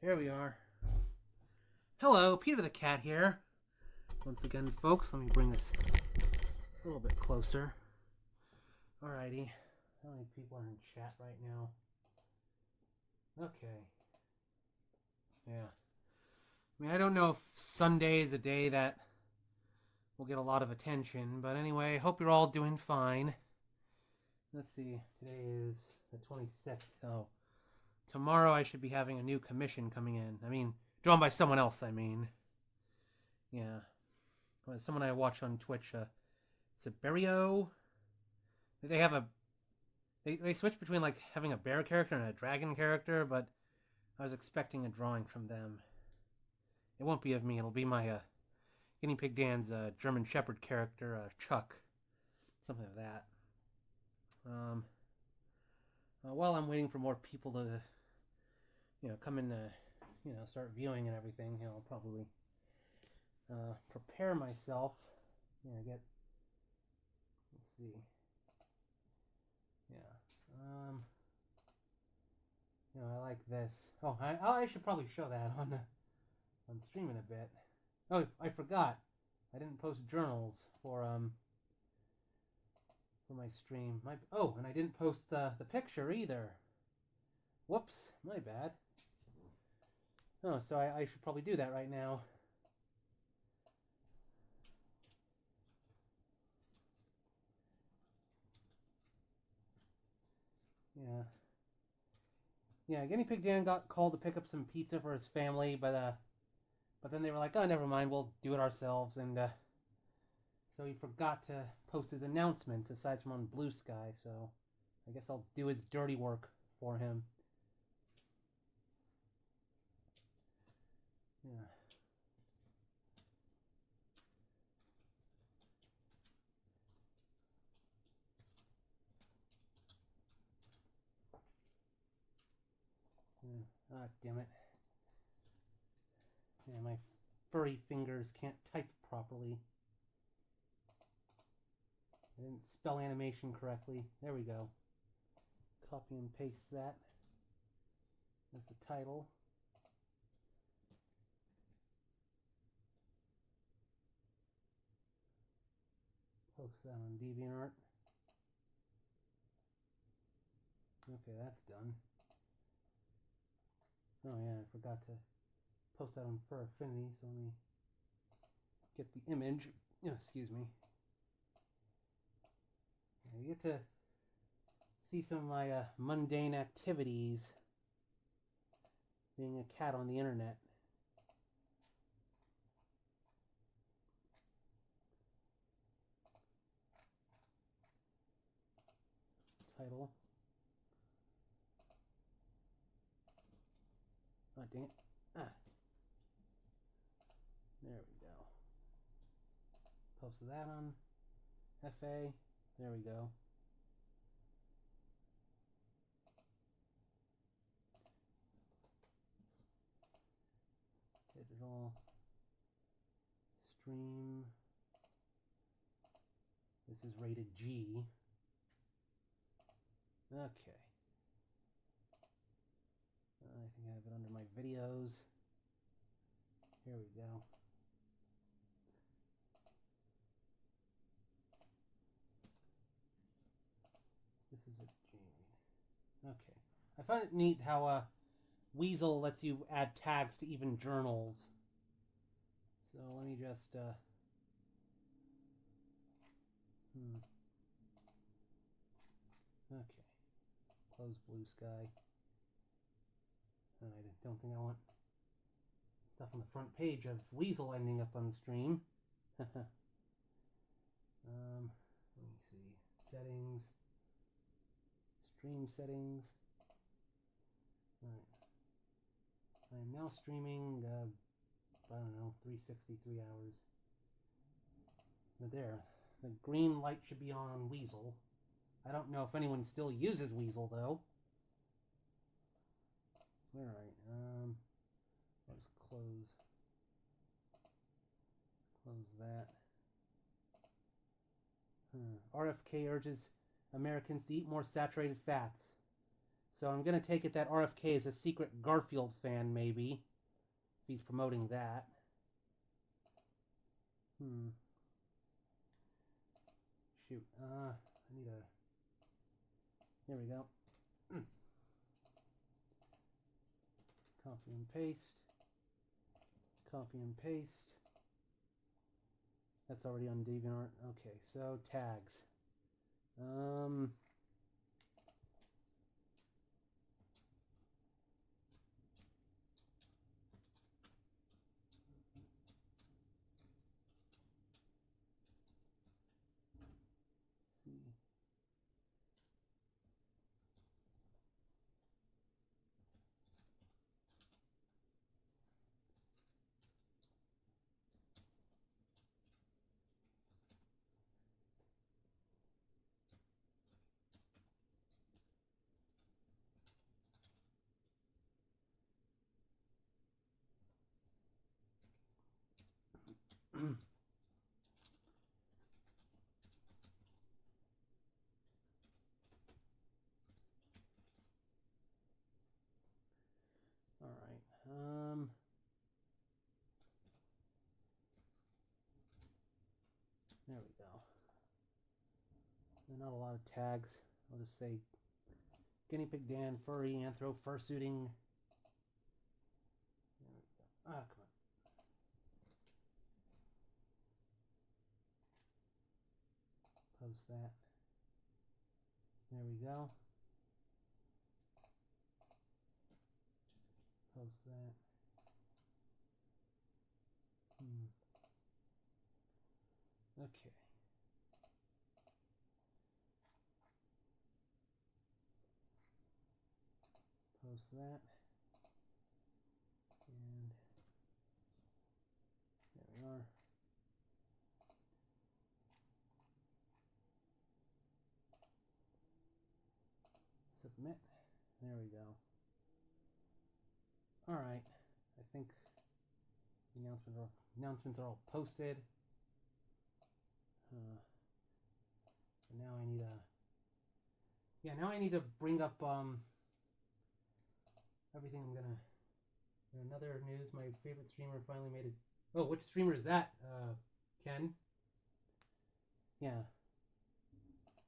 Here we are. Hello, Peter the Cat here. Once again, folks, let me bring this a little bit closer. Alrighty. How many people are in chat right now? Okay. Yeah. I mean, I don't know if Sunday is a day that will get a lot of attention, but anyway, hope you're all doing fine. Let's see, today is the 26th. Oh, tomorrow I should be having a new commission coming in. I mean, drawn by someone else, I mean. Yeah. Someone I watch on Twitch, Siberio. They have a... They switch between, like, having a bear character and a dragon character, but I was expecting a drawing from them. It won't be of me. It'll be my, GuineaPigDan's, German Shepherd character, Chuck. Something like that. While I'm waiting for more people to, come in, start viewing and everything, I'll probably prepare myself. Let's see. Yeah. I like this. Oh, I should probably show that on stream in a bit. Oh, I forgot. I didn't post journals for my stream. And I didn't post the picture either. Whoops, my bad. Oh, so I should probably do that right now. Yeah. Yeah, GuineaPigDan got called to pick up some pizza for his family, but then they were like, oh, never mind, we'll do it ourselves, and so he forgot to post his announcements aside from on Blue Sky, so I guess I'll do his dirty work for him. Yeah. Ah, damn it. Yeah, my furry fingers can't type properly. I didn't spell animation correctly. There we go. Copy and paste that as the title. Post that on DeviantArt. Okay, that's done. Oh yeah, I forgot to post that on Fur Affinity, so let me get the image. Oh, excuse me. You get to see some of my mundane activities being a cat on the internet. Title. Oh, dang it. Ah. There we go. Posted that on FA. There we go. Digital. Stream. This is rated G. Okay. I think I have it under my videos. Here we go. This is a G. Okay. I find it neat how Weasel lets you add tags to even journals. So let me just Okay. Close Blue Sky. I don't think I want stuff on the front page of Weasel ending up on the stream. Let me see. Settings. Stream settings. Alright. I am now streaming, I don't know, 363 hours. But there. The green light should be on Weasel. I don't know if anyone still uses Weasel, though. Alright, I'll just close that. RFK urges Americans to eat more saturated fats. So I'm going to take it that RFK is a secret Garfield fan, maybe. If he's promoting that. Shoot. I need a... There we go. Copy and paste. Copy and paste. That's already on DeviantArt. Okay, so tags. See. All right. There we go. Not a lot of tags. I'll just say GuineaPigDan, furry, anthro, fursuiting. There we go. Ah, come on. Post that. There we go. Post that. Okay. Post that. And there we are. Submit. There we go. All right. I think the announcements are all posted. Now I need now I need to bring up everything I'm gonna. Another news: my favorite streamer finally made it. Oh, which streamer is that, Ken? Yeah.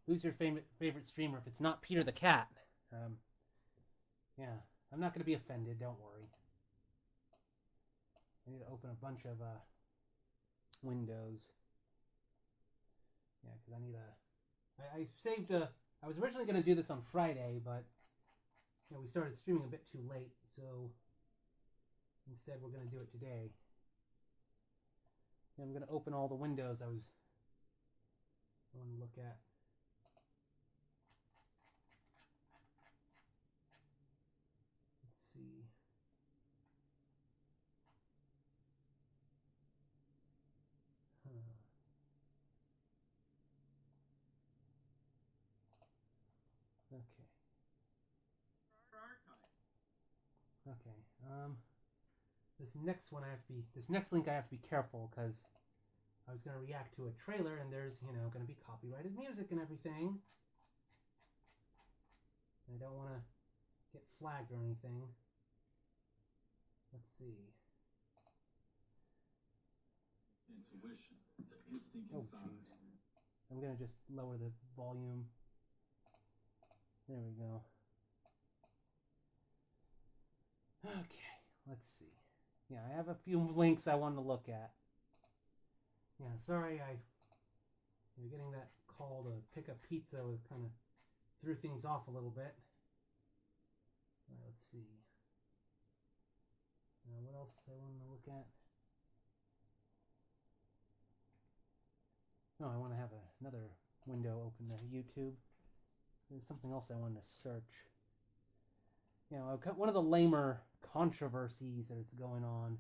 Who's your favorite streamer? If it's not Peter the Cat, yeah, I'm not gonna be offended. Don't worry. I need to open a bunch of windows. Yeah, because I need I saved I was originally gonna do this on Friday, but we started streaming a bit too late, so instead we're gonna do it today. And I'm gonna open all the windows I want to look at. Let's see. Okay. Okay. This next link I have to be careful because I was gonna react to a trailer and there's gonna be copyrighted music and everything. I don't want to get flagged or anything. Let's see. Intuition, the instinct inside. I'm gonna just lower the volume. There we go. Okay, let's see. Yeah, I have a few links I want to look at. Yeah, sorry, getting that call to pick up pizza kind of threw things off a little bit. All right, let's see. What else I want to look at? Oh, I want to have another window open to YouTube. There's something else I wanted to search. One of the lamer controversies that is going on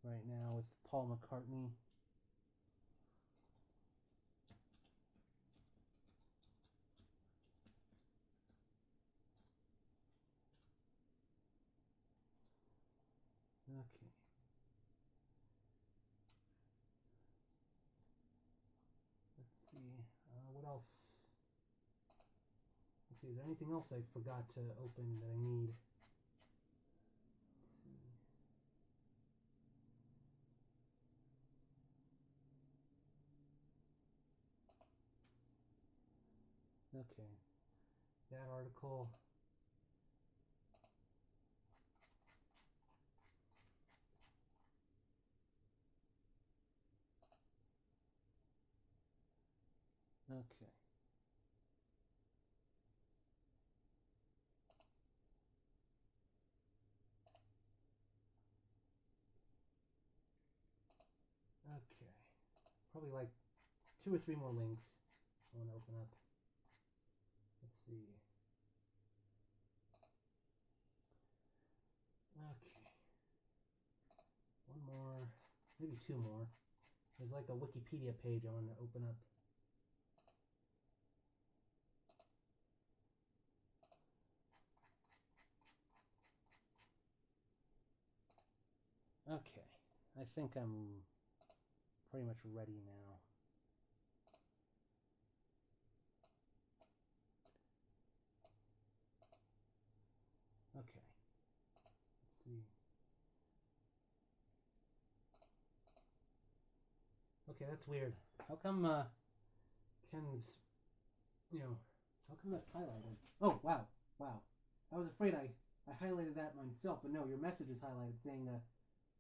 right now with Paul McCartney. Okay. Let's see. What else? see, is there anything else I forgot to open that I need? Okay, that article. Okay. Okay. Probably like 2 or 3 more links I want to open up. Let's see. Okay. One more, maybe 2 more. There's like a Wikipedia page I want to open up. Okay. I think I'm pretty much ready now. Okay. Let's see. Okay, that's weird. How come Ken's, how come that's highlighted? Oh, wow. Wow. I was afraid I highlighted that myself, but no, your message is highlighted saying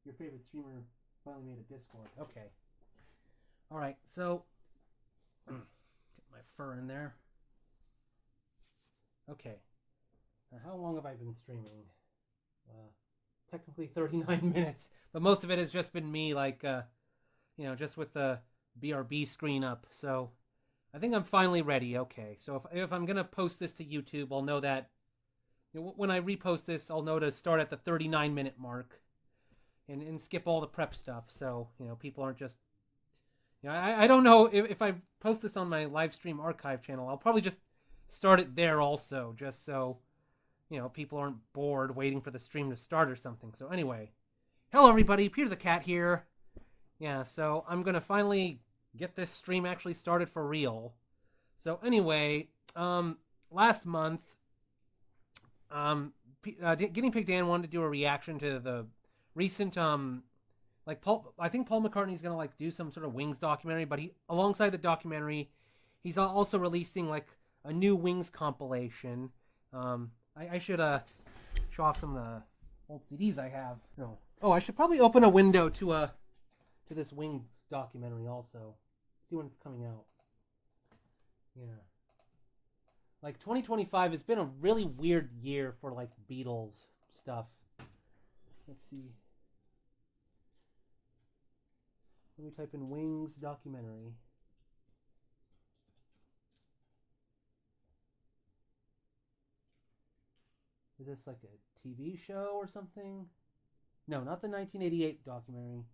your favorite streamer finally made a Discord. Okay. All right, so get my fur in there. Okay. Now, how long have I been streaming? Technically 39 minutes, but most of it has just been me, like, just with the BRB screen up. So I think I'm finally ready. Okay, so if I'm gonna post this to YouTube, I'll know that when I repost this, I'll know to start at the 39-minute mark and skip all the prep stuff. So people aren't just I don't know if I post this on my live stream archive channel, I'll probably just start it there also, just so people aren't bored waiting for the stream to start or something. So anyway, hello everybody, Peter the Cat here. Yeah, so I'm gonna finally get this stream actually started for real. So anyway, last month, GuineaPigDan wanted to do a reaction to the recent I think Paul McCartney's gonna do some sort of Wings documentary, but alongside the documentary, he's also releasing a new Wings compilation. I should show off some of the old CDs I have. No. Oh, I should probably open a window to this Wings documentary also. See when it's coming out. Yeah. 2025 has been a really weird year for Beatles stuff. Let's see. Let me type in Wings documentary. Is this like a TV show or something? No, not the 1988 documentary.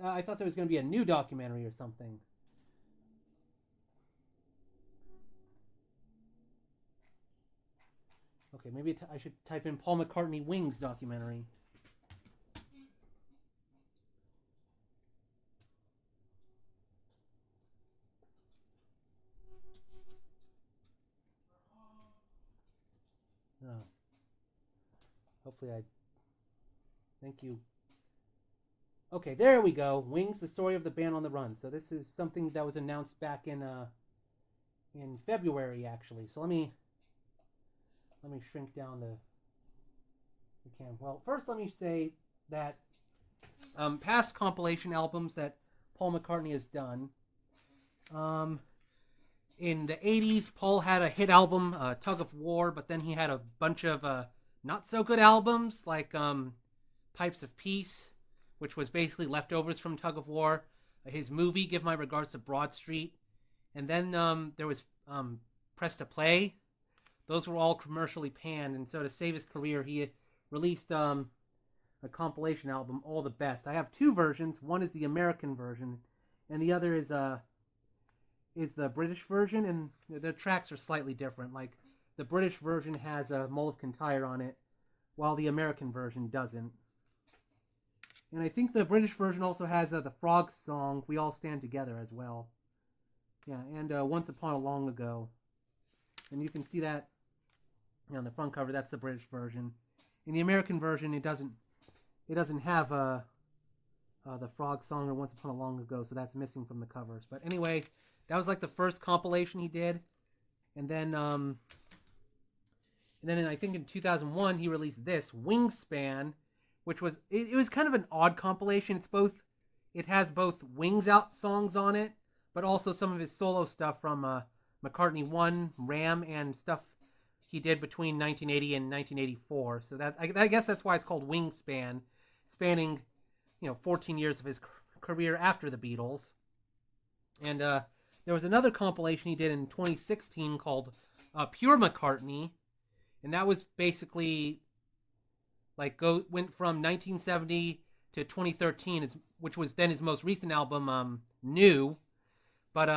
I thought there was going to be a new documentary or something. Okay, maybe I should type in Paul McCartney Wings documentary. Oh. Hopefully Thank you. Okay, there we go. Wings, the story of the band on the run. So this is something that was announced back in February, actually. So let me shrink down the cam. Well, first let me say that past compilation albums that Paul McCartney has done. In the 80s, Paul had a hit album, Tug of War, but then he had a bunch of not so good albums like Pipes of Peace, which was basically leftovers from Tug of War. His movie, Give My Regards to Broad Street. And then there was Press to Play. Those were all commercially panned, and so to save his career, he released a compilation album, All the Best. I have 2 versions. One is the American version, and the other is the British version, and the tracks are slightly different. The British version has a Moleskine Tire on it, while the American version doesn't. And I think the British version also has the Frogs song, We All Stand Together, as well. Yeah, and Once Upon a Long Ago. And you can see that On the front cover, that's the British version. In the American version, it doesn't have the frog song or Once Upon a Long Ago, so that's missing from the covers. But anyway, that was like the first compilation he did, and then I think in 2001 he released this Wingspan, which was it was kind of an odd compilation. It has both Wings Out songs on it, but also some of his solo stuff from McCartney 1, Ram, and stuff he did between 1980 and 1984. So that I guess that's why it's called Wingspan, spanning 14 years of his career after the Beatles. And there was another compilation he did in 2016 called Pure McCartney, and that was basically went from 1970 to 2013, which was then his most recent album, New. But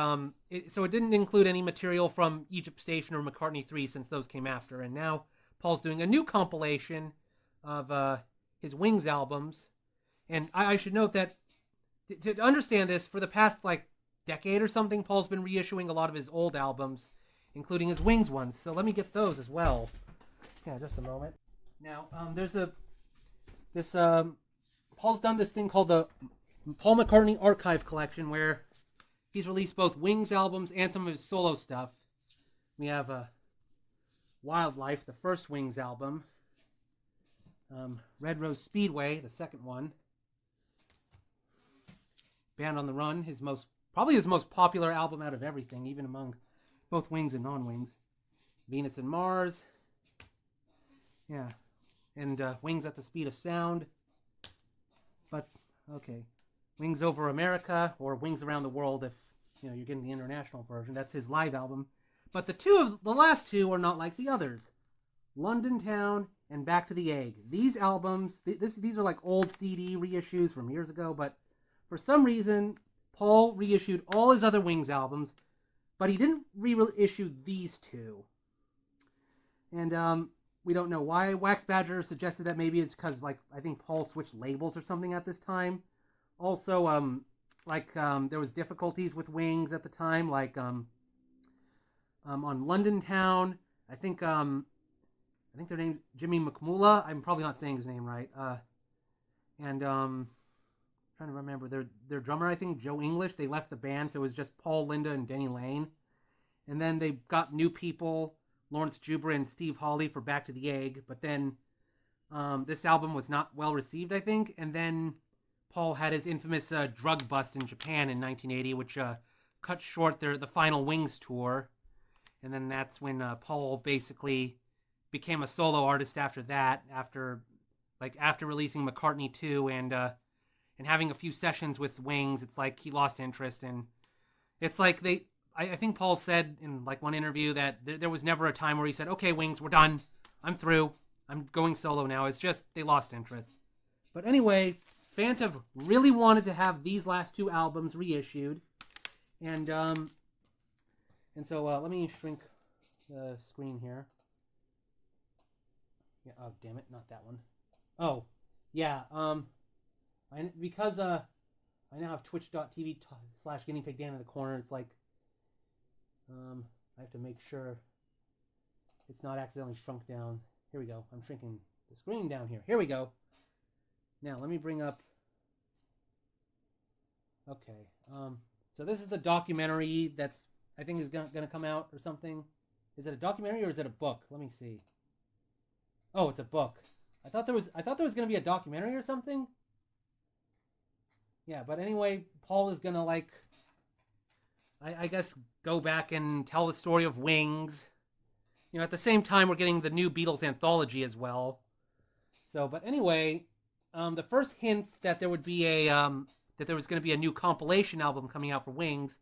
so it didn't include any material from Egypt Station or McCartney 3 since those came after. And now Paul's doing a new compilation of his Wings albums. And I should note that to understand this, for the past decade or something, Paul's been reissuing a lot of his old albums, including his Wings ones. So let me get those as well. Yeah, just a moment. Now, Paul's done this thing called the Paul McCartney Archive Collection, where he's released both Wings albums and some of his solo stuff. We have Wildlife, the first Wings album. Red Rose Speedway, the second one. Band on the Run, probably his most popular album out of everything, even among both Wings and non-Wings. Venus and Mars. Yeah. And Wings at the Speed of Sound. But, okay. Wings Over America, or Wings Around the World if you're getting the international version. That's his live album. But the last two are not like the others. London Town and Back to the Egg. These albums, these are like old CD reissues from years ago, but for some reason, Paul reissued all his other Wings albums, but he didn't reissue these two. And we don't know why. Wax Badger suggested that maybe it's because, I think Paul switched labels or something at this time. Also, there was difficulties with Wings at the time, on London Town. I think their name's Jimmy McMullah. I'm probably not saying his name right. And trying to remember their drummer. I think Joe English. They left the band, so it was just Paul, Linda, and Denny Lane. And then they got new people, Lawrence Juber and Steve Hawley for Back to the Egg. But then this album was not well received, I think. And then Paul had his infamous drug bust in Japan in 1980, which cut short the final Wings tour. And then that's when Paul basically became a solo artist after that, after releasing McCartney 2 and having a few sessions with Wings. It's like he lost interest, and it's like I think Paul said in one interview that there was never a time where he said, okay, Wings, we're done. I'm through. I'm going solo now. It's just they lost interest. But anyway, fans have really wanted to have these last two albums reissued. And so let me shrink the screen here. Yeah, oh, damn it, not that one. Oh, yeah, because I now have twitch.tv/GuineaPigDan in the corner, it's like, I have to make sure it's not accidentally shrunk down. Here we go. I'm shrinking the screen down here. Here we go. Now, let me bring up... Okay. So this is the documentary that's, I think, is going to come out or something. Is it a documentary or is it a book? Let me see. Oh, it's a book. I thought there was going to be a documentary or something. Yeah, but anyway, Paul is going to, I guess, go back and tell the story of Wings. At the same time, we're getting the new Beatles anthology as well. So, but anyway, the first hints that there would be that there was going to be a new compilation album coming out for Wings,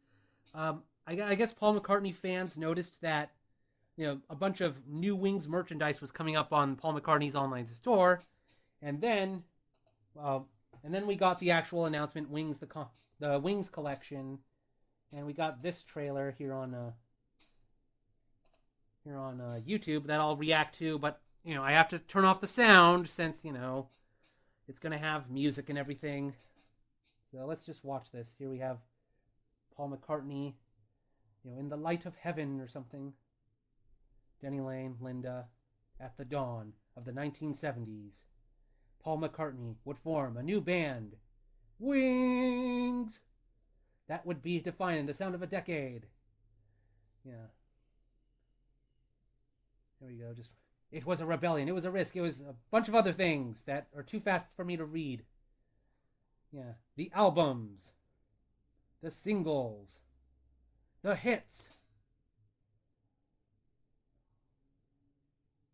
I guess Paul McCartney fans noticed that, a bunch of new Wings merchandise was coming up on Paul McCartney's online store, and then we got the actual announcement, Wings, the Wings collection, and we got this trailer here on YouTube that I'll react to, but I have to turn off the sound since it's gonna have music and everything. So let's just watch this. Here we have Paul McCartney, in the light of heaven or something. Denny Lane, Linda. at the dawn of the 1970s, Paul McCartney would form a new band, Wings, that would be defining the sound of a decade. Yeah. There we go. It was a rebellion. It was a risk. It was a bunch of other things that are too fast for me to read. Yeah. The albums, the singles, the hits.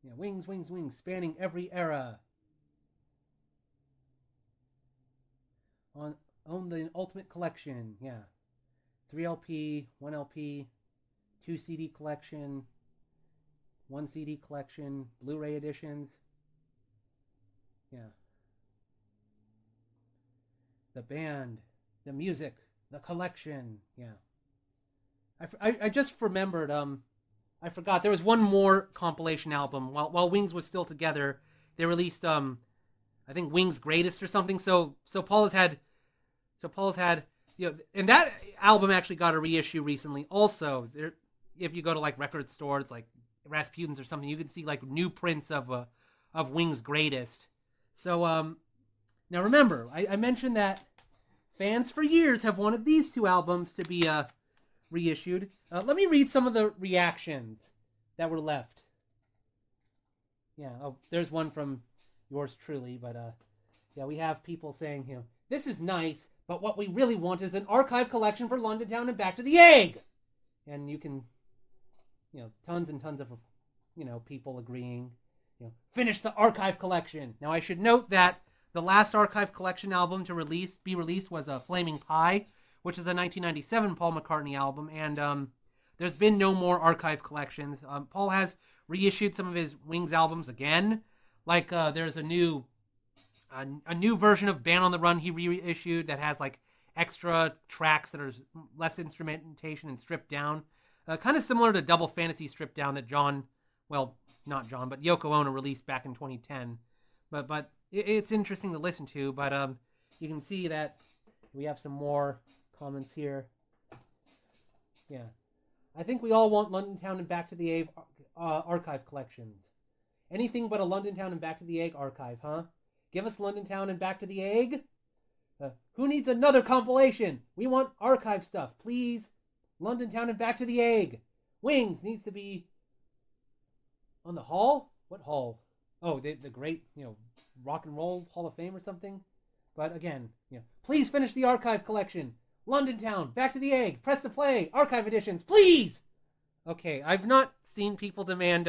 Yeah, Wings, Wings, Wings, spanning every era. On the Ultimate Collection, yeah. 3 LP, 1 LP, 2 CD collection, 1 CD collection, Blu-ray editions. Yeah. The band, the music, the collection. Yeah. I just remembered, I forgot, there was one more compilation album. While Wings was still together, they released, I think Wings Greatest or something. So Paul has had, you know, and that album actually got a reissue recently. Also, if you go to like record stores like Rasputin's or something, you can see like new prints of Wings Greatest. So now remember, I mentioned that fans for years have wanted these two albums to be reissued. Let me read some of the reactions that were left. Yeah, oh, there's one from yours truly, but yeah, we have people saying, you know, this is nice, but what we really want is an archive collection for London Town and Back to the Egg. And you can, you know, tons and tons of, you know, people agreeing, you know, finish the archive collection. Now I should note that the last archive collection album to be released was Flaming Pie, which is a 1997 Paul McCartney album, and there's been no more archive collections. Paul has reissued some of his Wings albums again. Like there's a new version of Band on the Run he reissued that has like extra tracks that are less instrumentation and stripped down. Kind of similar to Double Fantasy stripped down that not John, but Yoko Ono released back in 2010. But it's interesting to listen to. But you can see that we have some more comments here. Yeah. I think we all want London Town and Back to the Egg archive collections. Anything but a London Town and Back to the Egg archive, huh? Give us London Town and Back to the Egg. Who needs another compilation? We want archive stuff, please. London Town and Back to the Egg. Wings needs to be on the hall? What hall? Oh, the great, you know, Rock and Roll Hall of Fame or something. But again, you know, please finish the archive collection. London Town, Back to the Egg, Press to Play, archive editions, please. Okay, I've not seen people demand.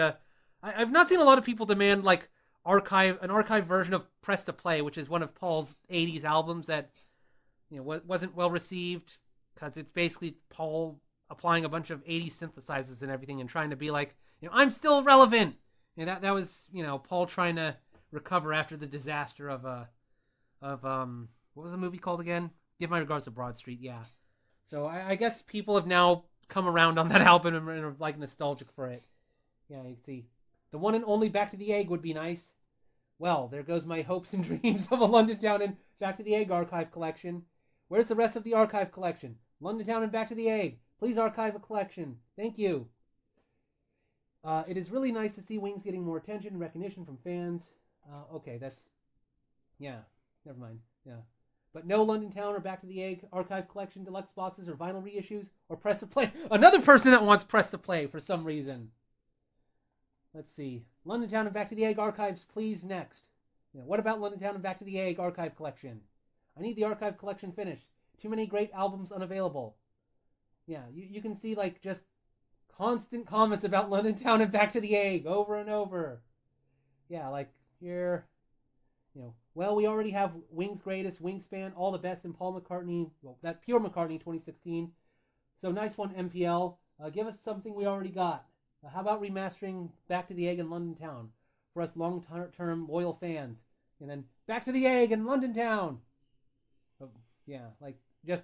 I've not seen a lot of people demand like an archive version of Press to Play, which is one of Paul's '80s albums that, you know, wasn't well received because it's basically Paul applying a bunch of '80s synthesizers and everything and trying to be like, you know, I'm still relevant. And that was, you know, Paul trying to recover after the disaster of what was the movie called again? Give My Regards to Broad Street. Yeah. So I guess people have now come around on that album and are like nostalgic for it. Yeah, you can see the one and only Back to the Egg would be nice. Well, there goes my hopes and dreams of a London Town and Back to the Egg archive collection. Where's the rest of the archive collection? London Town and Back to the Egg. Please archive a collection. Thank you. It is really nice to see Wings getting more attention and recognition from fans. Okay, that's... Yeah, never mind. Yeah. But no London Town or Back to the Egg archive collection, deluxe boxes, or vinyl reissues, or Press to Play. Another person that wants Press to Play for some reason. Let's see. London Town and Back to the Egg archives, please, next. You know, what about London Town and Back to the Egg archive collection? I need the archive collection finished. Too many great albums unavailable. Yeah, you can see, like, just constant comments about London Town and Back to the Egg over and over. Yeah, like, here, you know, well, we already have Wings Greatest, Wingspan, All the Best, and Paul McCartney, well, that Pure McCartney 2016. So nice one, MPL. Give us something we already got. How about remastering Back to the Egg and London Town for us long-term loyal fans? And then Back to the Egg and London Town. Oh, yeah, like, just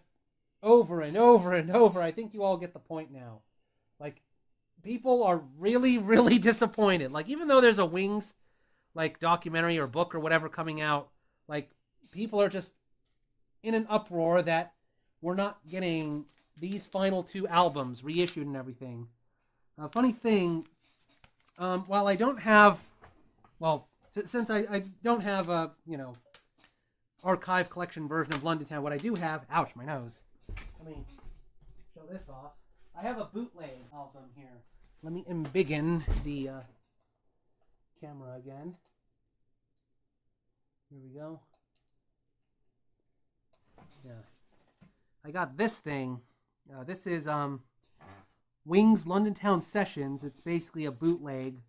over and over and over. I think you all get the point now. Like, people are really, really disappointed. Like, even though there's a Wings, like, documentary or book or whatever coming out, like, people are just in an uproar that we're not getting these final two albums reissued and everything. Funny thing, while I don't have well, since I don't have a, archive collection version of London Town, what I do have, ouch, my nose. Let me show this off. I have a bootleg album here. Let me embiggen the camera again. Here we go. Yeah. I got this thing. This is Wings London Town Sessions. It's basically a bootleg.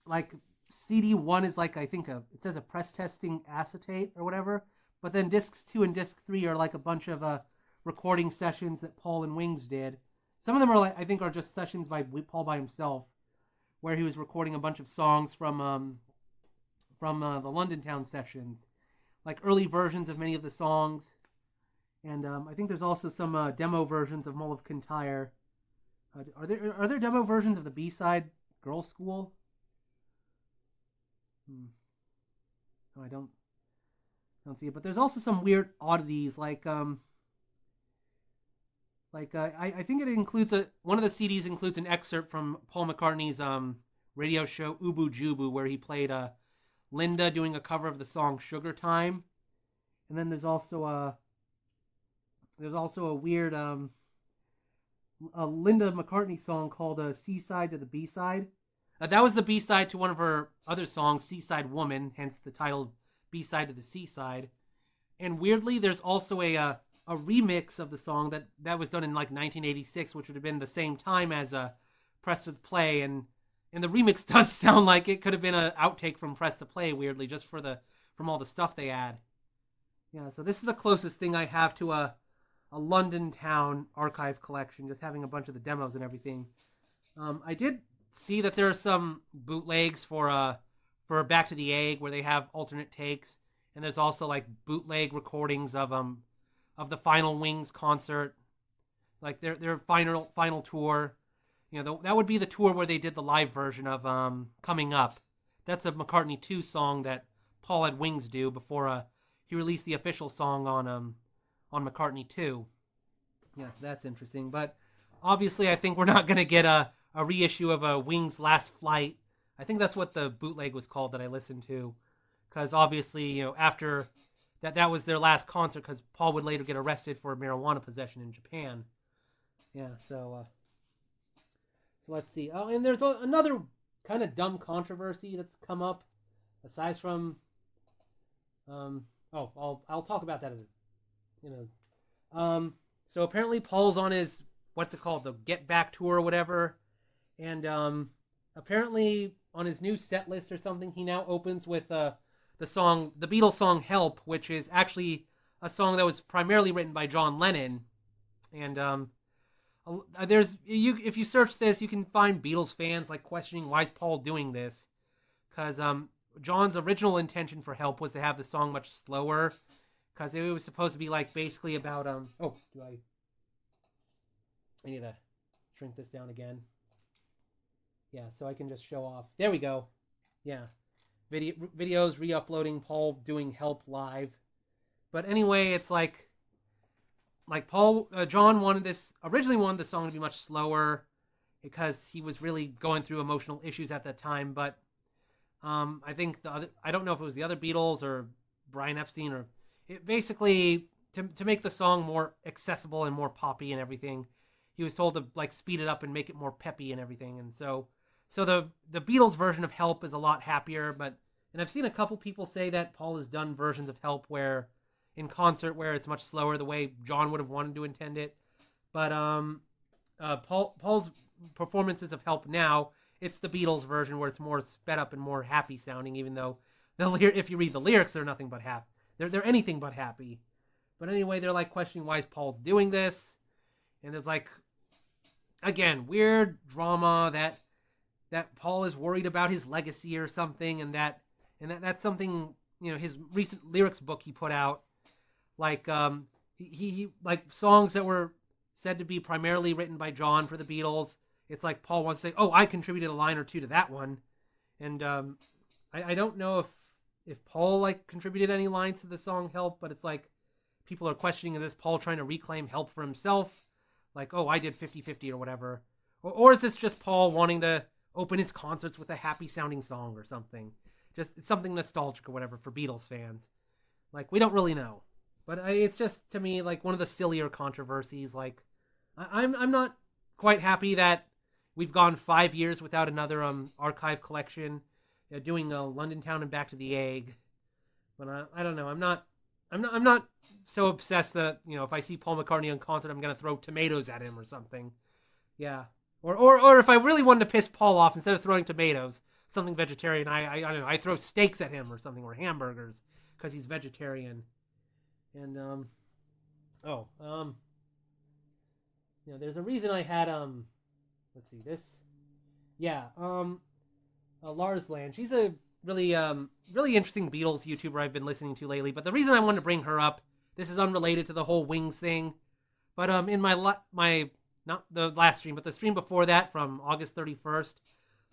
Like CD1 is like, I think it says a press testing acetate or whatever. But then discs 2 and disc 3 are like a bunch of recording sessions that Paul and Wings did. Some of them are like, I think, are just sessions by Paul by himself, where he was recording a bunch of songs from the London Town sessions, like early versions of many of the songs. And I think there's also some demo versions of Mull of Kintyre. Are there demo versions of the B-side Girls' School? No, I don't see it. But there's also some weird oddities, like I think it includes one of the CDs includes an excerpt from Paul McCartney's radio show Ubu Jubu, where he played Linda doing a cover of the song Sugar Time. And then there's also a weird a Linda McCartney song called Seaside to the B-side. That was the B-side to one of her other songs, Seaside Woman, hence the title B-side to the Seaside. And weirdly, there's also a remix of the song that was done in like 1986, which would have been the same time as Press to Play, and the remix does sound like it could have been an outtake from Press to Play, weirdly, just from all the stuff they add. Yeah, so this is the closest thing I have to a London Town archive collection, just having a bunch of the demos and everything. I did see that there are some bootlegs for Back to the Egg, where they have alternate takes, and there's also like bootleg recordings of the Final Wings concert, like their final tour. That would be the tour where they did the live version of Coming Up. That's a McCartney 2 song that Paul had Wings do before he released the official song on McCartney 2. Yeah, so that's interesting. But obviously, I think we're not going to get a reissue of Wings' Last Flight. I think that's what the bootleg was called that I listened to, because obviously, after that was their last concert, because Paul would later get arrested for marijuana possession in Japan. Yeah, so let's see. Oh, and there's another kind of dumb controversy that's come up, aside from, I'll talk about that so apparently Paul's on his, what's it called, the Get Back tour or whatever, and apparently on his new set list or something, he now opens with the Beatles song Help, which is actually a song that was primarily written by John Lennon. And if you search this, you can find Beatles fans like questioning, why is Paul doing this? Because John's original intention for Help was to have the song much slower, because it was supposed to be like basically about I need to shrink this down again. Yeah, so I can just show off. There we go. Yeah. Videos re-uploading Paul doing Help live. But anyway, it's like John originally wanted the song to be much slower because he was really going through emotional issues at that time. But I think I don't know if it was the other Beatles or Brian Epstein, or it basically to make the song more accessible and more poppy and everything, he was told to like speed it up and make it more peppy and everything. And so the Beatles version of Help is a lot happier, and I've seen a couple people say that Paul has done versions of Help in concert where it's much slower, the way John would have wanted to intend it. But Paul's performances of Help now, it's the Beatles version where it's more sped up and more happy sounding, even though if you read the lyrics, they're nothing but happy. They're anything but happy. But anyway, they're like questioning why is Paul's doing this, and there's like, again, weird drama that Paul is worried about his legacy or something, and that's something, his recent lyrics book he put out, like he like songs that were said to be primarily written by John for the Beatles. It's like Paul wants to say, oh, I contributed a line or two to that one, and I don't know if Paul like contributed any lines to the song Help, but it's like people are questioning, is this Paul trying to reclaim Help for himself, like, oh, I did 50-50 or whatever, or is this just Paul wanting to open his concerts with a happy sounding song or something. Just something nostalgic or whatever for Beatles fans. Like, we don't really know. But it's just, to me, like, one of the sillier controversies. Like, I'm not quite happy that we've gone 5 years without another archive collection, doing London Town and Back to the Egg. But I don't know. I'm not so obsessed that, if I see Paul McCartney on concert, I'm gonna throw tomatoes at him or something. Yeah. Or if I really wanted to piss Paul off, instead of throwing tomatoes, something vegetarian, I don't know, I throw steaks at him or something, or hamburgers, because he's vegetarian. And there's a reason I had let's see this. Yeah, Lars Land. She's a really interesting Beatles YouTuber I've been listening to lately. But the reason I wanted to bring her up, this is unrelated to the whole Wings thing. But in my not the last stream, but the stream before that from August 31st,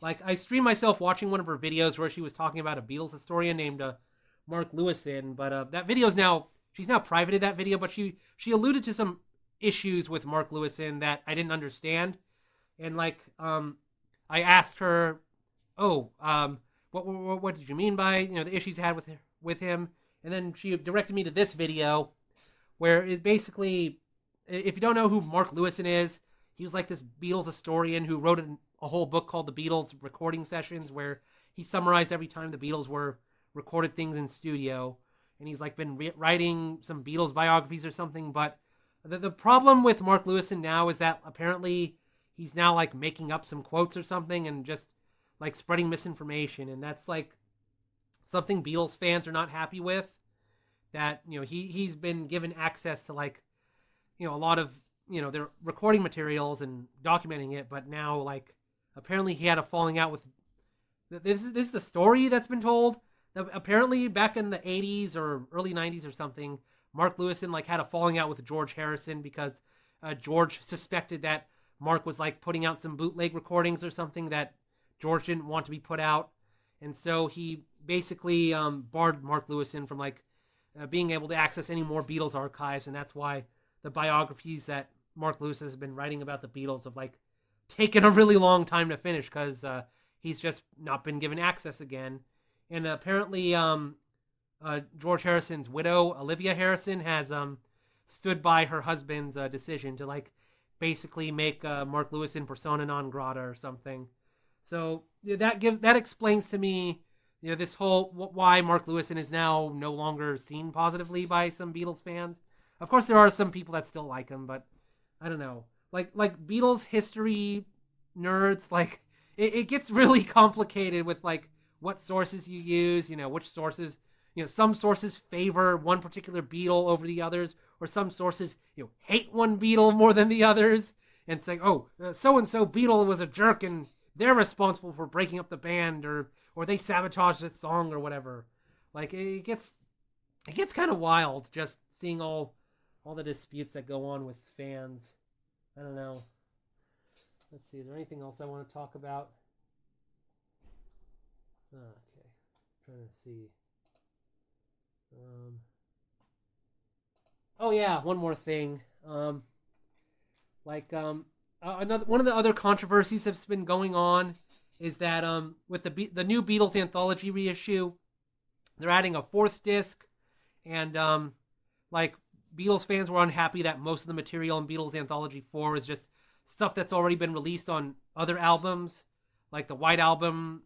like, I streamed myself watching one of her videos where she was talking about a Beatles historian named Mark Lewison. But that video's she's now privated that video, but she alluded to some issues with Mark Lewison that I didn't understand. And like, I asked her, what did you mean by, the issues you had with him? And then she directed me to this video where it basically, if you don't know who Mark Lewison is, he was like this Beatles historian who wrote a whole book called The Beatles Recording Sessions, where he summarized every time the Beatles were recorded things in studio. And he's like been writing some Beatles biographies or something. But the problem with Mark Lewison now is that apparently he's now like making up some quotes or something and just like spreading misinformation. And that's like something Beatles fans are not happy with. That, he's been given access to like, a lot of, their recording materials and documenting it. But now, like, apparently he had a falling out with, this is the story that's been told. Apparently back in the 80s or early 90s or something, Mark Lewison like had a falling out with George Harrison because George suspected that Mark was like putting out some bootleg recordings or something that George didn't want to be put out. And so he basically barred Mark Lewison from like being able to access any more Beatles archives. And that's why the biographies that Mark Lewis has been writing about the Beatles have like taken a really long time to finish, because he's just not been given access again. And apparently George Harrison's widow, Olivia Harrison, has stood by her husband's decision to like basically make Mark Lewison persona non grata or something. So that explains to me, this whole why Mark Lewison is now no longer seen positively by some Beatles fans. Of course, there are some people that still like him, but I don't know. Like Beatles history nerds, like it gets really complicated with like what sources you use, which sources, some sources favor one particular Beatle over the others, or some sources, hate one Beatle more than the others, and say, so-and-so Beatle was a jerk and they're responsible for breaking up the band, or they sabotaged this song or whatever. Like, it gets kind of wild just seeing all the disputes that go on with fans. I don't know. Let's see, is there anything else I want to talk about? Okay, trying to see. Oh yeah, one more thing. Another one of the other controversies that's been going on is that with the new Beatles anthology reissue, they're adding a fourth disc, and like, Beatles fans were unhappy that most of the material in Beatles Anthology 4 is just stuff that's already been released on other albums, like the White Album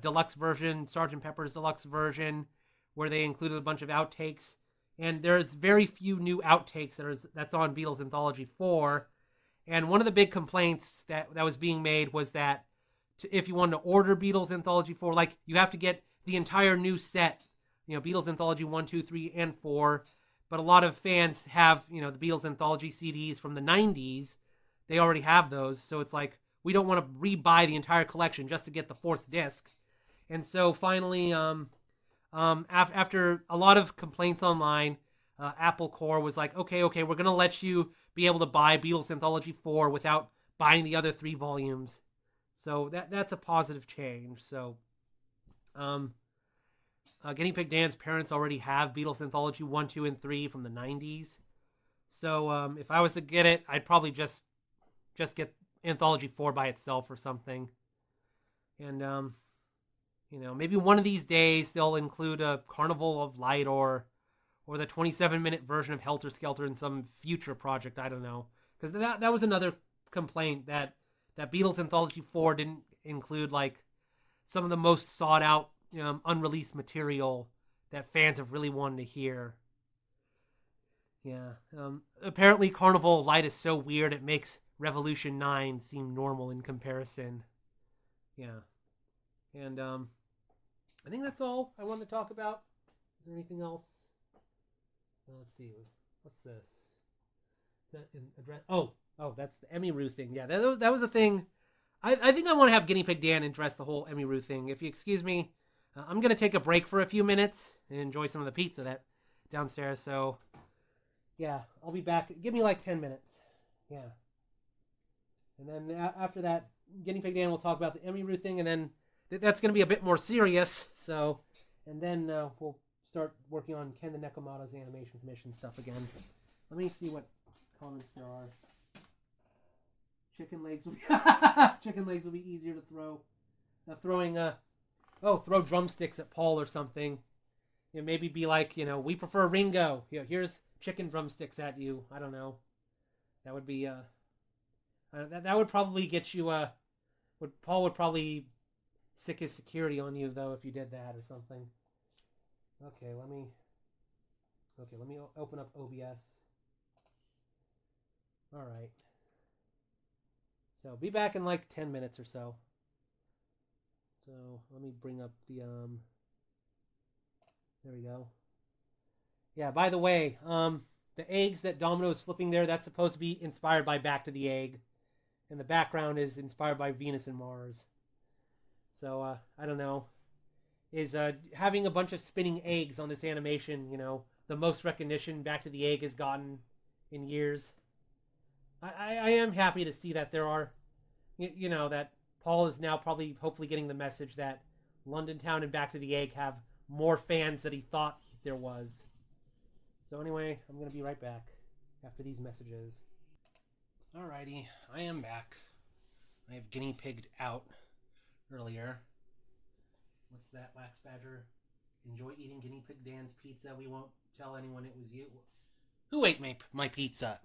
deluxe version, Sgt. Pepper's deluxe version, where they included a bunch of outtakes. And there's very few new outtakes that's on Beatles Anthology 4. And one of the big complaints that was being made was that if you wanted to order Beatles Anthology 4, like, you have to get the entire new set, Beatles Anthology 1, 2, 3, and 4. But a lot of fans have, the Beatles Anthology CDs from the 90s. They already have those. So it's like, we don't want to re-buy the entire collection just to get the fourth disc. And so finally, after a lot of complaints online, Apple Corps was like, okay, we're going to let you be able to buy Beatles Anthology 4 without buying the other 3 volumes. So that's a positive change. So, GuineaPigDan's parents already have Beatles Anthology 1, 2, and 3 from the 90s. So if I was to get it, I'd probably just get Anthology 4 by itself or something. And maybe one of these days they'll include a Carnival of Light or the 27-minute version of Helter Skelter in some future project. I don't know, because that was another complaint that Beatles Anthology 4 didn't include like some of the most sought out unreleased material that fans have really wanted to hear. Yeah. Apparently, Carnival of Light is so weird it makes Revolution 9 seem normal in comparison. Yeah. And I think that's all I wanted to talk about. Is there anything else? Let's see. What's this? Is that an address? Oh, that's the Emiru thing. Yeah, that was a thing. I think I want to have GuineaPigDan address the whole Emiru thing. If you excuse me, I'm going to take a break for a few minutes and enjoy some of the pizza that downstairs. So, yeah, I'll be back. Give me like 10 minutes. Yeah. And then after that, GuineaPigDan will talk about the Emiru thing, and then that's going to be a bit more serious. So, and then we'll start working on Ken the Nekomata's animation commission stuff again. Let me see what comments there are. Chicken legs would be easier to throw. Now throw drumsticks at Paul or something. Maybe be like, we prefer Ringo. Here's chicken drumsticks at you. I don't know. That would be that would probably get you Paul would probably sick his security on you though if you did that or something. Okay, let me open up OBS. All right. So be back in like 10 minutes or so. So let me bring up the there we go. Yeah, by the way, the eggs that Domino is flipping there, that's supposed to be inspired by Back to the Egg. And the background is inspired by Venus and Mars. So I don't know. Is having a bunch of spinning eggs on this animation, the most recognition Back to the Egg has gotten in years. I am happy to see that there are, that Paul is now probably hopefully getting the message that London Town and Back to the Egg have more fans than he thought there was. So anyway, I'm going to be right back after these messages. Alrighty, I am back. I have guinea pigged out earlier. What's that, Wax Badger? Enjoy eating GuineaPigDan's pizza. We won't tell anyone it was you. Who ate my pizza?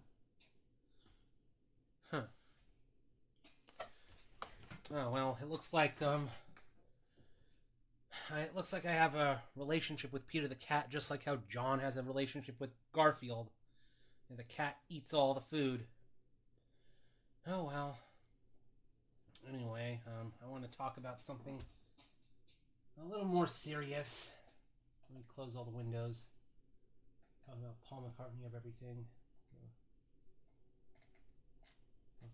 Huh. Oh well, it looks like I have a relationship with Peter the cat, just like how John has a relationship with Garfield. And the cat eats all the food. Oh well. Anyway, I want to talk about something a little more serious. Let me close all the windows. Talk about Paul McCartney of everything.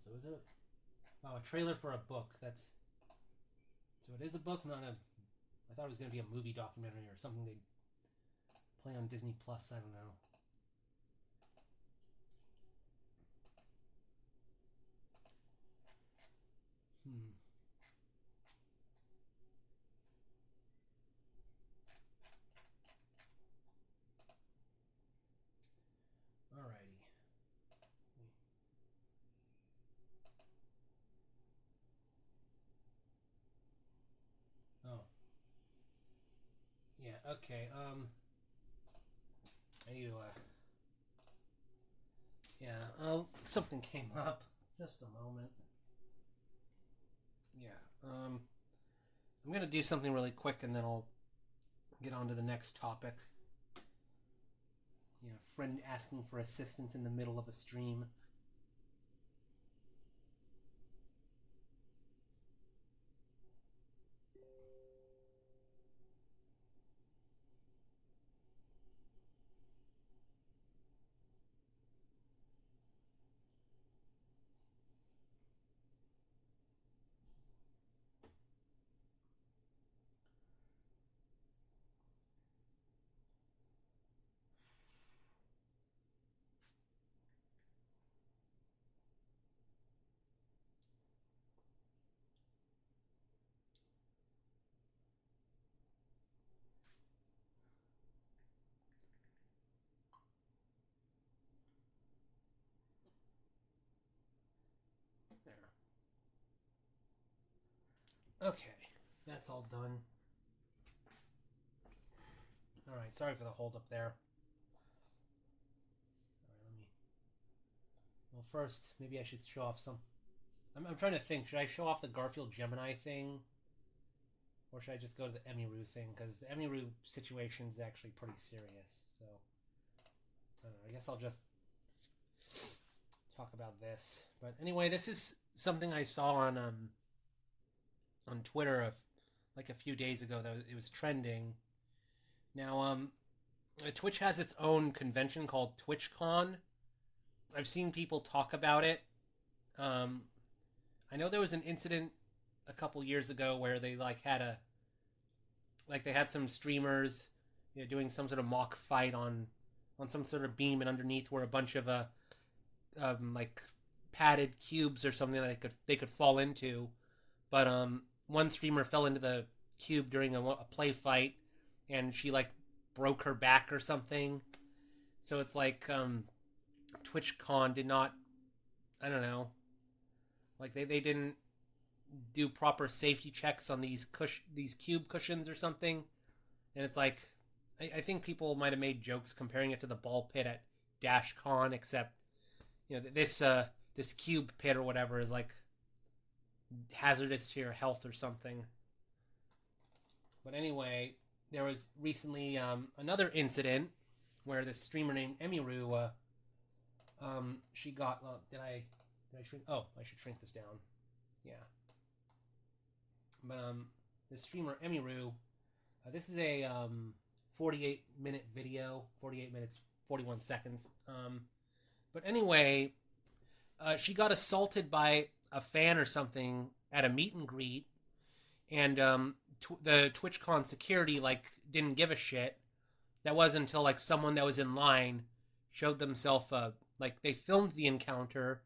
So is it? A trailer for a book. So it is a book, not a. I thought it was going to be a movie documentary or something they'd play on Disney Plus. I don't know. Alrighty. Oh. Yeah, okay. I need to, yeah, something came up. Just a moment. Yeah, I'm gonna do something really quick and then I'll get on to the next topic. Yeah, friend asking for assistance in the middle of a stream. There. Okay. that's all done. Alright, sorry for the hold up there. Alright, well, first, maybe I should show off some... I'm trying to think, should I show off the Garfield Gemini thing? Or should I just go to the Emiru thing? Because the Emiru situation is actually pretty serious. So, I don't know, I guess I'll just talk about this. But anyway, this is something I saw on Twitter like a few days ago that it was trending. Now, Twitch has its own convention called TwitchCon. I've seen people talk about it. I know there was an incident a couple years ago where they they had some streamers, doing some sort of mock fight on some sort of beam, and underneath were a bunch of like padded cubes or something that they could fall into. But one streamer fell into the cube during a play fight, and she like broke her back or something. So it's like TwitchCon did not, I don't know, like they didn't do proper safety checks on these cube cushions or something. And it's like, I think people might have made jokes comparing it to the ball pit at DashCon, except this cube pit or whatever is like hazardous to your health or something. But anyway, there was recently another incident where this streamer named Emiru, she got, did I shrink? Oh, I should shrink this down. Yeah. But the streamer Emiru, this is a 48-minute video, 48 minutes, 41 seconds. But anyway, she got assaulted by a fan or something at a meet and greet, and the TwitchCon security didn't give a shit. That wasn't until someone that was in line showed themselves they filmed the encounter.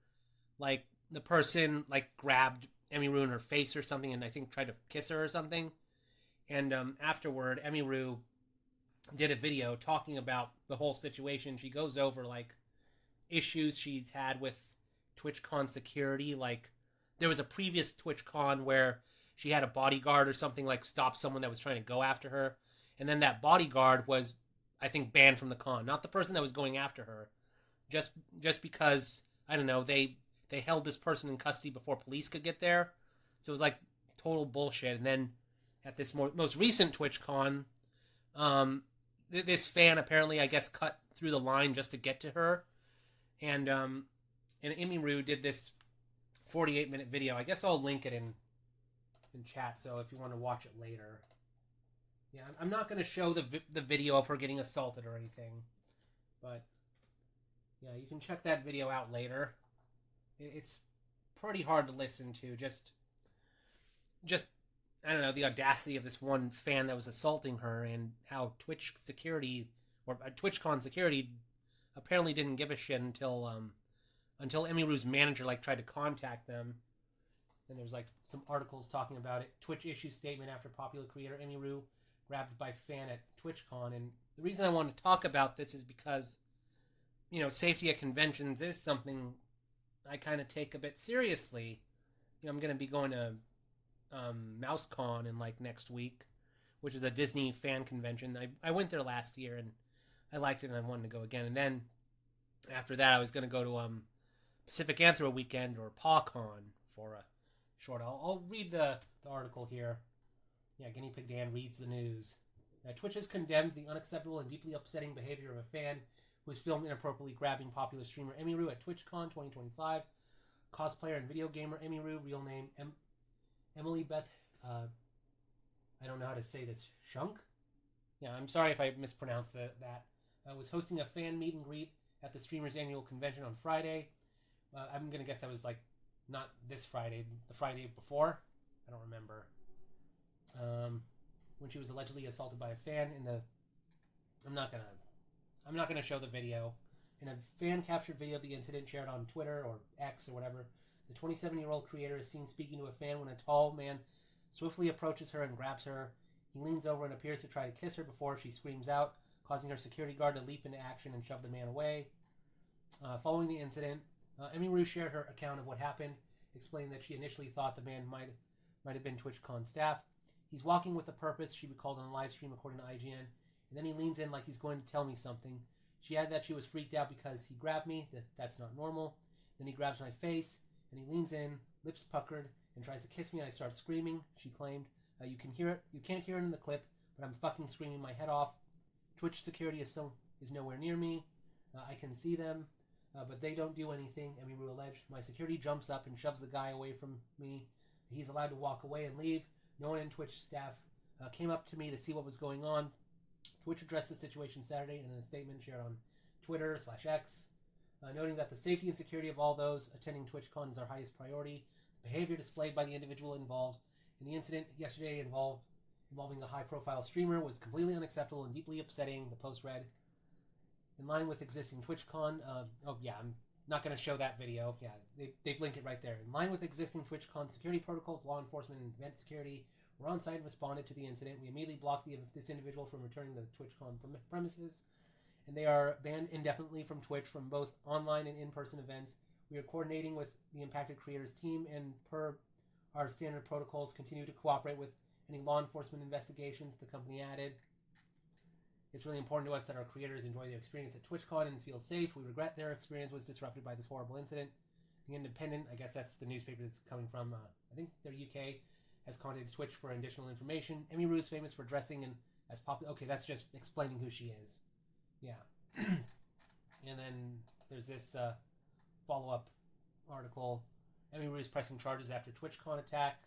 The person grabbed Emiru in her face or something, and I think tried to kiss her or something. And afterward, Emiru did a video talking about the whole situation. She goes over issues she's had with TwitchCon security. There was a previous TwitchCon where she had a bodyguard or something stop someone that was trying to go after her, and then that bodyguard was, I think, banned from the con. Not the person that was going after her, just because, I don't know, they held this person in custody before police could get there. So it was total bullshit. And then at this most recent TwitchCon, this fan apparently, I guess, cut through the line just to get to her. And Emiru did this 48-minute video. I guess I'll link it in chat, so if you want to watch it later. Yeah, I'm not going to show the video of her getting assaulted or anything. But, yeah, you can check that video out later. It's pretty hard to listen to. Just I don't know, the audacity of this one fan that was assaulting her, and how Twitch security, or TwitchCon security, apparently didn't give a shit until Emiru's manager tried to contact them. And there's some articles talking about it. Twitch issues statement after popular creator Emiru grabbed by fan at TwitchCon. And the reason I want to talk about this is because, safety at conventions is something I kind of take a bit seriously. I'm going to be going to MouseCon in next week, which is a Disney fan convention. I went there last year and I liked it, and I wanted to go again. And then after that, I was going to go to Pacific Anthro Weekend, or PawCon, for a short. I'll read the article here. Yeah, GuineaPigDan reads the news. Twitch has condemned the unacceptable and deeply upsetting behavior of a fan who was filmed inappropriately grabbing popular streamer Emiru at TwitchCon 2025. Cosplayer and video gamer Emiru, real name Emily Beth, I don't know how to say this, Shunk? Yeah, I'm sorry if I mispronounced that. Was hosting a fan meet and greet at the streamer's annual convention on Friday. I'm going to guess that was not this Friday, the Friday before. I don't remember. When she was allegedly assaulted by a fan in the... I'm not gonna show the video. In a fan-captured video of the incident shared on Twitter, or X, or whatever, the 27-year-old creator is seen speaking to a fan when a tall man swiftly approaches her and grabs her. He leans over and appears to try to kiss her before she screams out, causing her security guard to leap into action and shove the man away. Following the incident, Emiru shared her account of what happened, explaining that she initially thought the man might have been TwitchCon staff. He's walking with a purpose, she recalled on a live stream according to IGN, and then he leans in like he's going to tell me something. She added that she was freaked out because he grabbed me, that's not normal. Then he grabs my face, and he leans in, lips puckered, and tries to kiss me, and I start screaming, she claimed. You can't hear it in the clip, but I'm fucking screaming my head off. Twitch security is nowhere near me. I can see them, but they don't do anything, Emiru alleged. My security jumps up and shoves the guy away from me. He's allowed to walk away and leave. No one in Twitch staff came up to me to see what was going on. Twitch addressed the situation Saturday in a statement shared on Twitter/X, noting that the safety and security of all those attending TwitchCon is our highest priority. The behavior displayed by the individual involved in the incident yesterday involving a high-profile streamer was completely unacceptable and deeply upsetting, the post read. In line with existing TwitchCon, I'm not going to show that video. Yeah, they've linked it right there. In line with existing TwitchCon security protocols, law enforcement and event security were on site and responded to the incident. We immediately blocked this individual from returning to the TwitchCon premises, and they are banned indefinitely from Twitch from both online and in-person events. We are coordinating with the impacted creators team, and per our standard protocols, continue to cooperate with any law enforcement investigations, the company added. It's really important to us that our creators enjoy their experience at TwitchCon and feel safe. We regret their experience was disrupted by this horrible incident. The Independent, I guess that's the newspaper that's coming from, I think they're UK, has contacted Twitch for additional information. Emiru is famous for dressing and as popular. Okay, that's just explaining who she is. Yeah. And then there's this follow-up article. Emiru is pressing charges after TwitchCon attack.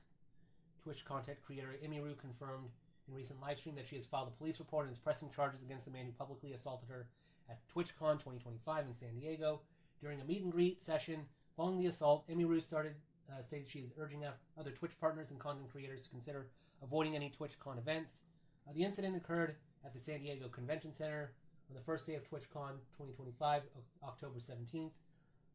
Twitch content creator Emiru confirmed in recent live stream that she has filed a police report and is pressing charges against the man who publicly assaulted her at TwitchCon 2025 in San Diego. During a meet and greet session following the assault, Emiru stated she is urging other Twitch partners and content creators to consider avoiding any TwitchCon events. The incident occurred at the San Diego Convention Center on the first day of TwitchCon 2025, October 17th.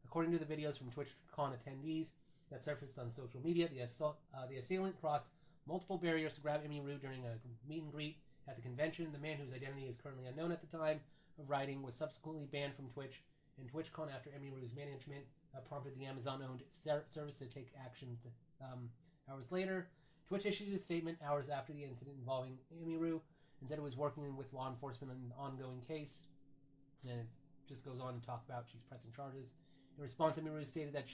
According to the videos from TwitchCon attendees that surfaced on social media, the assailant crossed multiple barriers to grab Emiru during a meet and greet at the convention. The man, whose identity is currently unknown at the time of writing, was subsequently banned from Twitch and TwitchCon after Emiru's management prompted the Amazon-owned service to take action. Hours later, Twitch issued a statement hours after the incident involving Emiru and said it was working with law enforcement on an ongoing case. And it just goes on to talk about she's pressing charges. In response, Emiru stated that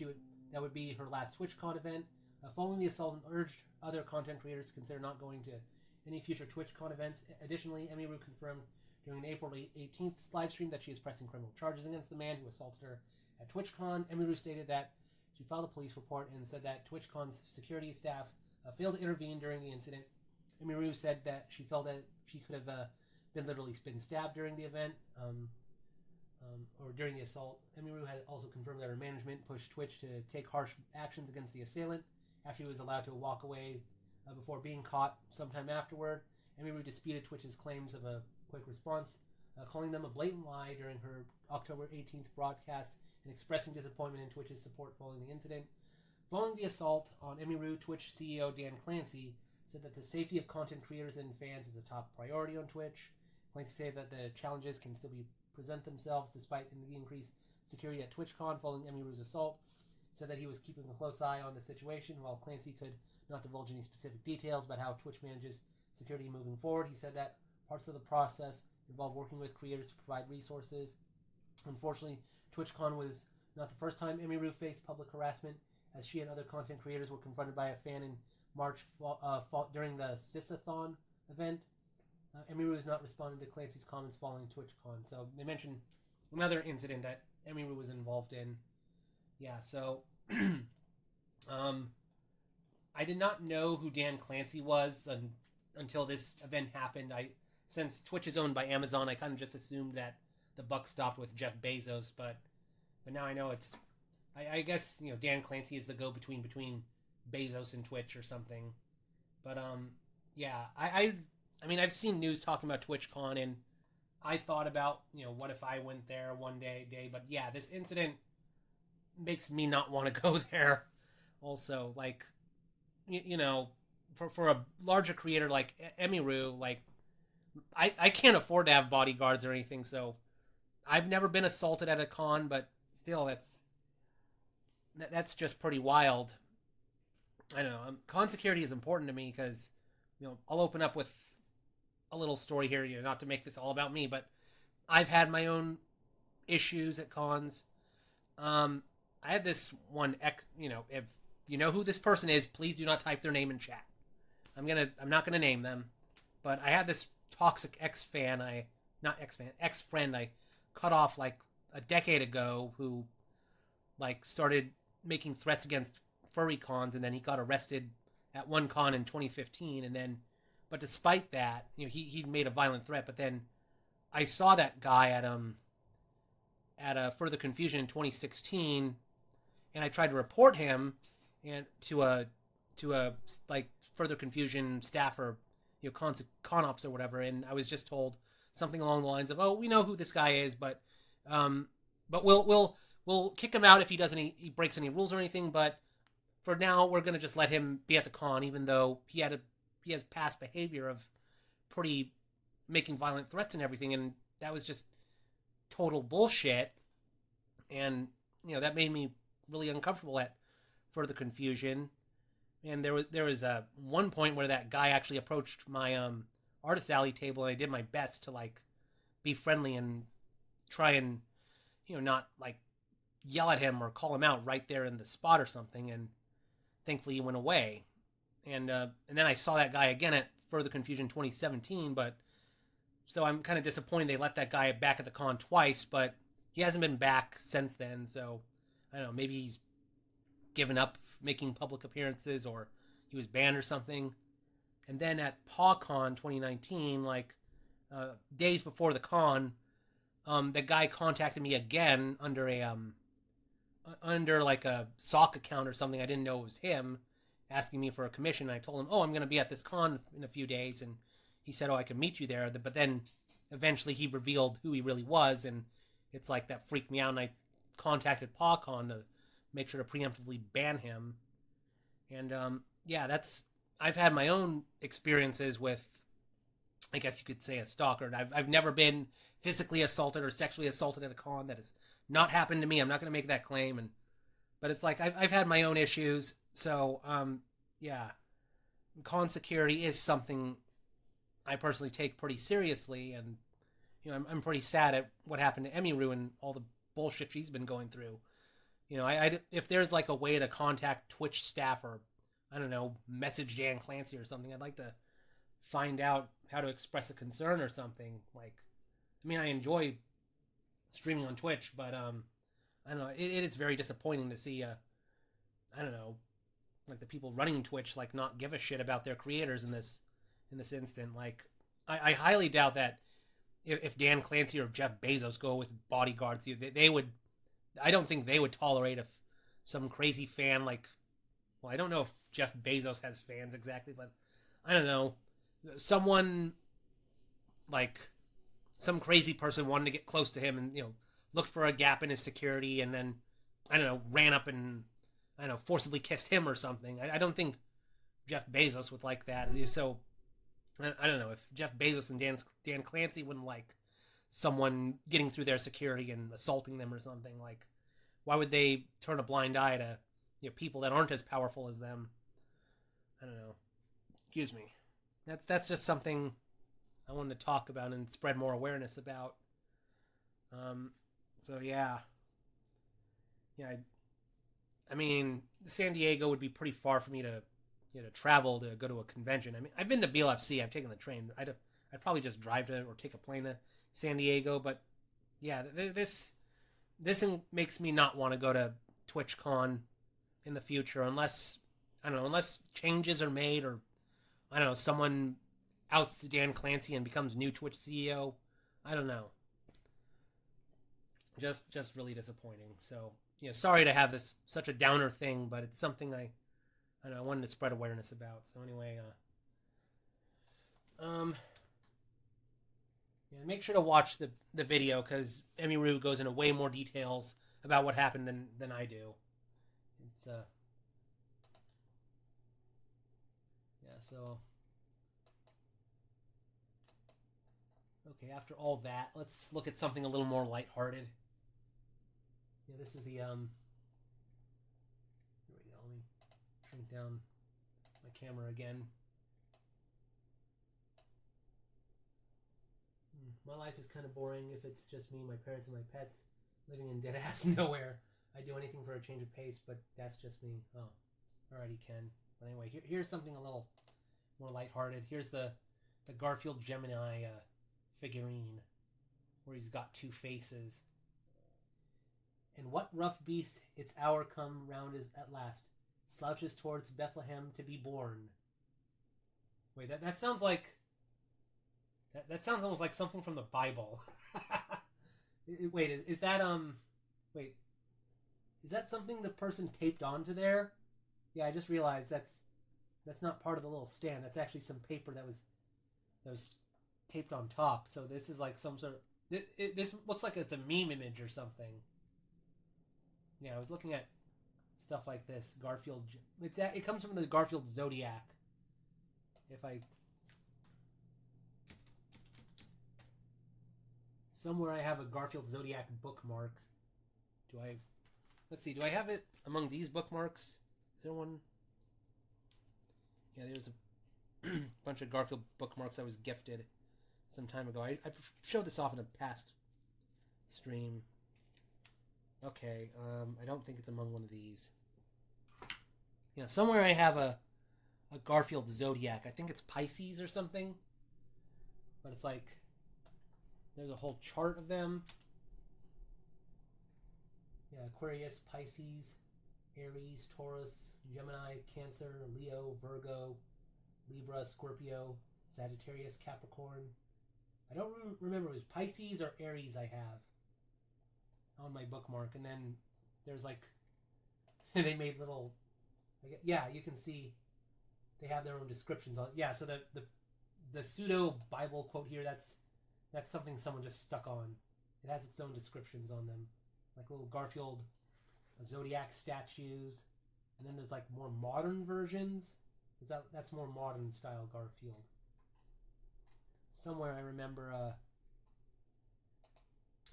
that would be her last TwitchCon event. Following the assault, and urged other content creators to consider not going to any future TwitchCon events. Additionally, Emiru confirmed during an April 18th live stream that she is pressing criminal charges against the man who assaulted her at TwitchCon. Emiru stated that she filed a police report and said that TwitchCon's security staff failed to intervene during the incident. Emiru said that she felt that she could have been stabbed during the event or during the assault. Emiru had also confirmed that her management pushed Twitch to take harsh actions against the assailant after he was allowed to walk away before being caught sometime afterward. Emiru disputed Twitch's claims of a quick response, calling them a blatant lie during her October 18th broadcast and expressing disappointment in Twitch's support following the incident. Following the assault on Emiru, Twitch CEO Dan Clancy said that the safety of content creators and fans is a top priority on Twitch. Clancy said that the challenges can still present themselves despite the increased security at TwitchCon following Emiru's assault. Said that he was keeping a close eye on the situation. While Clancy could not divulge any specific details about how Twitch manages security moving forward, he said that parts of the process involve working with creators to provide resources. Unfortunately, TwitchCon was not the first time Emiru faced public harassment, as she and other content creators were confronted by a fan in March during the Sysathon event. Emiru has not responded to Clancy's comments following TwitchCon. So they mentioned another incident that Emiru was involved in. Yeah, so I did not know who Dan Clancy was until this event happened. Since Twitch is owned by Amazon, I kind of just assumed that the buck stopped with Jeff Bezos, but now I know it's. I guess Dan Clancy is the go-between between Bezos and Twitch or something. But yeah, I mean I've seen news talking about TwitchCon, and I thought about what if I went there one day. But yeah, this incident makes me not want to go there. Also, like, for a larger creator like Emiru, like, I can't afford to have bodyguards or anything, so I've never been assaulted at a con, but still, that's just pretty wild. I don't know. Con security is important to me because I'll open up with a little story here, not to make this all about me, but I've had my own issues at cons. I had this one if you know who this person is, please do not type their name in chat. I'm not gonna name them, but I had this toxic ex-friend I cut off like a decade ago, who like started making threats against furry cons, and then he got arrested at one con in 2015, and then, but despite that, he made a violent threat. But then I saw that guy at a Further Confusion in 2016, and I tried to report him and to a like Further Confusion staffer, con ops or whatever, and I was just told something along the lines of, "Oh, we know who this guy is, but we'll kick him out if he breaks any rules or anything. But for now, we're gonna just let him be at the con, even though he has past behavior of pretty making violent threats and everything." And that was just total bullshit, and that made me really uncomfortable at Further Confusion. And there was one point where that guy actually approached my artist alley table, and I did my best to like be friendly and try and not like yell at him or call him out right there in the spot or something. And thankfully he went away. And then I saw that guy again at Further Confusion 2017, but so I'm kind of disappointed they let that guy back at the con twice, but he hasn't been back since then. So I don't know, maybe he's given up making public appearances, or he was banned or something. And then at PawCon 2019, like days before the con, the guy contacted me again under like a sock account or something. I didn't know it was him, asking me for a commission. I told him, "Oh, I'm going to be at this con in a few days," and he said, "Oh, I can meet you there." But then eventually he revealed who he really was, and it's like that freaked me out, and I contacted PawCon to make sure to preemptively ban him. And I've had my own experiences with, I guess you could say, a stalker. I've never been physically assaulted or sexually assaulted at a con. That has not happened to me. I'm not going to make that claim, but it's like I've had my own issues. So con security is something I personally take pretty seriously, and I'm pretty sad at what happened to Emiru and all the bullshit she's been going through. If there's like a way to contact Twitch staff, or I don't know, message Dan Clancy or something, I'd like to find out how to express a concern or something. Like, I mean, I enjoy streaming on Twitch, but I don't know, it is very disappointing to see I don't know, like the people running Twitch like not give a shit about their creators in this instant. Like, I highly doubt that if Dan Clancy or Jeff Bezos go with bodyguards, they would. I don't think they would tolerate if some crazy fan, like, well, I don't know if Jeff Bezos has fans exactly, but I don't know, someone like some crazy person wanted to get close to him and looked for a gap in his security, and then I don't know, ran up and I don't know, forcibly kissed him or something. I don't think Jeff Bezos would like that. So I don't know if Jeff Bezos and Dan Clancy wouldn't like someone getting through their security and assaulting them or something. Like, why would they turn a blind eye to people that aren't as powerful as them? I don't know. Excuse me. That's just something I wanted to talk about and spread more awareness about. So yeah. I mean, San Diego would be pretty far for me to travel to go to a convention. I mean, I've been to BLFC. I've taken the train. I'd probably just drive to or take a plane to San Diego. But yeah, this makes me not want to go to TwitchCon in the future unless changes are made, or I don't know, someone ousts Dan Clancy and becomes new Twitch CEO. I don't know. Just really disappointing. So sorry to have this such a downer thing, but it's something I wanted to spread awareness about. So anyway, make sure to watch the video, because Emiru goes into way more details about what happened than I do. It's so okay. After all that, let's look at something a little more lighthearted. This is the Here we go. Let me shrink down my camera again. my life is kind of boring if it's just me, my parents, and my pets living in dead-ass nowhere. I do anything for a change of pace, but that's just me. Oh, alrighty, Ken. But anyway, here's something a little more lighthearted. Here's the Garfield Gemini figurine, where he's got two faces. And what rough beast its hour come round is at last, slouches towards Bethlehem to be born. Wait, that sounds like... That sounds almost like something from the Bible. Wait, is that, Wait, is that something the person taped onto there? Yeah, I just realized that's not part of the little stand. That's actually some paper that was taped on top. So this is like some sort of... This looks like it's a meme image or something. Yeah, I was looking at stuff like this. Garfield... It comes from the Garfield Zodiac. If I... Somewhere I have a Garfield Zodiac bookmark. Do I... Let's see, do I have it among these bookmarks? Is there one? Yeah, there's a bunch of Garfield bookmarks I was gifted some time ago. I showed this off in a past stream. Okay, I don't think it's among one of these. Yeah, somewhere I have a Garfield Zodiac. I think it's Pisces or something. But it's like... There's a whole chart of them. Yeah, Aquarius, Pisces, Aries, Taurus, Gemini, Cancer, Leo, Virgo, Libra, Scorpio, Sagittarius, Capricorn. I don't remember if it was Pisces or Aries I have on my bookmark. And then there's like, they made little, yeah, you can see they have their own descriptions on. Yeah, so the pseudo Bible quote here, that's something someone just stuck on. It has its own descriptions on them. Like little Garfield Zodiac statues. And then there's like more modern versions. That's more modern style Garfield. Somewhere I remember...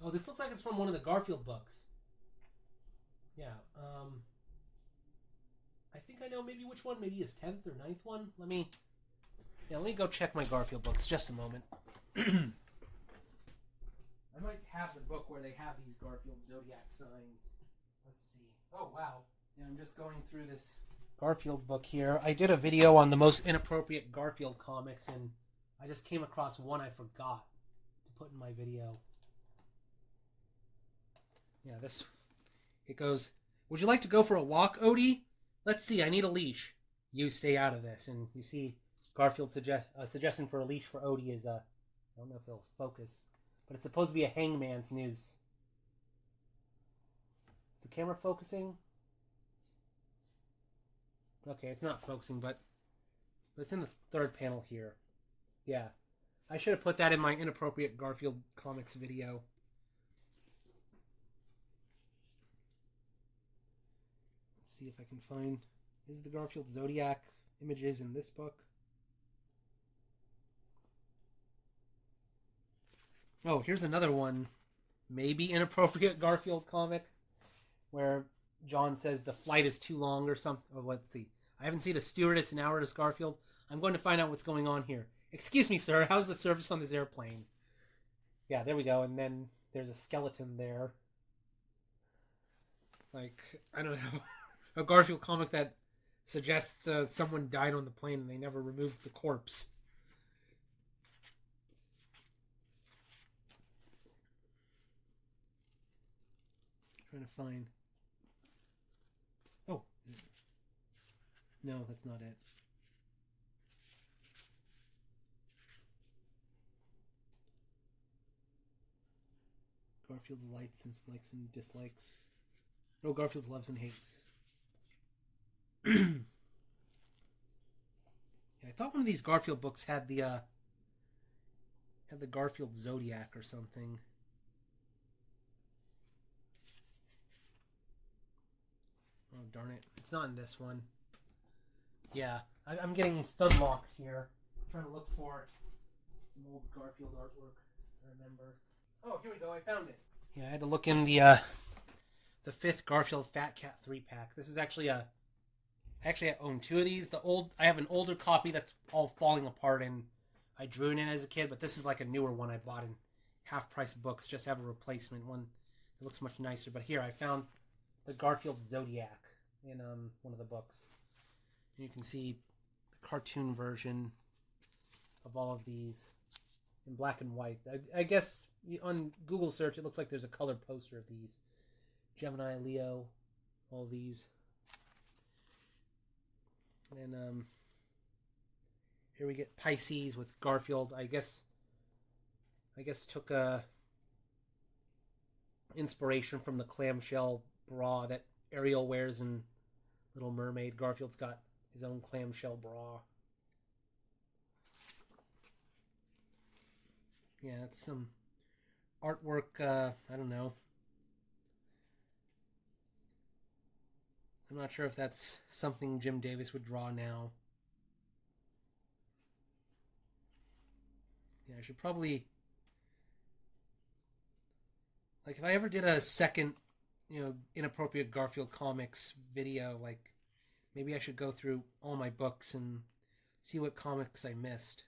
Oh, this looks like it's from one of the Garfield books. Yeah, I think I know maybe which one. Maybe his 10th or 9th one. Let me go check my Garfield books. Just a moment. I might have the book where they have these Garfield Zodiac signs. Let's see. Oh, wow. Yeah, I'm just going through this Garfield book here. I did a video on the most inappropriate Garfield comics, and I just came across one I forgot to put in my video. Yeah, it goes, "Would you like to go for a walk, Odie? Let's see, I need a leash. You stay out of this." And you see Garfield's suggestion for a leash for Odie is, I don't know if it'll focus, but it's supposed to be a hangman's noose. Is the camera focusing? Okay, it's not focusing, but it's in the third panel here. Yeah. I should have put that in my inappropriate Garfield comics video. Let's see if I can find... Is the Garfield Zodiac images in this book? Oh, here's another one. Maybe inappropriate Garfield comic, where John says the flight is too long or something. Oh, let's see. "I haven't seen a stewardess in hours, Garfield. I'm going to find out what's going on here. Excuse me, sir. How's the service on this airplane?" Yeah, there we go. And then there's a skeleton there. Like, I don't know. A Garfield comic that suggests someone died on the plane and they never removed the corpse. Trying to find... Oh. No, that's not it. Garfield's likes and dislikes. No, Garfield's loves and hates. Yeah, I thought one of these Garfield books had the Garfield Zodiac or something. Oh, darn it. It's not in this one. Yeah, I'm getting stun locked here. I'm trying to look for some old Garfield artwork I remember. Oh, here we go. I found it. Yeah, I had to look in the 5th Garfield Fat Cat 3-pack. This is actually I own 2 of these. I have an older copy that's all falling apart, and I drew it in as a kid, but this is like a newer one I bought half-price books just have a replacement one that looks much nicer. But here I found the Garfield Zodiac in one of the books. And you can see the cartoon version of all of these in black and white. I guess on Google search it looks like there's a colored poster of these. Gemini, Leo, all these. And here we get Pisces with Garfield. I guess took inspiration from the clamshell bra that Ariel wears in Little Mermaid. Garfield's got his own clamshell bra. Yeah, it's some artwork. I don't know. I'm not sure if that's something Jim Davis would draw now. Yeah, I should probably... Like, if I ever did a second, inappropriate Garfield comics video, like, maybe I should go through all my books and see what comics I missed.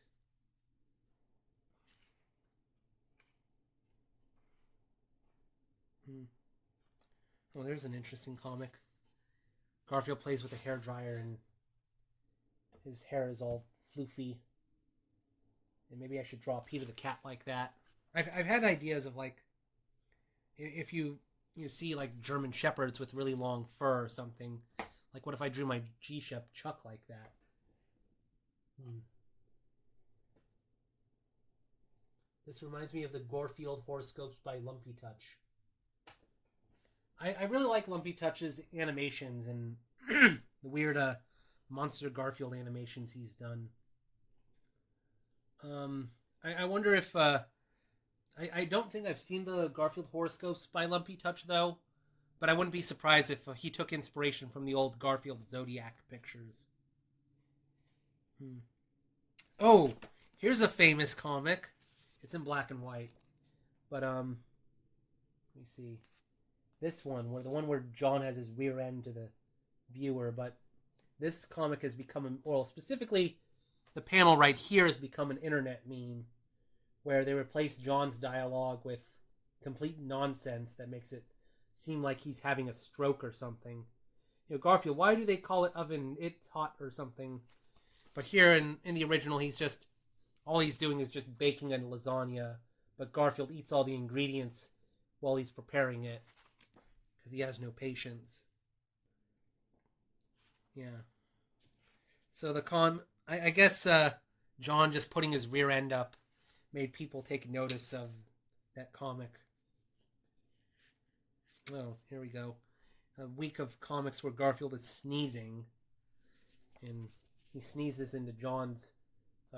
Oh, there's an interesting comic. Garfield plays with a hairdryer and his hair is all floofy. And maybe I should draw Peter the Cat like that. I've had ideas of, like, if you see, like, German Shepherds with really long fur or something. Like, what if I drew my G-Shep Chuck like that? This reminds me of the Garfield horoscopes by Lumpy Touch. I really like Lumpy Touch's animations and the weird Monster Garfield animations he's done. I wonder if... I don't think I've seen the Garfield horoscopes by Lumpy Touch, though. But I wouldn't be surprised if he took inspiration from the old Garfield Zodiac pictures. Oh, here's a famous comic. It's in black and white. But, let me see. This one, the one where John has his rear end to the viewer. But this comic has become, specifically, the panel right here has become an internet meme, where they replace John's dialogue with complete nonsense that makes it seem like he's having a stroke or something. Garfield, why do they call it oven? It's hot or something. But here in the original, all he's doing is just baking a lasagna, but Garfield eats all the ingredients while he's preparing it, because he has no patience. Yeah. So I guess John just putting his rear end up made people take notice of that comic. Oh, here we go. A week of comics where Garfield is sneezing. And he sneezes into John's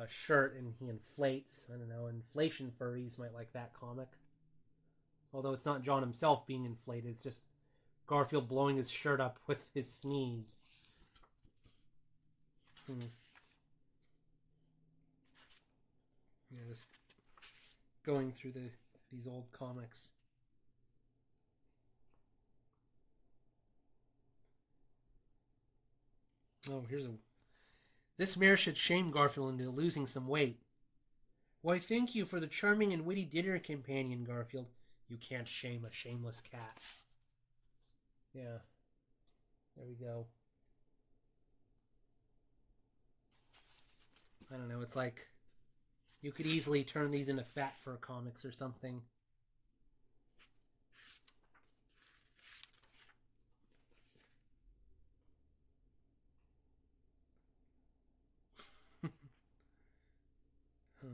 shirt and he inflates. I don't know, inflation furries might like that comic. Although it's not John himself being inflated, it's just Garfield blowing his shirt up with his sneeze. Yeah, just going through these old comics. Oh, this mayor should shame Garfield into losing some weight. Why, thank you for the charming and witty dinner companion, Garfield. You can't shame a shameless cat. Yeah. There we go. I don't know, it's like you could easily turn these into Fat Fur comics or something. Huh.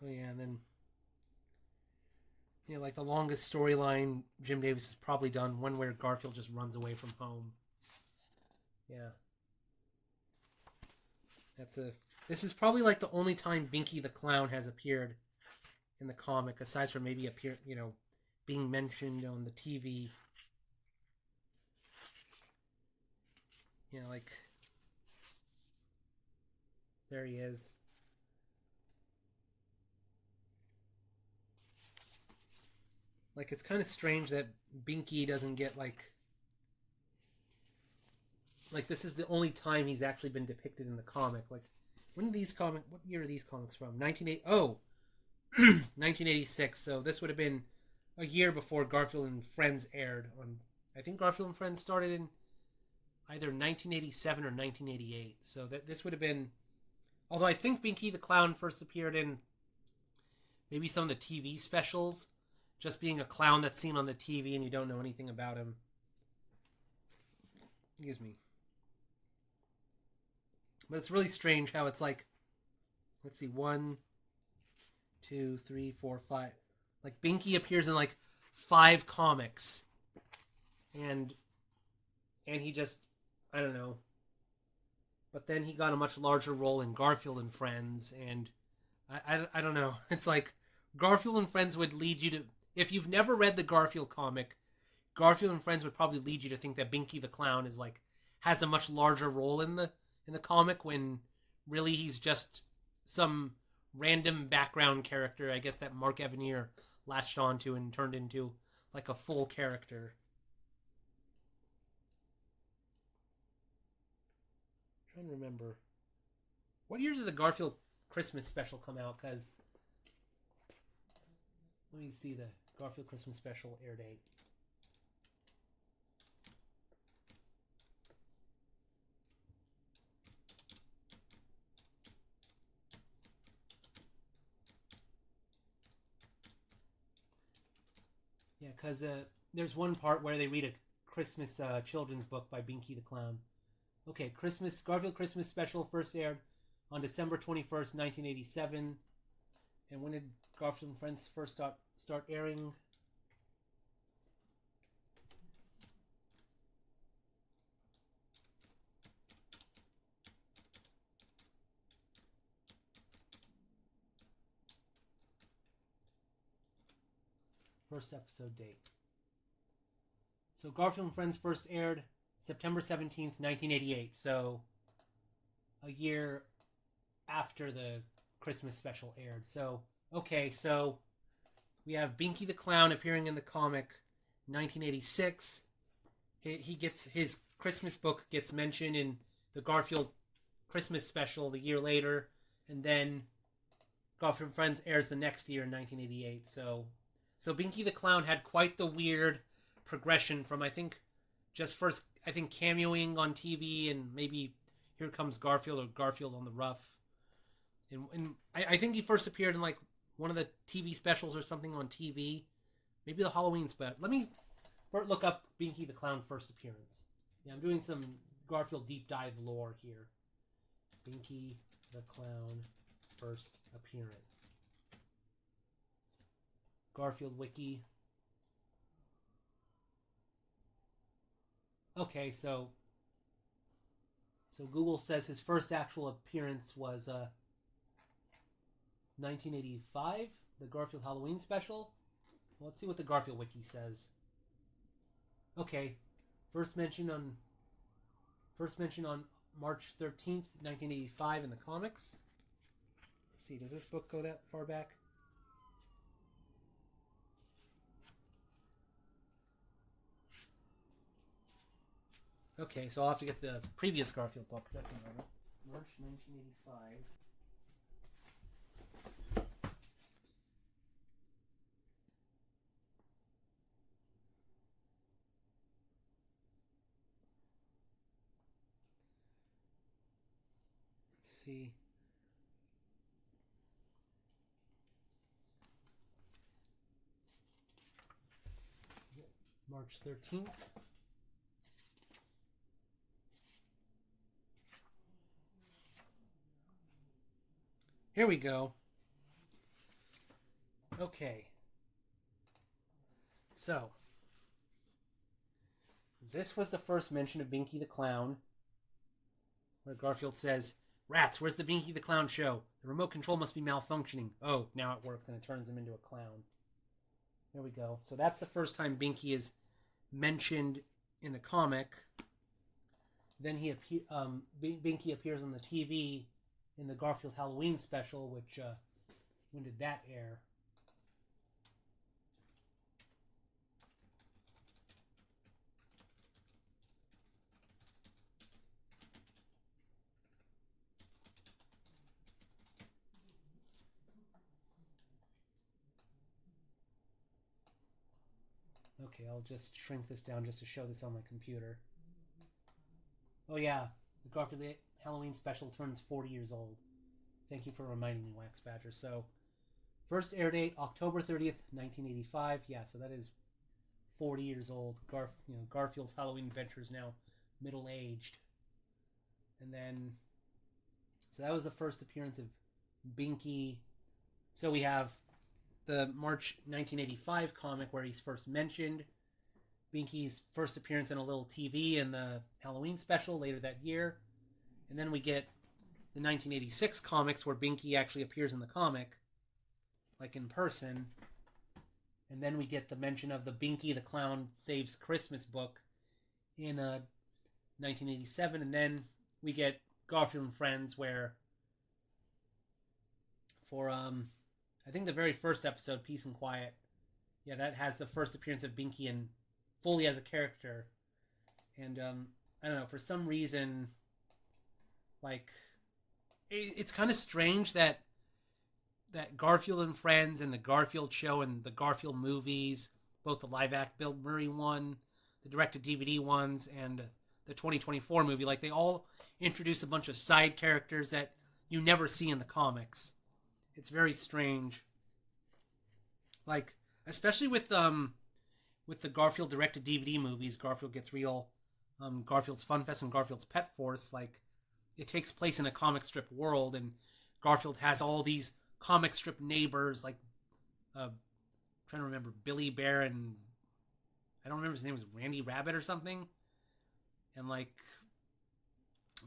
Oh yeah, and then like the longest storyline Jim Davis has probably done, one where Garfield just runs away from home. Yeah. This is probably like the only time Binky the Clown has appeared in the comic, aside from maybe being mentioned on the TV. Like there he is. Like, it's kind of strange that Binky doesn't get, like, like this is the only time he's actually been depicted in the comic. Like, when did these comic? What year are these comics from? 1986. So this would have been a year before Garfield and Friends aired. On I think Garfield and Friends started in either 1987 or 1988. So this would have been. Although I think Binky the Clown first appeared in maybe some of the TV specials, just being a clown that's seen on the TV and you don't know anything about him. Excuse me. But it's really strange how it's like, let's see, 1, 2, 3, 4, 5. Like Binky appears in like 5 comics, and he just, I don't know. But then he got a much larger role in Garfield and Friends, and I don't know. It's like Garfield and Friends would lead you to, if you've never read the Garfield comic, Garfield and Friends would probably lead you to think that Binky the Clown is like has a much larger role in the comic, when really he's just some random background character, I guess, that Mark Evanier latched onto and turned into like a full character. I'm trying to remember. What year did the Garfield Christmas special come out? Because let me see the Garfield Christmas special air date. Yeah, because there's one part where they read a Christmas children's book by Binky the Clown. Okay, Garfield Christmas special first aired on December 21st, 1987. And when did Garfield and Friends first start airing? First episode date. So Garfield and Friends first aired September 17th, 1988. So a year after the Christmas special aired. So, okay, so we have Binky the Clown appearing in the comic 1986. He gets his Christmas book gets mentioned in the Garfield Christmas special the year later, and then Garfield and Friends airs the next year in 1988. So Binky the Clown had quite the weird progression from, I think, just first, I think, cameoing on TV and maybe Here Comes Garfield or Garfield on the Rough. And I think he first appeared in like one of the TV specials or something on TV. Maybe the Halloween special. Let me look up Binky the Clown first appearance. Yeah, I'm doing some Garfield deep dive lore here. Binky the Clown first appearance. Garfield Wiki. Okay, so Google says his first actual appearance was 1985, the Garfield Halloween special. Well, let's see what the Garfield Wiki says. Okay, first mention on March 13th, 1985 in the comics. Let's see, does this book go that far back? Okay, so I'll have to get the previous Garfield book. Just a moment. March 1985. Let's see. March 13th. Here we go. Okay. So, this was the first mention of Binky the Clown, where Garfield says, "Rats, where's the Binky the Clown show? The remote control must be malfunctioning." Oh, now it works, and it turns him into a clown. There we go. So that's the first time Binky is mentioned in the comic. Then Binky appears on the TV in the Garfield Halloween special, which, when did that air? Okay, I'll just shrink this down just to show this on my computer. Oh yeah, the Garfield Halloween special turns 40 years old. Thank you for reminding me, Wax Badger. So, first air date, October 30th, 1985. Yeah, so that is 40 years old. Garfield's Halloween Adventure is now middle-aged. And then, so that was the first appearance of Binky. So we have the March 1985 comic where he's first mentioned. Binky's first appearance in a little TV in the Halloween special later that year. And then we get the 1986 comics where Binky actually appears in the comic, like in person. And then we get the mention of the Binky the Clown Saves Christmas book in 1987. And then we get Garfield and Friends where for I think the very first episode, Peace and Quiet, yeah, that has the first appearance of Binky and fully as a character. And I don't know, for some reason, like, it's kind of strange that Garfield and Friends and the Garfield show and the Garfield movies, both the live-act Bill Murray one, the direct-to-DVD ones, and the 2024 movie, like, they all introduce a bunch of side characters that you never see in the comics. It's very strange. Like, especially with the Garfield direct-to-DVD movies, Garfield Gets Real, Garfield's Fun Fest, and Garfield's Pet Force, like, it takes place in a comic strip world, and Garfield has all these comic strip neighbors, like, I'm trying to remember, Billy Bear and, I don't remember his name, was Randy Rabbit or something? And, like,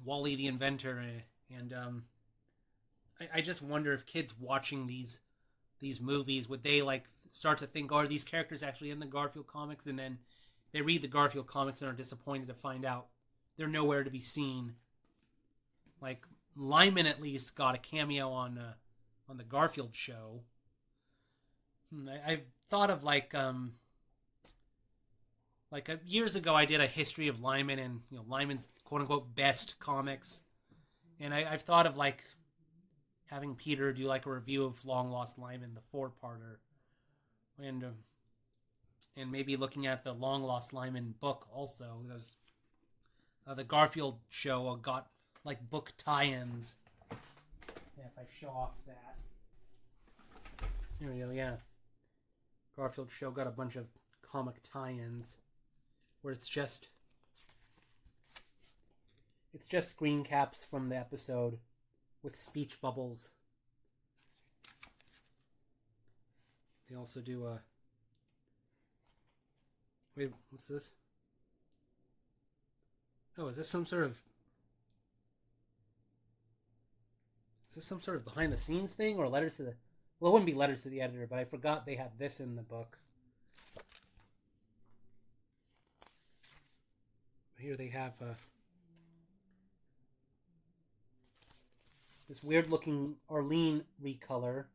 Wally the Inventor, and I just wonder if kids watching these movies, would they, like, start to think, oh, are these characters actually in the Garfield comics? And then they read the Garfield comics and are disappointed to find out they're nowhere to be seen. Like, Lyman at least got a cameo on the Garfield show. I've thought of, like years ago I did a history of Lyman and, Lyman's quote-unquote best comics. And I've thought of, like, having Peter do, like, a review of Long Lost Lyman, the four-parter. And maybe looking at the Long Lost Lyman book also. There's the Garfield show got, like, book tie-ins. Yeah, if I show off that. There we go, yeah. Garfield show got a bunch of comic tie-ins where it's just screen caps from the episode with speech bubbles. They also do a... Wait, what's this? Oh, is this some sort of... Is this some sort of behind-the-scenes thing or letters to the... Well, it wouldn't be letters to the editor, but I forgot they had this in the book. Here they have this weird-looking Arlene recolor.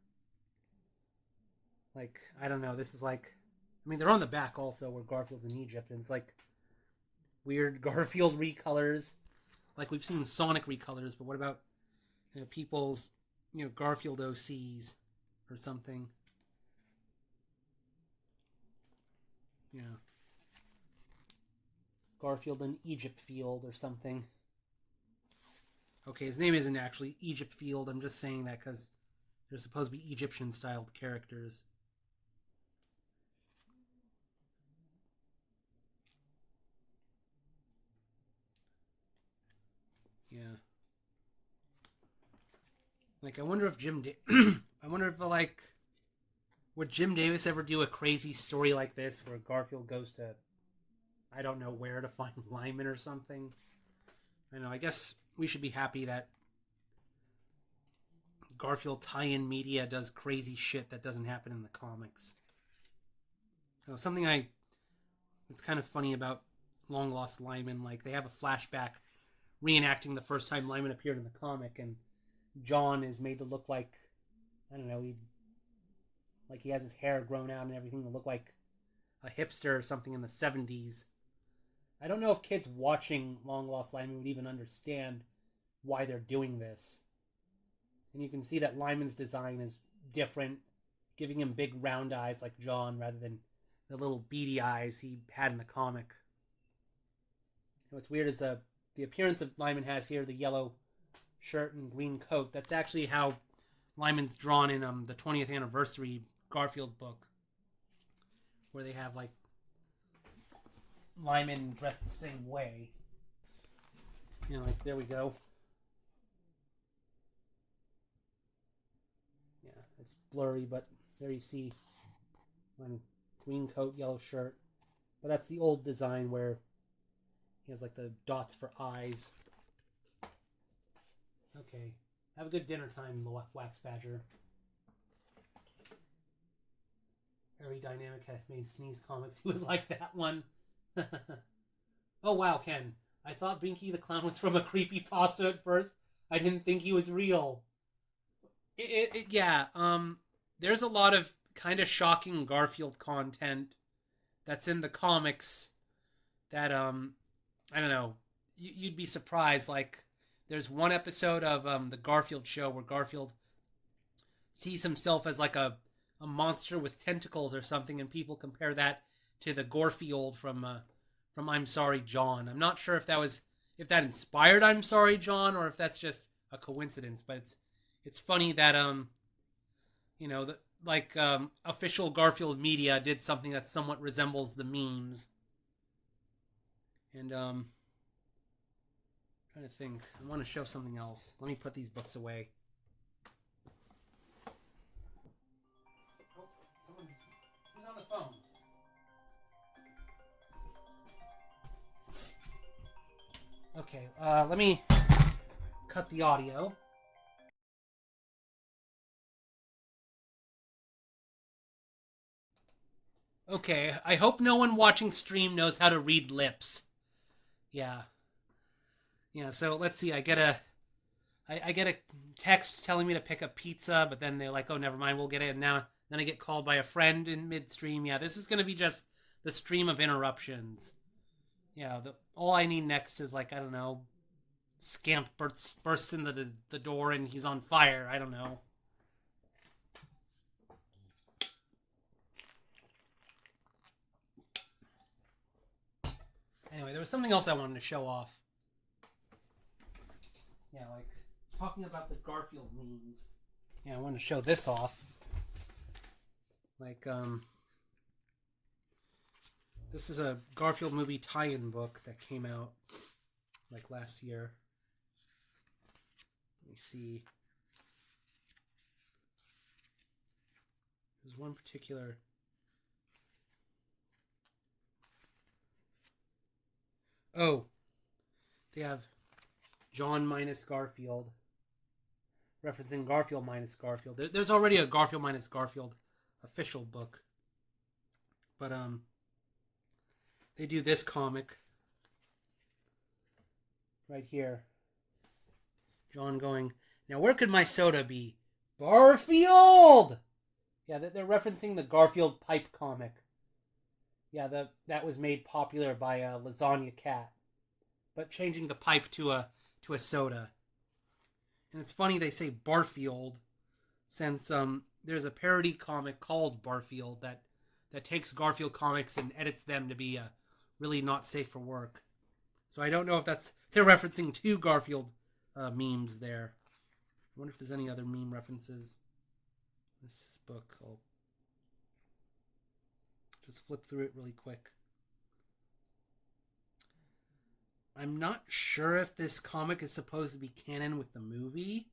Like, I don't know, this is like... I mean, they're on the back also, where Garfield's in Egypt, and it's like weird Garfield recolors. Like, we've seen Sonic recolors, but what about people's, Garfield OCs or something? Yeah. Garfield in Egypt Field or something. Okay, his name isn't actually Egypt Field. I'm just saying that because they're supposed to be Egyptian-styled characters. Yeah. Like, I wonder if would Jim Davis ever do a crazy story like this where Garfield goes to, I don't know where, to find Lyman or something? I know, I guess we should be happy that Garfield tie-in media does crazy shit that doesn't happen in the comics. Oh, something it's kind of funny about Long Lost Lyman, like, they have a flashback reenacting the first time Lyman appeared in the comic, and John is made to look like, I don't know, he has his hair grown out and everything to look like a hipster or something in the 70s. I don't know if kids watching Long Lost Lyman would even understand why they're doing this. And you can see that Lyman's design is different, giving him big round eyes like John rather than the little beady eyes he had in the comic. What's weird is the appearance of Lyman has here, the yellow shirt and green coat. That's actually how Lyman's drawn in the 20th anniversary Garfield book, where they have like Lyman dressed the same way. You know, like there we go. Yeah, it's blurry, but there you see Lyman, green coat, yellow shirt. But that's the old design where he has like the dots for eyes. Okay. Have a good dinner time, Wax Badger. Very dynamic has made Sneeze Comics. You would like that one. Oh, wow, Ken. I thought Binky the Clown was from a creepypasta at first. I didn't think he was real. There's a lot of kind of shocking Garfield content that's in the comics that, I don't know, you'd be surprised. Like, there's one episode of the Garfield show where Garfield sees himself as like a monster with tentacles or something, and people compare that to the Garfield from I'm Sorry, John. I'm not sure if that inspired I'm Sorry, John, or if that's just a coincidence. But it's funny that official Garfield media did something that somewhat resembles the memes. And trying to think. I want to show something else. Let me put these books away. Oh, who's on the phone? Okay, let me cut the audio. Okay, I hope no one watching stream knows how to read lips. Yeah. Yeah, so let's see. I get a text telling me to pick up pizza, but then they're like, "Oh, never mind, we'll get it." And then I get called by a friend in midstream. Yeah, this is going to be just the stream of interruptions. Yeah, all I need next is like, I don't know, Scamp bursts into the door and he's on fire. I don't know. Anyway, there was something else I wanted to show off. Yeah, like talking about the Garfield memes. Yeah, I wanted to show this off. Like, this is a Garfield movie tie-in book that came out like last year. Let me see. There's one particular. Oh, they have John minus Garfield, referencing Garfield minus Garfield. There's already a Garfield minus Garfield official book, but they do this comic right here. John going, "Now where could my soda be? Garfield!" Yeah, they're referencing the Garfield pipe comic. Yeah, that was made popular by Lasagna Cat, but changing the pipe to a soda. And it's funny they say Barfield, since there's a parody comic called Barfield that takes Garfield comics and edits them to be really not safe for work. So I don't know if they're referencing two Garfield memes there. I wonder if there's any other meme references. This book, I'll just flip through it really quick. I'm not sure if this comic is supposed to be canon with the movie,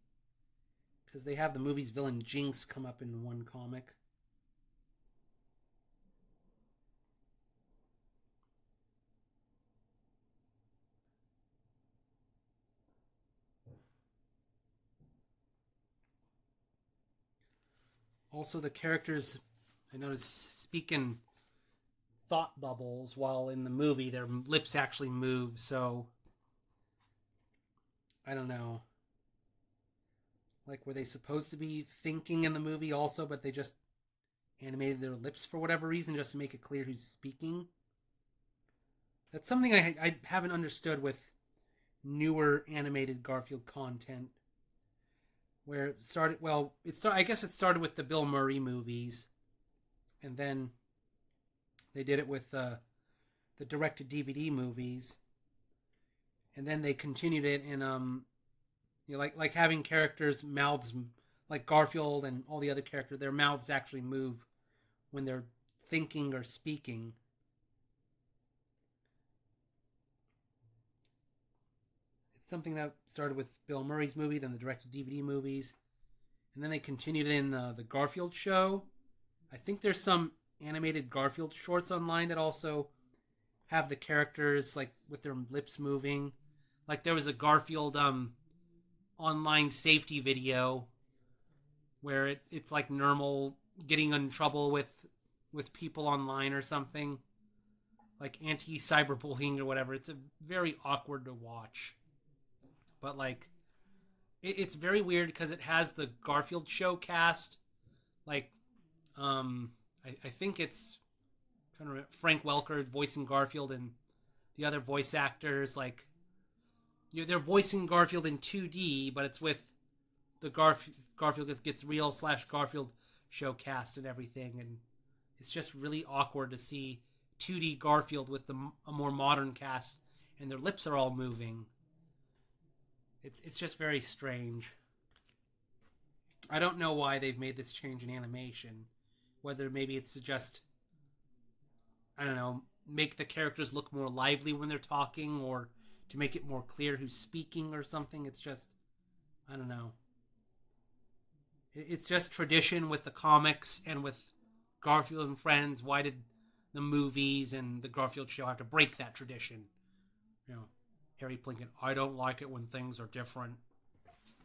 because they have the movie's villain Jinx come up in one comic. Also, the characters, I noticed, speak in thought bubbles, while in the movie their lips actually move, so I don't know. Like, were they supposed to be thinking in the movie also, but they just animated their lips for whatever reason just to make it clear who's speaking? That's something I haven't understood with newer animated Garfield content. Where it started, I guess it started with the Bill Murray movies. And then They did it with the direct-to-DVD movies, and then they continued it in like having characters' mouths, like Garfield and all the other characters, their mouths actually move when they're thinking or speaking. It's something that started with Bill Murray's movie, then the direct-to-DVD movies, and then they continued it in the Garfield show. I think there's some animated Garfield shorts online that also have the characters like with their lips moving. Like there was a Garfield online safety video where it's like normal getting in trouble with people online or something, like anti-cyberbullying or whatever. It's a very awkward to watch, but like it's very weird because it has the Garfield show cast, like I think it's I'm trying to remember, Frank Welker voicing Garfield and the other voice actors, like they're voicing Garfield in 2D, but it's with the Garfield gets real / Garfield show cast and everything, and it's just really awkward to see 2D Garfield with a more modern cast, and their lips are all moving. It's just very strange. I don't know why they've made this change in animation. Whether maybe it's to just, I don't know, make the characters look more lively when they're talking, or to make it more clear who's speaking or something. It's just, I don't know. It's just tradition with the comics and with Garfield and Friends. Why did the movies and the Garfield show have to break that tradition? You know, Harry Plinkett, I don't like it when things are different.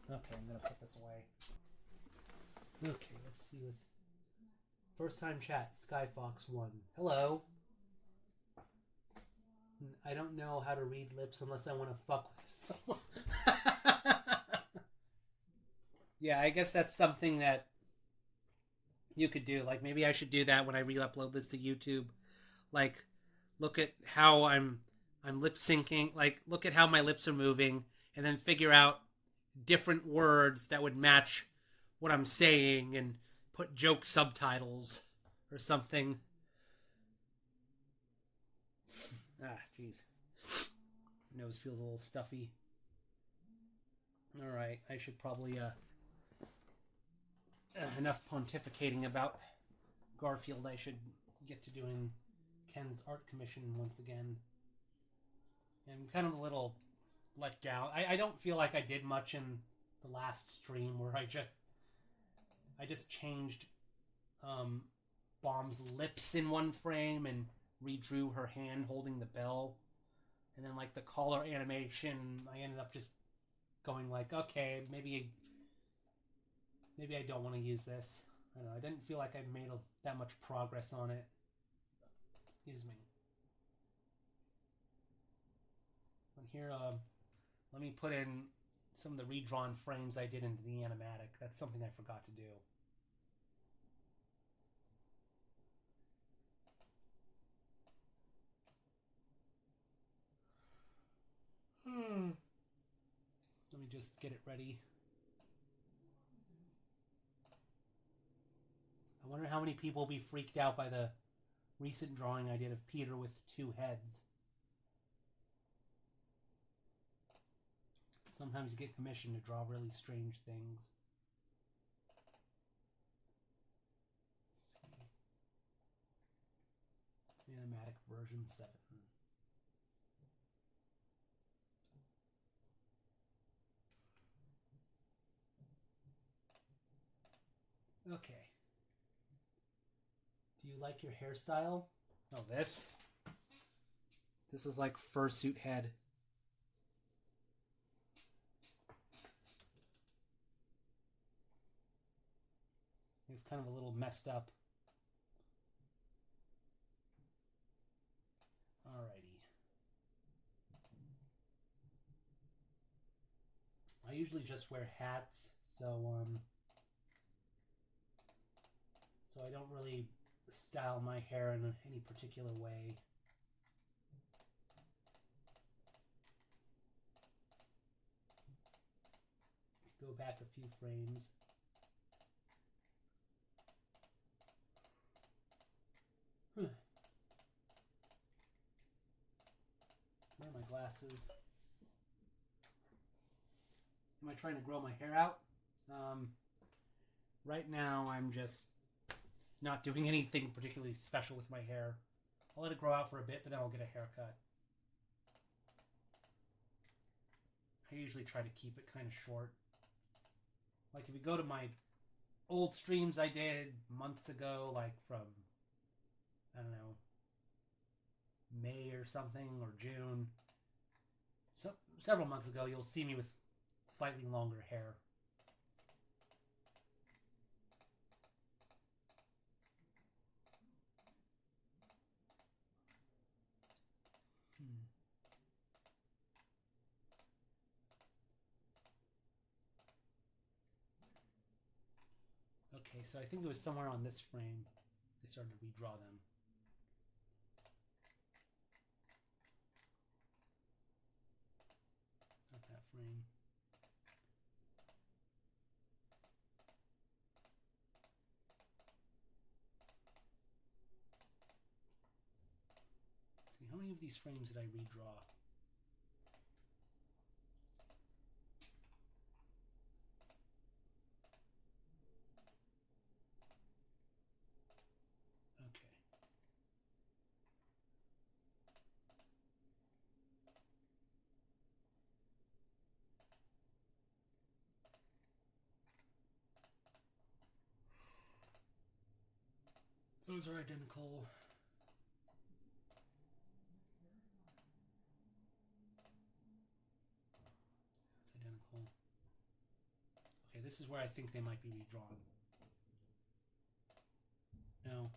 Okay, I'm going to put this away. Okay, let's see with first time chat, Skyfox1. Hello. I don't know how to read lips unless I want to fuck with someone. Yeah, I guess that's something that you could do. Like maybe I should do that when I re-upload this to YouTube. Like look at how I'm lip syncing, like look at how my lips are moving and then figure out different words that would match what I'm saying and put joke subtitles or something. Jeez. Nose feels a little stuffy. Alright, I should probably, enough pontificating about Garfield. I should get to doing Ken's art commission once again. I'm kind of a little let down. I don't feel like I did much in the last stream where I just changed Bomb's lips in one frame and redrew her hand holding the bell. And then like the collar animation, I ended up just going like, okay, maybe I don't want to use this. I don't know. I didn't feel like I made that much progress on it. Excuse me. And here, let me put in some of the redrawn frames I did into the animatic. That's something I forgot to do. Let me just get it ready. I wonder how many people will be freaked out by the recent drawing I did of Peter with 2 heads. Sometimes you get commissioned to draw really strange things. Let's see. Animatic version 7. Okay. Do you like your hairstyle? Oh, this? This is like fursuit head. It's kind of a little messed up. Alrighty. I usually just wear hats, so I don't really style my hair in any particular way. Let's go back a few frames. glasses. Am I trying to grow my hair out? Right now, I'm just not doing anything particularly special with my hair. I'll let it grow out for a bit, but then I'll get a haircut. I usually try to keep it kind of short. Like if you go to my old streams I did months ago, like from, I don't know, May or something, or June. So, several months ago, you'll see me with slightly longer hair. Okay, so I think it was somewhere on this frame I started to redraw them. Not that frame. See, how many of these frames did I redraw? Okay. Those are identical. That's identical. Okay, this is where I think they might be redrawn. No.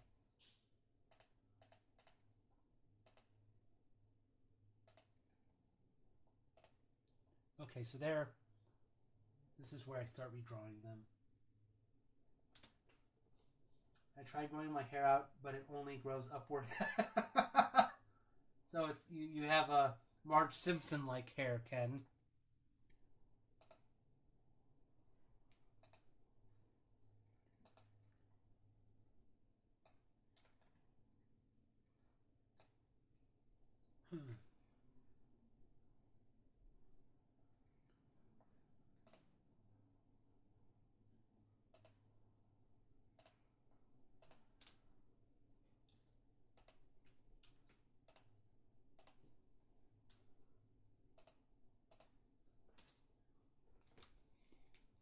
Okay, so there. This is where I start redrawing them. I tried growing my hair out, but it only grows upward. So it's you have a Marge Simpson-like hair, Ken.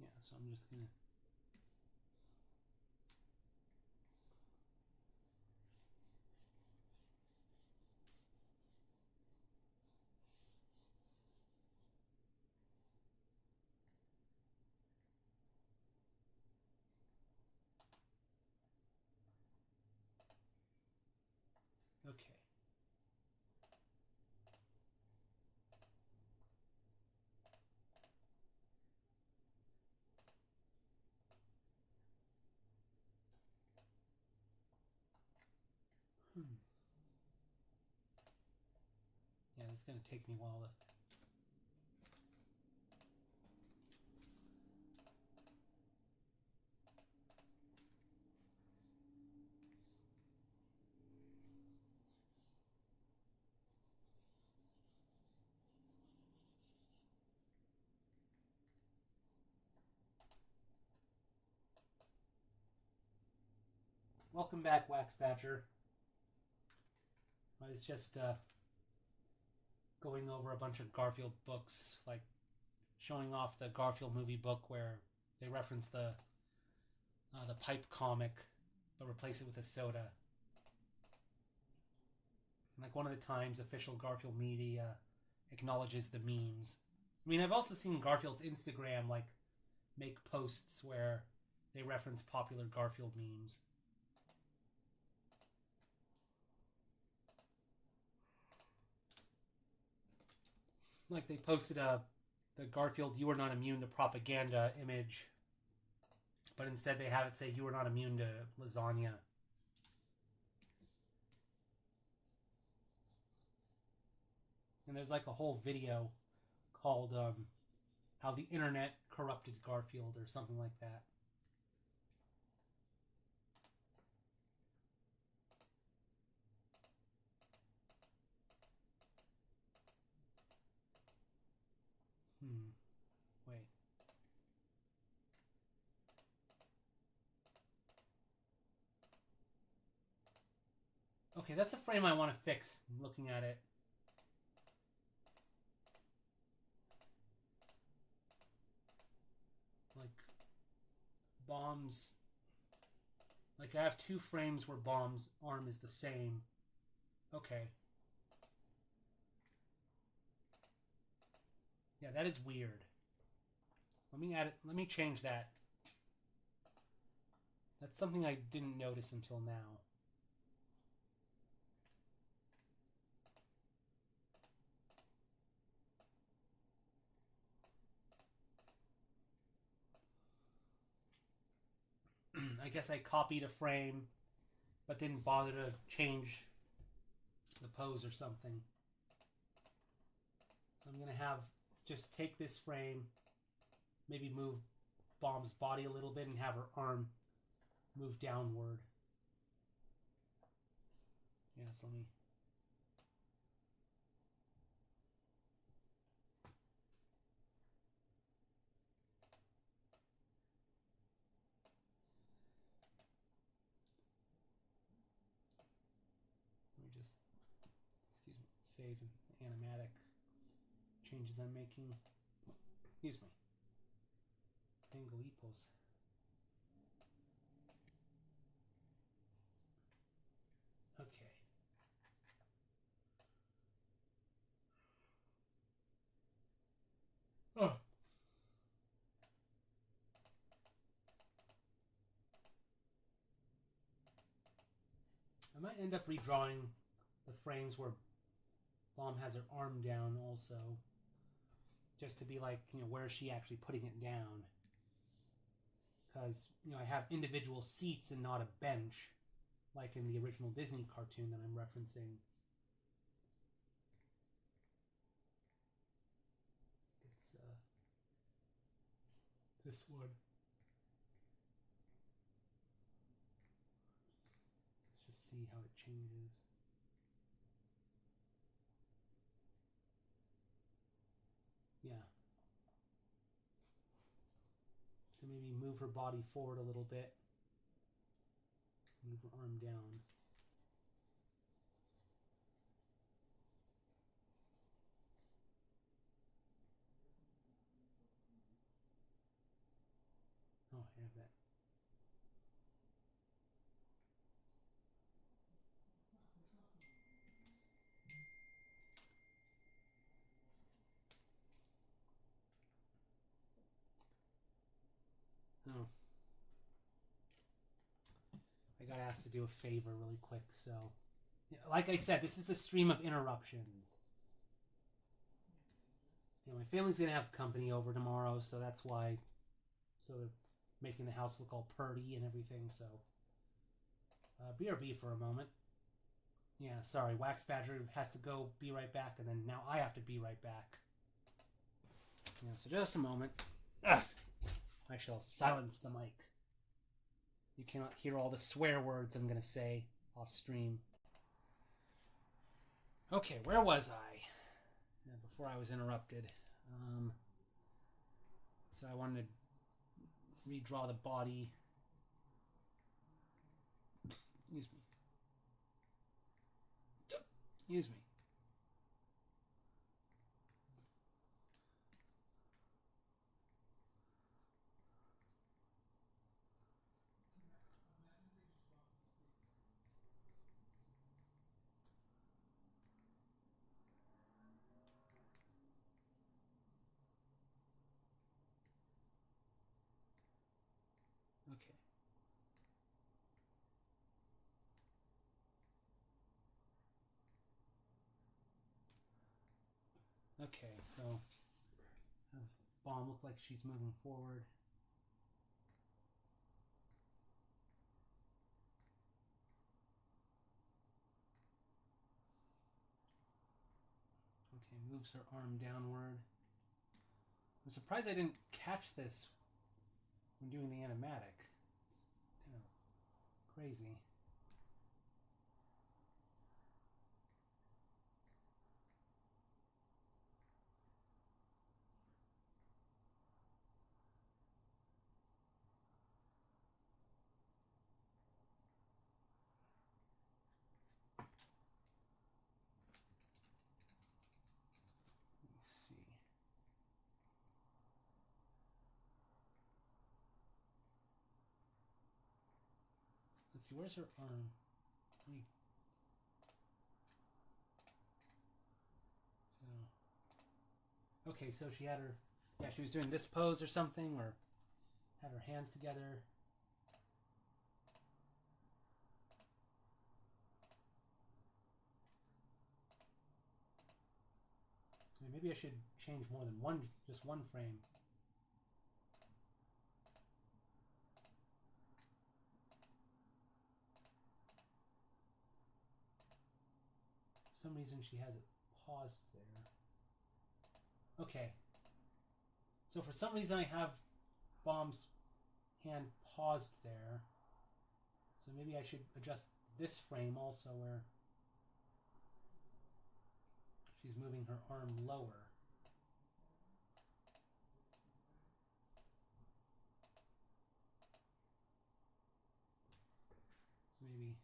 Yeah, so I'm just gonna. Okay. Yeah, it's gonna take me a while to. Welcome back, Wax Badger. I was just going over a bunch of Garfield books, like showing off the Garfield movie book where they reference the pipe comic, but replace it with a soda. Like one of the times, official Garfield media acknowledges the memes. I mean, I've also seen Garfield's Instagram like make posts where they reference popular Garfield memes. Like they posted the Garfield "You are not immune to propaganda" image, but instead they have it say "You are not immune to lasagna." And there's like a whole video called "How the Internet Corrupted Garfield" or something like that. Okay, that's a frame I want to fix, looking at it. Like, Bomb's... Like, I have two frames where Bomb's arm is the same. Okay. Yeah, that is weird. Let me add it. Let me change that. That's something I didn't notice until now. I guess I copied a frame, but didn't bother to change the pose or something. So I'm going to have just take this frame, maybe move Bomb's body a little bit and have her arm move downward. Yes, let me... Let me just, excuse me, save the animatic changes I'm making. Excuse me. Tango equals. Okay. Oh. I might end up redrawing the frames where Bomb has her arm down also. Just to be like, you know, where is she actually putting it down? Because, you know, I have individual seats and not a bench, like in the original Disney cartoon that I'm referencing. It's this one. Let's just see how it changes. Yeah. So maybe move her body forward a little bit. Move her arm down. Oh, I have that. Oh. I got asked to do a favor really quick, so... Like I said, this is the stream of interruptions. You know, my family's going to have company over tomorrow, so that's why... So they're making the house look all purty and everything, so... BRB for a moment. Yeah, sorry, Wax Badger has to go, be right back, and then now I have to be right back. Yeah, so just a moment. Ugh. I shall silence the mic. You cannot hear all the swear words I'm going to say off stream. Okay, where was I? Before I was interrupted. So I wanted to redraw the body. Excuse me. Excuse me. Okay. Okay, so have Bomb look like she's moving forward. Okay, moves her arm downward. I'm surprised I didn't catch this when doing the animatic. It's kind of crazy. Let's see, where's her arm? Let me... So... Okay, so she had her... Yeah, she was doing this pose or something, or had her hands together. Maybe I should change more than one, just one frame. For some reason she has it paused there. Okay. So for some reason I have Bomb's hand paused there. So maybe I should adjust this frame also where she's moving her arm lower. So maybe...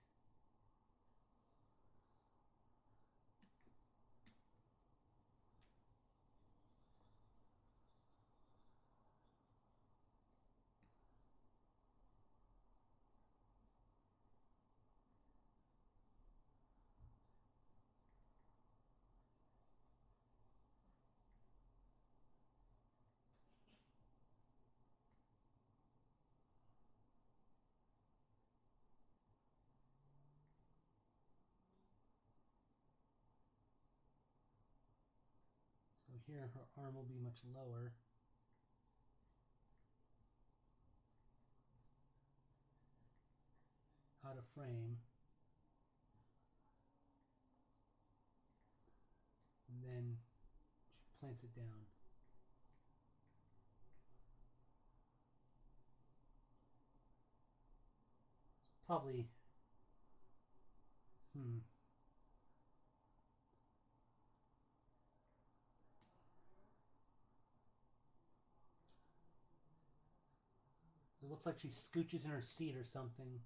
So here her arm will be much lower. Out of frame. And then she plants it down. It's probably... So it looks like she scooches in her seat or something.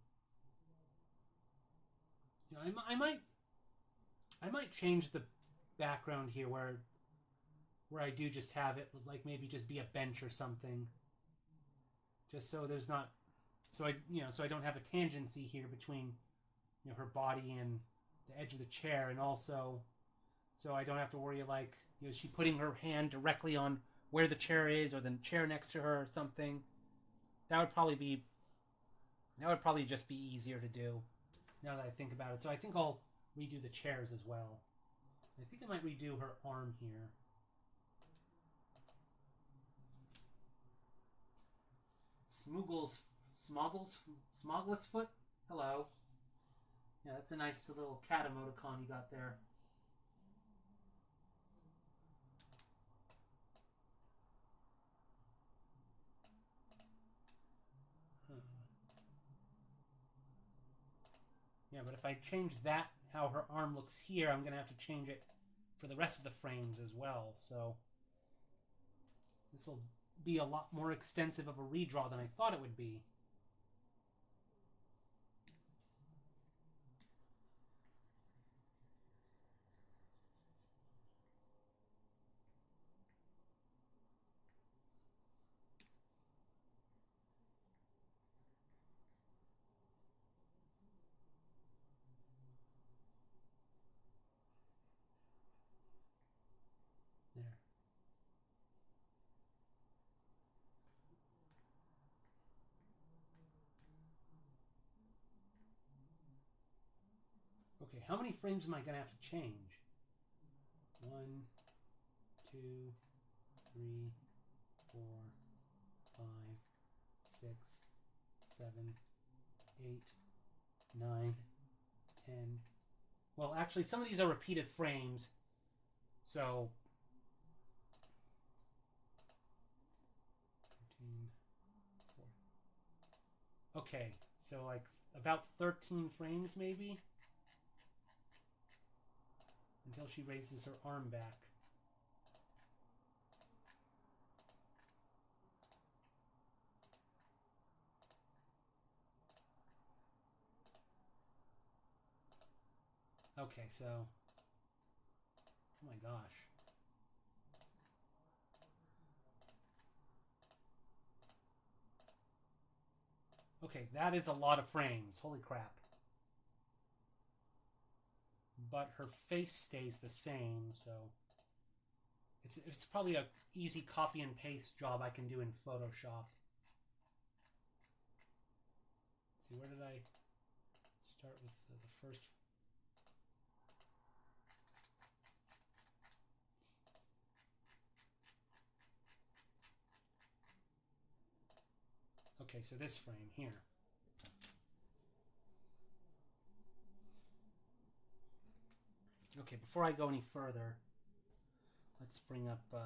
You know, I might change the background here where I do just have it, like maybe just be a bench or something, just so there's not, so I don't have a tangency here between, her body and the edge of the chair, and also, so I don't have to worry like, is she putting her hand directly on where the chair is, or the chair next to her, or something. That would probably just be easier to do, now that I think about it. So I think I'll redo the chairs as well. I think I might redo her arm here. Smoggle's foot? Hello. Yeah, that's a nice little cat emoticon you got there. Yeah, but if I change that, how her arm looks here, I'm going to have to change it for the rest of the frames as well. So this will be a lot more extensive of a redraw than I thought it would be. There. Okay, how many frames am I going to have to change? 1, 2, 3, 4, 5, 6, 7, 8, 9, 10. Well, actually, some of these are repeated frames, so 13, 14. Okay, so like about 13 frames maybe, until she raises her arm back. Okay, so, oh my gosh. Okay, that is a lot of frames. Holy crap. But her face stays the same, so it's probably a easy copy and paste job I can do in Photoshop. Let's see, where did I start with the first? Okay, so this frame here. Okay, before I go any further, let's bring up the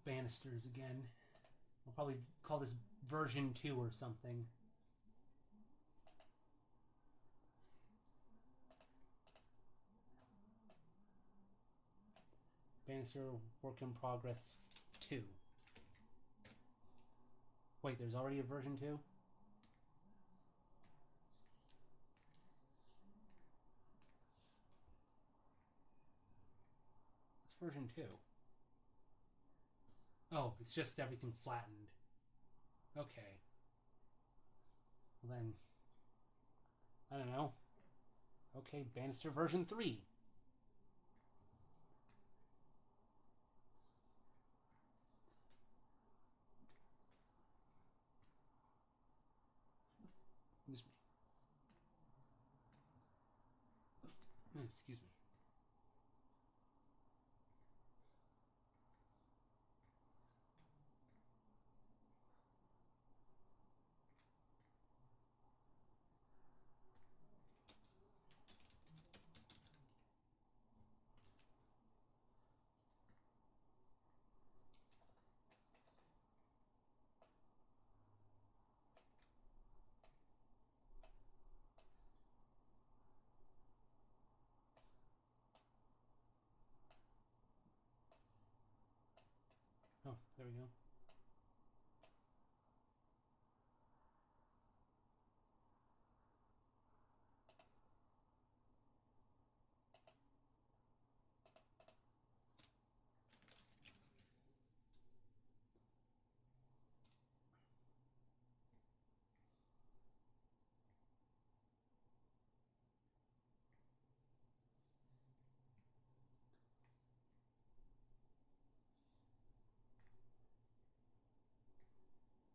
banisters again. I'll probably call this version 2 or something. Banister work in progress 2. Wait, there's already a version 2? What's version 2? Oh, it's just everything flattened. Okay. Well then, I don't know. Okay, Banister version 3. Excuse me. Oh, there we go.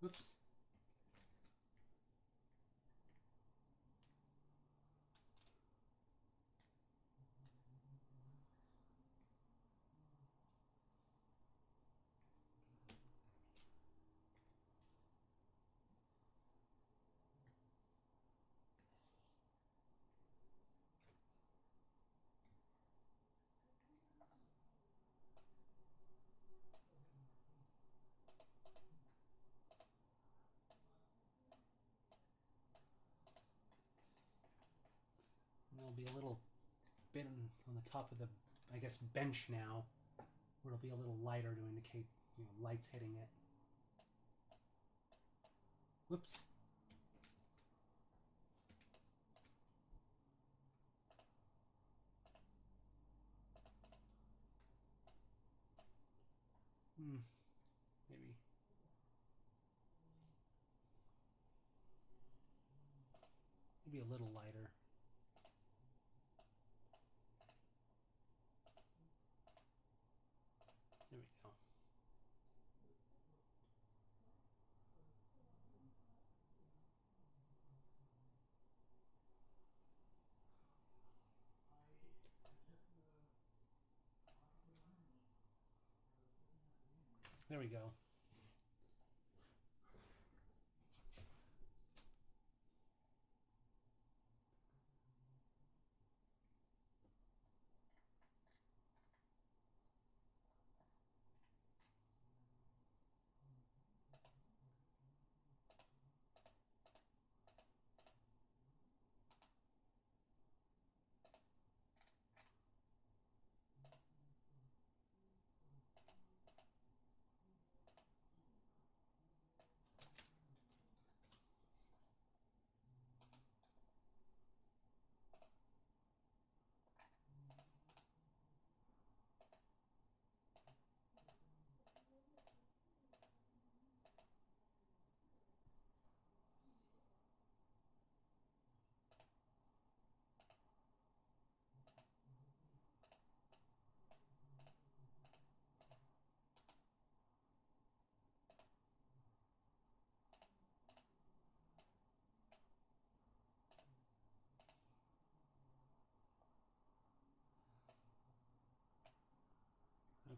Oops. There'll be a little bit on the top of the, I guess, bench now, where it'll be a little lighter to indicate, lights hitting it. Whoops. Maybe. Maybe a little lighter. There we go. There we go.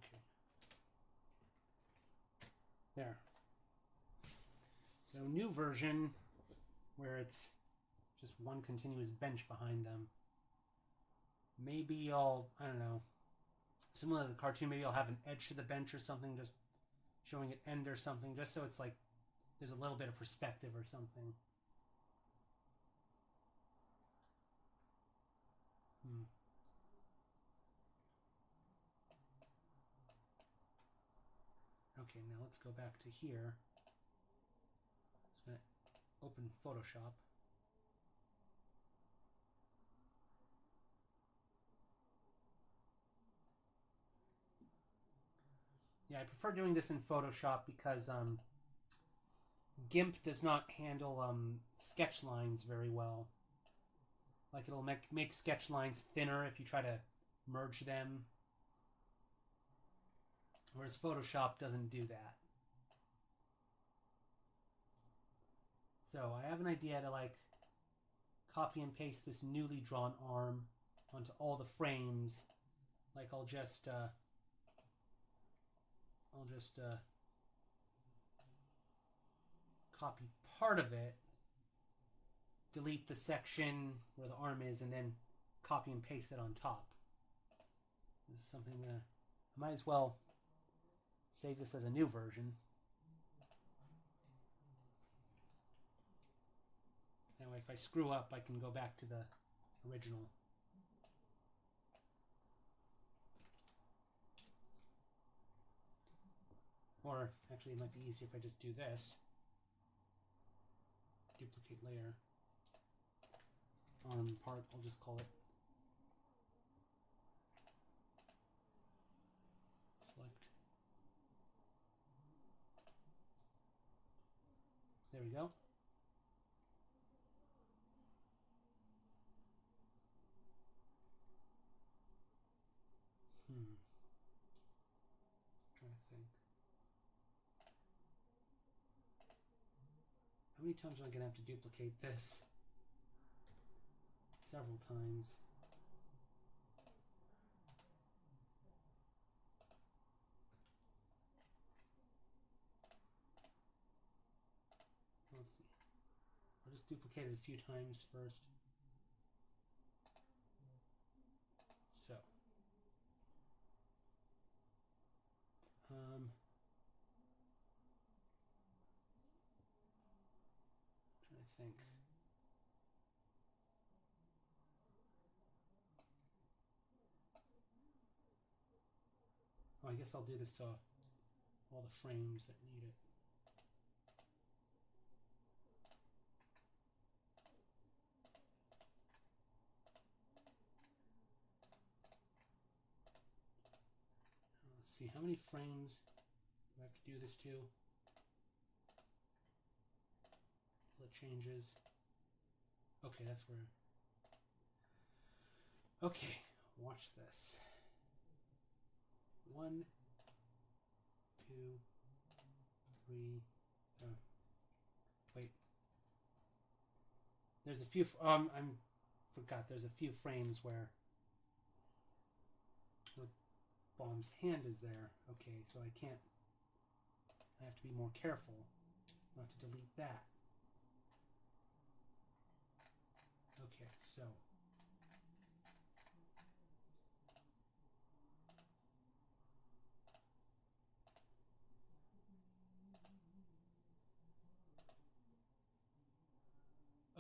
Okay. There. So new version where it's just one continuous bench behind them. Maybe I'll, I don't know, similar to the cartoon, maybe I'll have an edge to the bench or something, just showing it end or something, just so it's like there's a little bit of perspective or something. Okay, now let's go back to here. Just gonna open Photoshop. Yeah, I prefer doing this in Photoshop because GIMP does not handle sketch lines very well. Like it'll make sketch lines thinner if you try to merge them. Whereas Photoshop doesn't do that. So I have an idea to like copy and paste this newly drawn arm onto all the frames. Like I'll just copy part of it, delete the section where the arm is, and then copy and paste it on top. This is something I might as well save this as a new version. That way, if I screw up, I can go back to the original. Or, actually, it might be easier if I just do this. Duplicate layer. Arm part, I'll just call it. Select. There we go. Trying to think. How many times am I going to have to duplicate this? Several times. Let's see. I'll just duplicate it a few times first. So. Trying to think. Oh, I guess I'll do this to all the frames that need it. Let's see, how many frames do I have to do this to? Till it changes. Okay, that's where... Okay, watch this. 1, 2, 3... Oh. Wait. There's a few... I forgot, there's a few frames where Bomb's hand is there. Okay, so I can't... I have to be more careful not to delete that. Okay, so...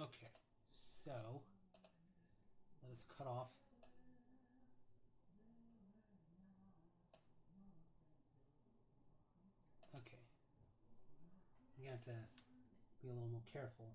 Okay, so... Let us cut off... Okay. I'm going to have to be a little more careful.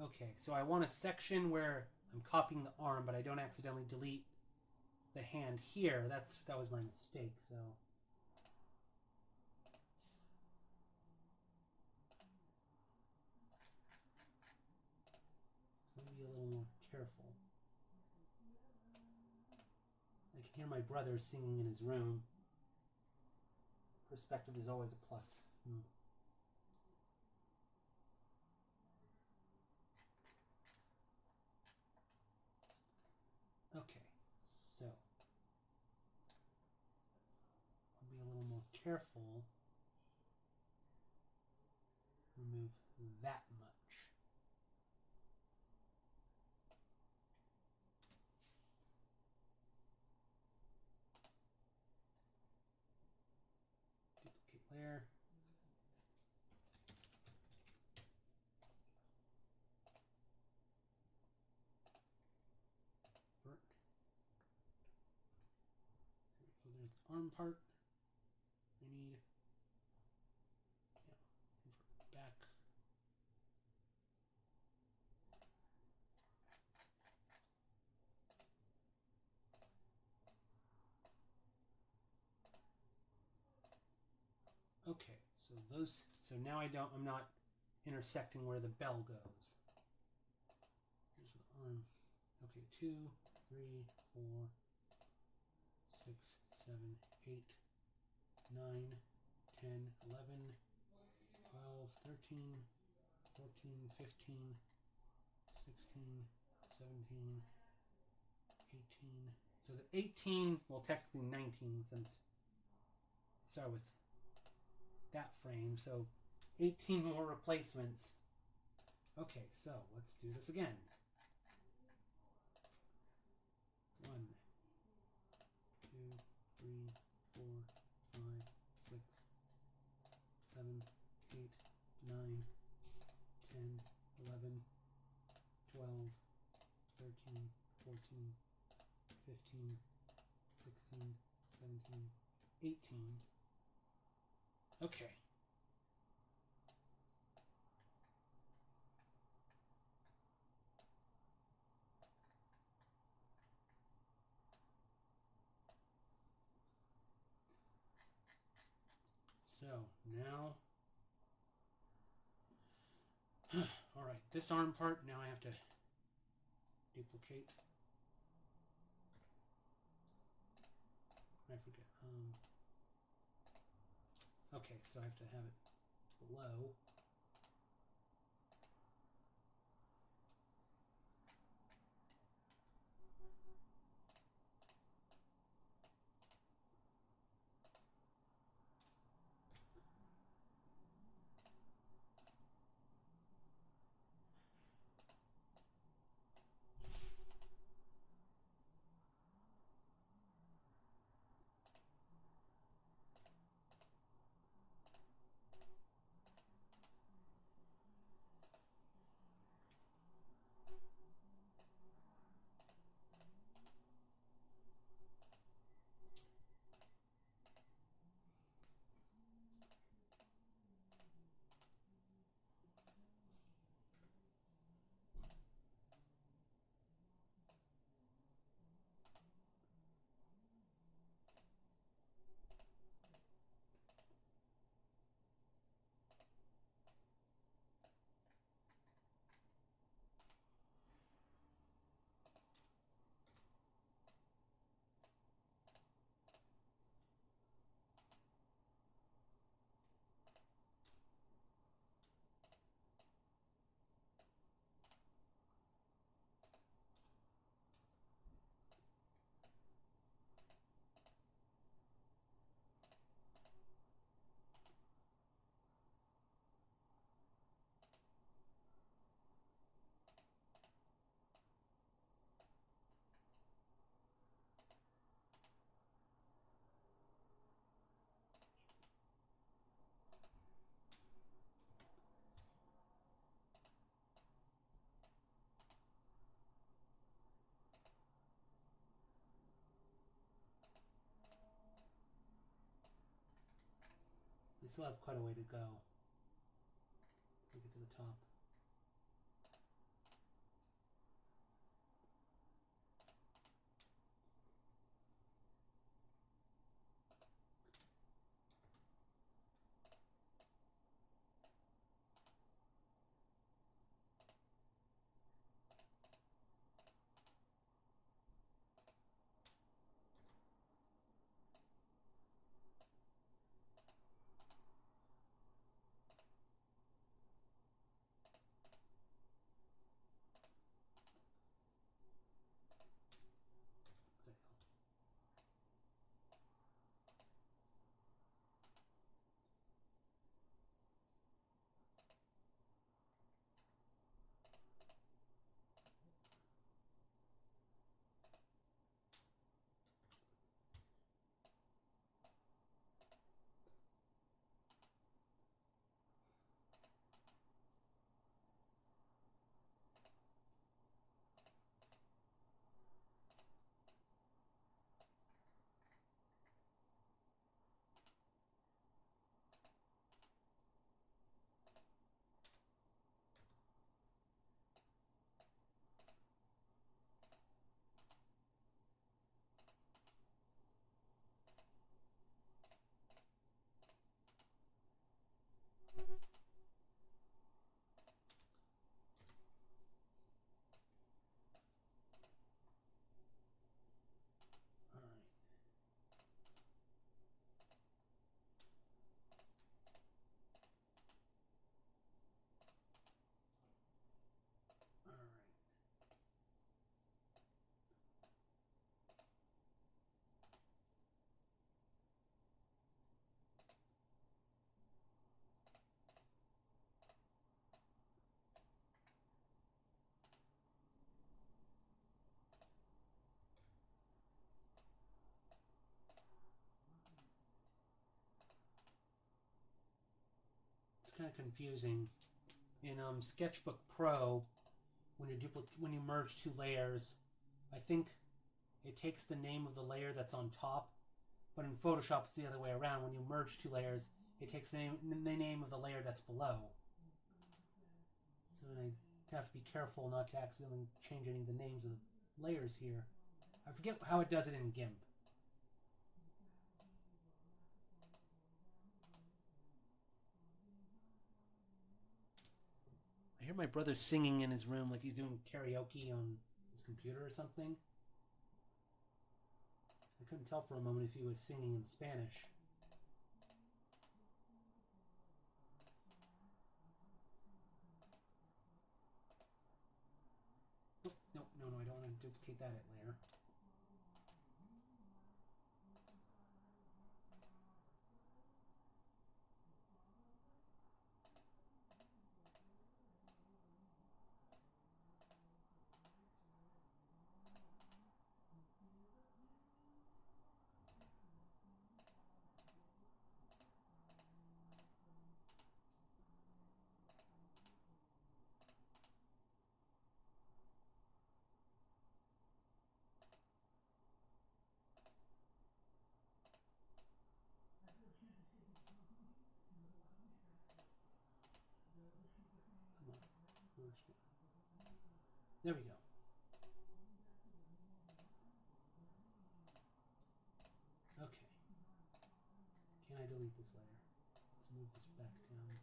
Okay, so I want a section where I'm copying the arm, but I don't accidentally delete the hand here. That was my mistake, so... careful. I can hear my brother singing in his room. Perspective is always a plus. Okay, so I'll be a little more careful. Remove that much. Duplicate layer. Vert. So there's the arm part. I need, invert back. Okay, so now I'm not intersecting where the bell goes. Here's the arm. Okay, 2, 3, 4, 6, 7, 8, 9, 10, 11, 12, 13, 14, 15, 16, 17, 18. So the 18, well technically 19 since I start with that frame, so 18 more replacements. Okay, so let's do this again. 1, 2, 3, 4, 5, 6, 7, 8, 9, 10, 11, 12, 13, 14, 15, 16, 17, 18. Okay. So now, all right, this arm part, now I have to duplicate. I forget. Okay, so I have to have it below. We still have quite a way to go to get to the top. kind of confusing. In Sketchbook Pro, when you merge two layers, I think it takes the name of the layer that's on top, but in Photoshop it's the other way around. When you merge two layers, it takes the name of the layer that's below. So I have to be careful not to accidentally change any of the names of the layers here. I forget how it does it in GIMP. I hear my brother singing in his room like he's doing karaoke on his computer or something. I couldn't tell for a moment if he was singing in Spanish. Oh, no, I don't want to duplicate that layer. There we go. Okay. Can I delete this layer? Let's move this back down.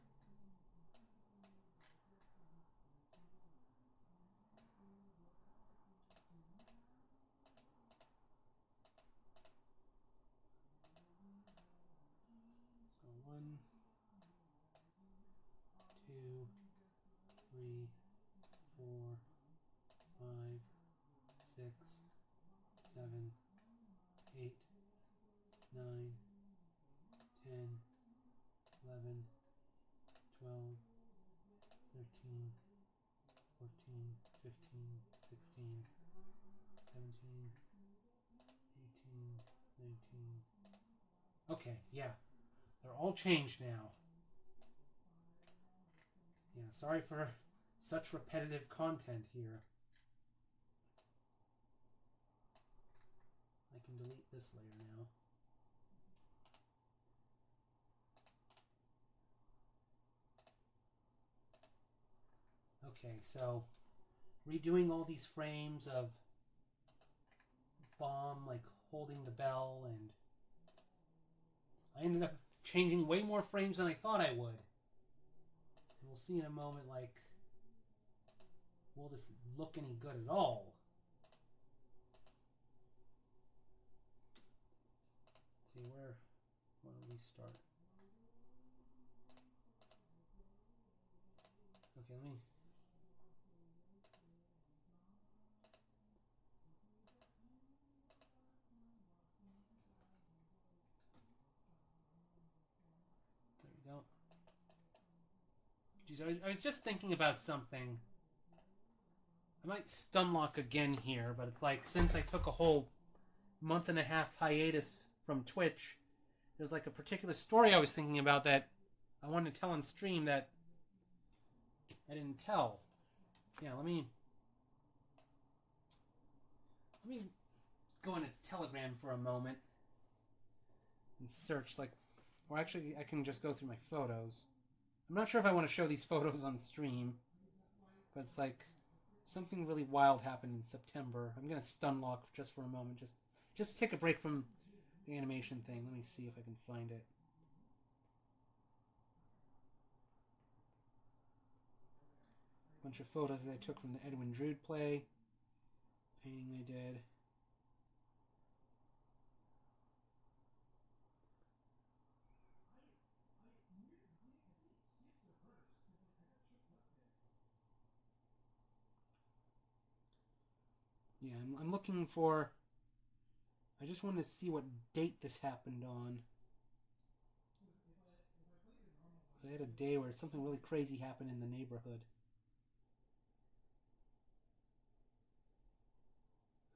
So 1, 2, 3, 4, 5, 6, 7, 8, 9, 10, 11, 12, 13, 14, 15, 16, 17, 18, 19. Okay, yeah. They're all changed now. Yeah, sorry for such repetitive content here. I can delete this layer now. Okay, so redoing all these frames of Bomb, like holding the bell, and I ended up changing way more frames than I thought I would. And we'll see in a moment, like, will this look any good at all? Let's see, where do we start? Okay, let me... There we go. Geez, I was just thinking about something. I might stun lock again here, but it's like, since I took a whole month and a half hiatus from Twitch, there's like a particular story I was thinking about that I wanted to tell on stream that I didn't tell. Yeah, let me go into Telegram for a moment and search, like, or actually I can just go through my photos. I'm not sure if I want to show these photos on stream, but it's like something really wild happened in September. I'm gonna stun lock just for a moment, just take a break from the animation thing. Let me see if I can find it. Bunch of photos that I took from the Edwin Drood play, painting I did. Yeah, I'm looking for... I just wanted to see what date this happened on. So I had a day where something really crazy happened in the neighborhood.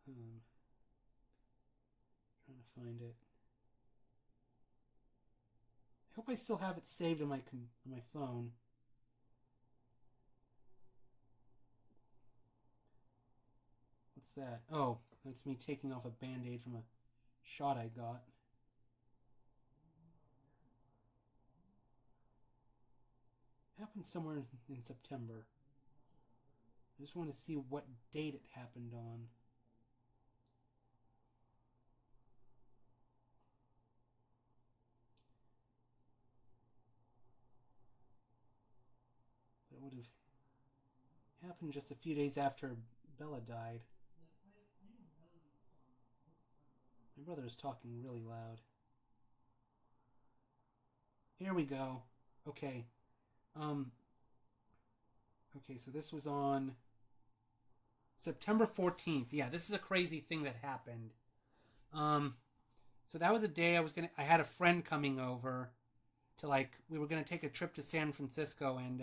Trying to find it. hope I still have it saved on my phone. What's that? Oh, that's me taking off a band-aid from a shot I got. It happened somewhere in September. I just want to see what date it happened on. But it would have happened just a few days after Bella died. My brother is talking really loud. Here we go. Okay. Okay, so this was on September 14th. Yeah, this is a crazy thing that happened. So that was a day I had a friend coming over to, like, we were gonna take a trip to San Francisco and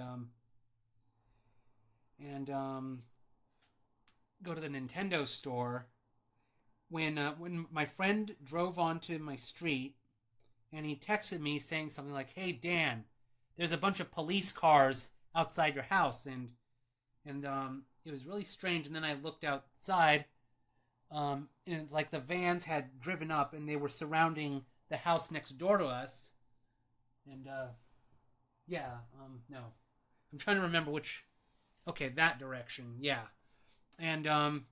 go to the Nintendo store. When my friend drove onto my street, and he texted me saying something like, "Hey Dan, there's a bunch of police cars outside your house," and it was really strange. And then I looked outside, and it's like the vans had driven up and they were surrounding the house next door to us. And yeah, no, I'm trying to remember which. Okay, that direction, yeah. And I'm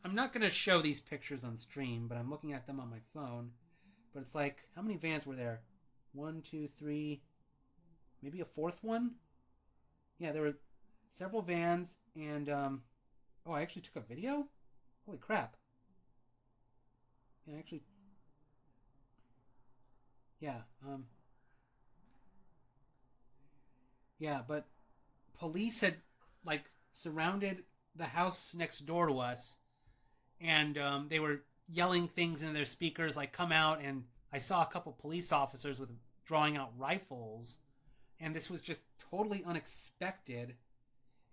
not gonna show these pictures on stream, but I'm looking at them on my phone. But it's like, how many vans were there? 1, 2, 3, maybe a fourth one? Yeah, there were several vans, and oh, I actually took a video? Holy crap. Yeah, actually, yeah, yeah, but police had, like, surrounded the house next door to us, and they were yelling things into their speakers, like, come out. And I saw a couple police officers with drawing out rifles, and this was just totally unexpected,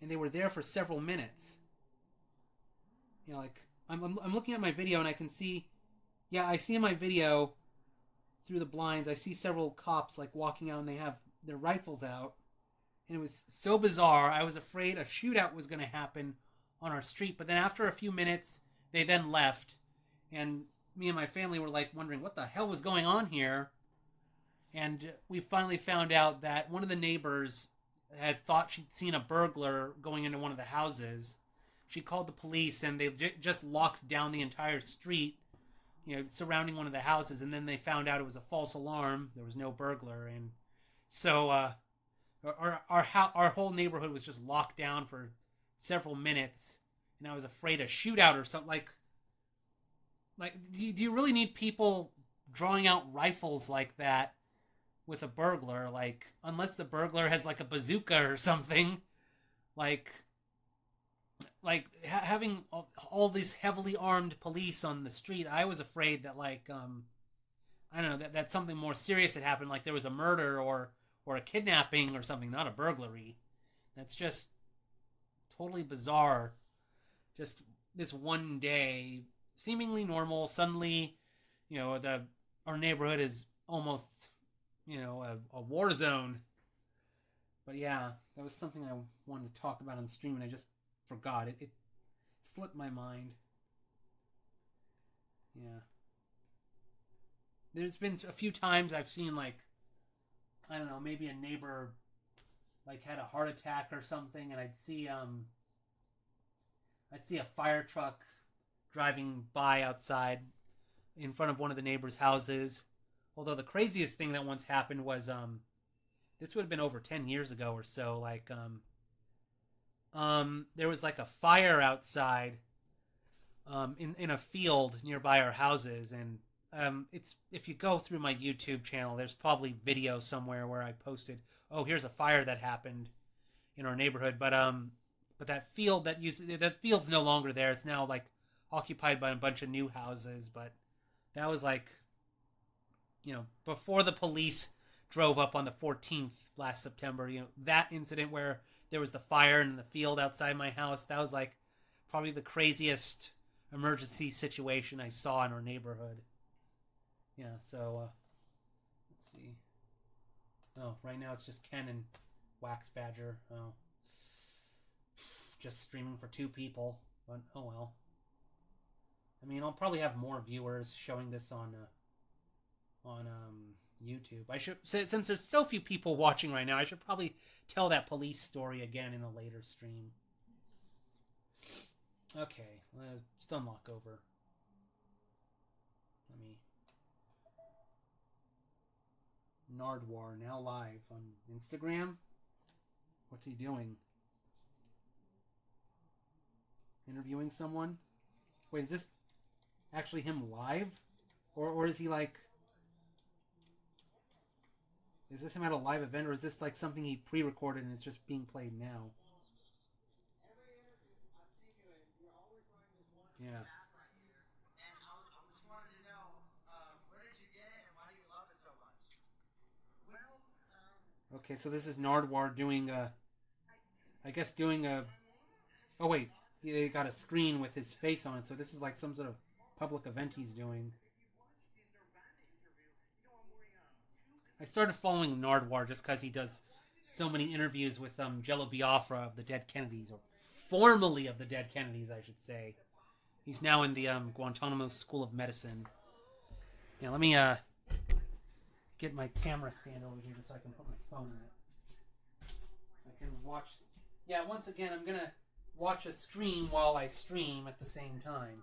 and they were there for several minutes. You know, like, I'm looking at my video, and I can see, yeah, I see in my video through the blinds, I see several cops, like, walking out, and they have their rifles out, and it was so bizarre. I was afraid a shootout was going to happen on our street, but then after a few minutes, they then left, and me and my family were, like, wondering what the hell was going on here. And we finally found out that one of the neighbors had thought she'd seen a burglar going into one of the houses. She called the police, and they just locked down the entire street, you know, surrounding one of the houses. And then they found out it was a false alarm. There was no burglar. And so our whole neighborhood was just locked down for several minutes. And I was afraid a shootout or something. Like, do you really need people drawing out rifles like that with a burglar? Like, unless the burglar has, like, a bazooka or something. Like having all these heavily armed police on the street, I was afraid that, like, I don't know, that something more serious had happened, like there was a murder or a kidnapping or something, not a burglary. That's just totally bizarre. Just this one day, seemingly normal, suddenly, you know, our neighborhood is almost, you know, a war zone. But yeah, that was something I wanted to talk about on stream, and I just forgot it. It slipped my mind. Yeah. There's been a few times I've seen, like, I don't know, maybe a neighbor, like, had a heart attack or something, and I'd see a fire truck driving by outside in front of one of the neighbors' houses. Although the craziest thing that once happened was this would have been over 10 years ago or so, like there was, like, a fire outside in a field nearby our houses. And it's, if you go through my YouTube channel, there's probably video somewhere where I posted, oh, here's a fire that happened in our neighborhood. But that field's no longer there. It's now, like, occupied by a bunch of new houses. But that was, like, you know, before the police drove up on the 14th last September. You know, that incident where there was the fire in the field outside my house, that was, like, probably the craziest emergency situation I saw in our neighborhood. Yeah, so let's Let's see. Oh, right now it's just Ken and Wax Badger. Oh. Just streaming for 2 people. But, oh well. I mean, I'll probably have more viewers showing this on YouTube. I should, since there's so few people watching right now, I should probably tell that police story again in a later stream. Okay, let's unlock over. Let me. Nardwar now live on Instagram. What's he doing? Interviewing someone? Wait, is this actually him live? Or is he like... Is this him at a live event, or is this like something he pre-recorded and it's just being played now? Yeah. Okay, so this is Nardwar doing a... I guess doing a... Oh wait, he got a screen with his face on it, so this is like some sort of public event he's doing. I started following Nardwar just because he does so many interviews with Jello Biafra of the Dead Kennedys, or formerly of the Dead Kennedys, I should say. He's now in the Guantanamo School of Medicine. Yeah, let me get my camera stand over here so I can put my phone in it. I can watch... Yeah, once again, I'm going to watch a stream while I stream at the same time.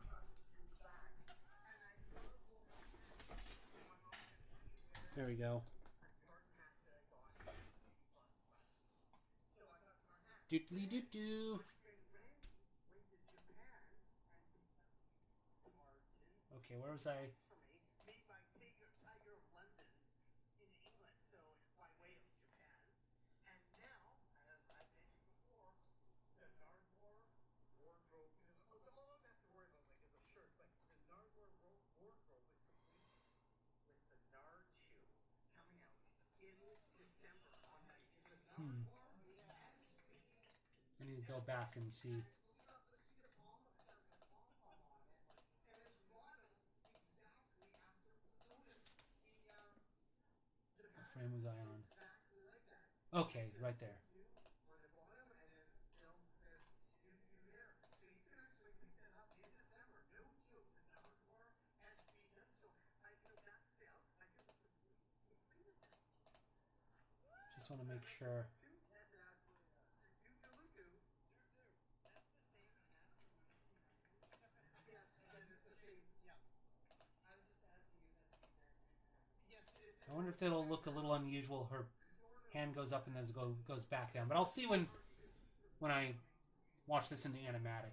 There we go. Doodly-doo-doo. Okay, where was I? I need to go back and see. What frame was I on? Okay, right there. Just want to make sure. I wonder if it'll look a little unusual. Her hand goes up and then goes back down. But I'll see when I watch this in the animatic.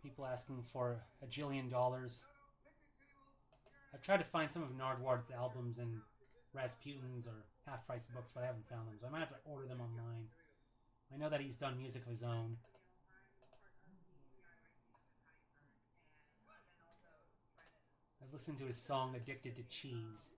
People asking for $1 jillion. I've tried to find some of Nardwar's albums in Rasputin's or half-price books, but I haven't found them. So I might have to order them online. I know that he's done music of his own. I've listened to his song Addicted to Cheese.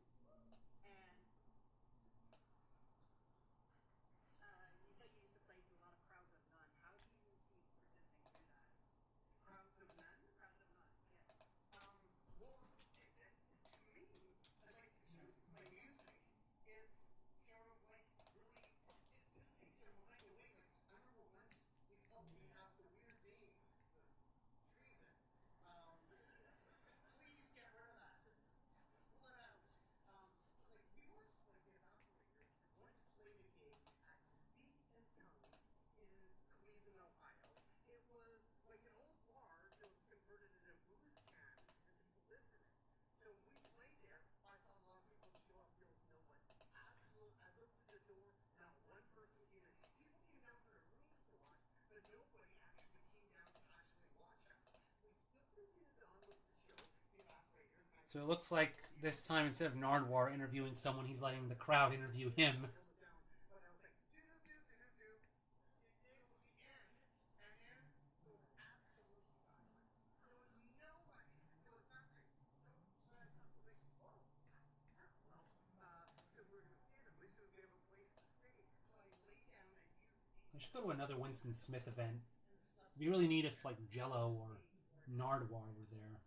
So it looks like this time, instead of Nardwar interviewing someone, he's letting the crowd interview him. I should go to another Winston Smith event. It'd be really neat if, like, Jello or Nardwuar were there.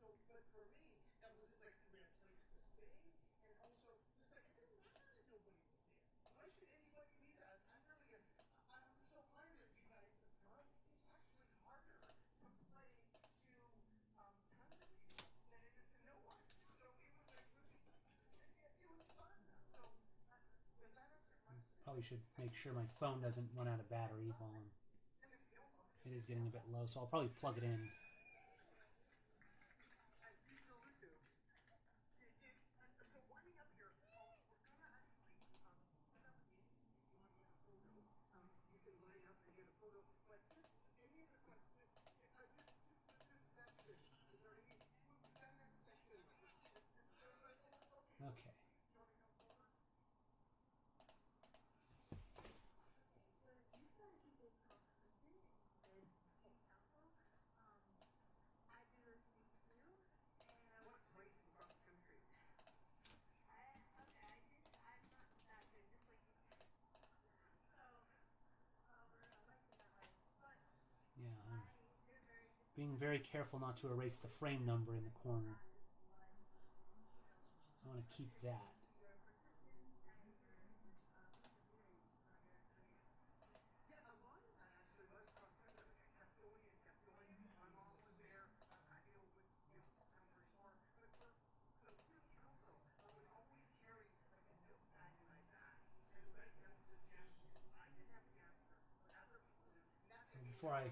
Probably should make sure my phone doesn't run out of battery while it is getting a bit low, so I'll probably plug it in. Okay. Yeah, I'm being very careful not to erase the frame number in the corner. I want to keep that. Before I...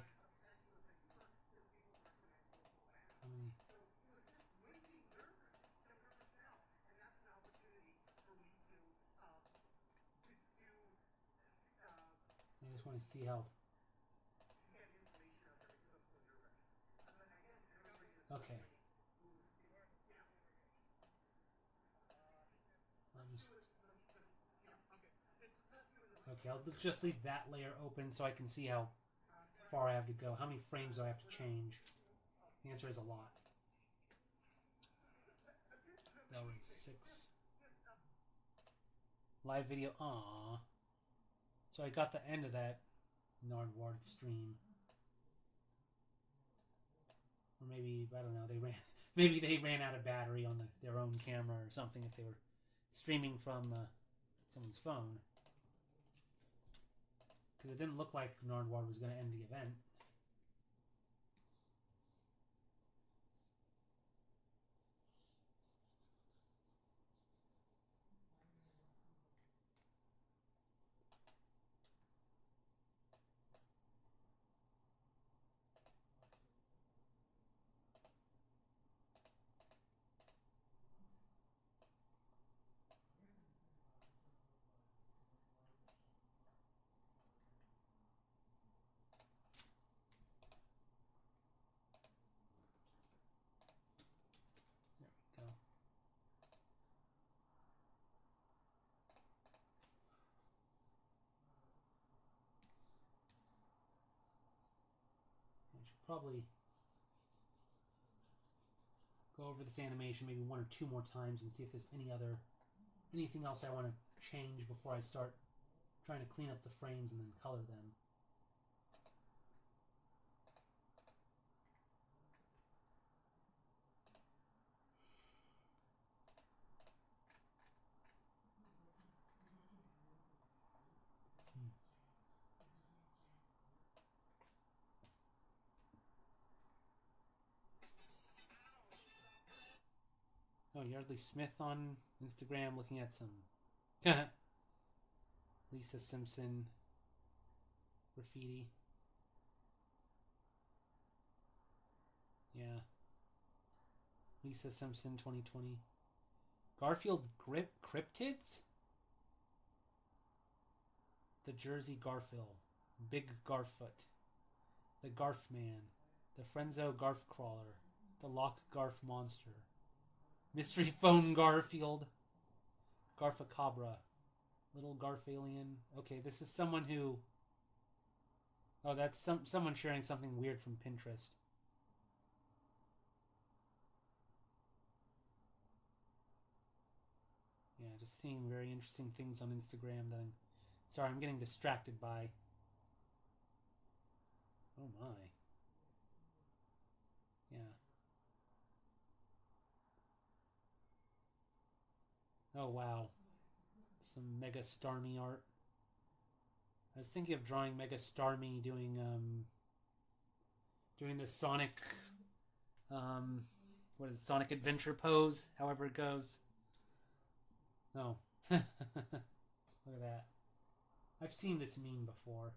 How many... I just want to see how... Okay. Okay, I'll just leave that layer open so I can see how far I have to go. How many frames do I have to change? The answer is a lot. That was 6. Live video. Aww. So I got the end of that Nardwuar stream. Or maybe, I don't know, maybe they ran out of battery on their own camera or something if they were streaming from someone's phone. Because it didn't look like Nardwuar was going to end the event. There we go. I should probably go over this animation maybe 1 or 2 more times and see if there's anything else I want to change before I start trying to clean up the frames and then color them. Oh, Yardley Smith on Instagram looking at some Lisa Simpson graffiti. Yeah. Lisa Simpson 2020. Garfield Cryptids? The Jersey Garfield. Big Garfoot. The Garf Man. The Frenzo Garf Crawler. The Lock Garf Monster. Mystery Phone Garfield. Garfacabra. Little Garfalien. Okay, this is someone who... Oh, that's someone sharing something weird from Pinterest. Yeah, just seeing very interesting things on Instagram that I'm... Sorry, I'm getting distracted by Oh my. Yeah. Oh wow. Some Mega Starmie art. I was thinking of drawing Mega Starmie doing the Sonic what is it, Sonic Adventure pose, however it goes. Oh. Look at that. I've seen this meme before.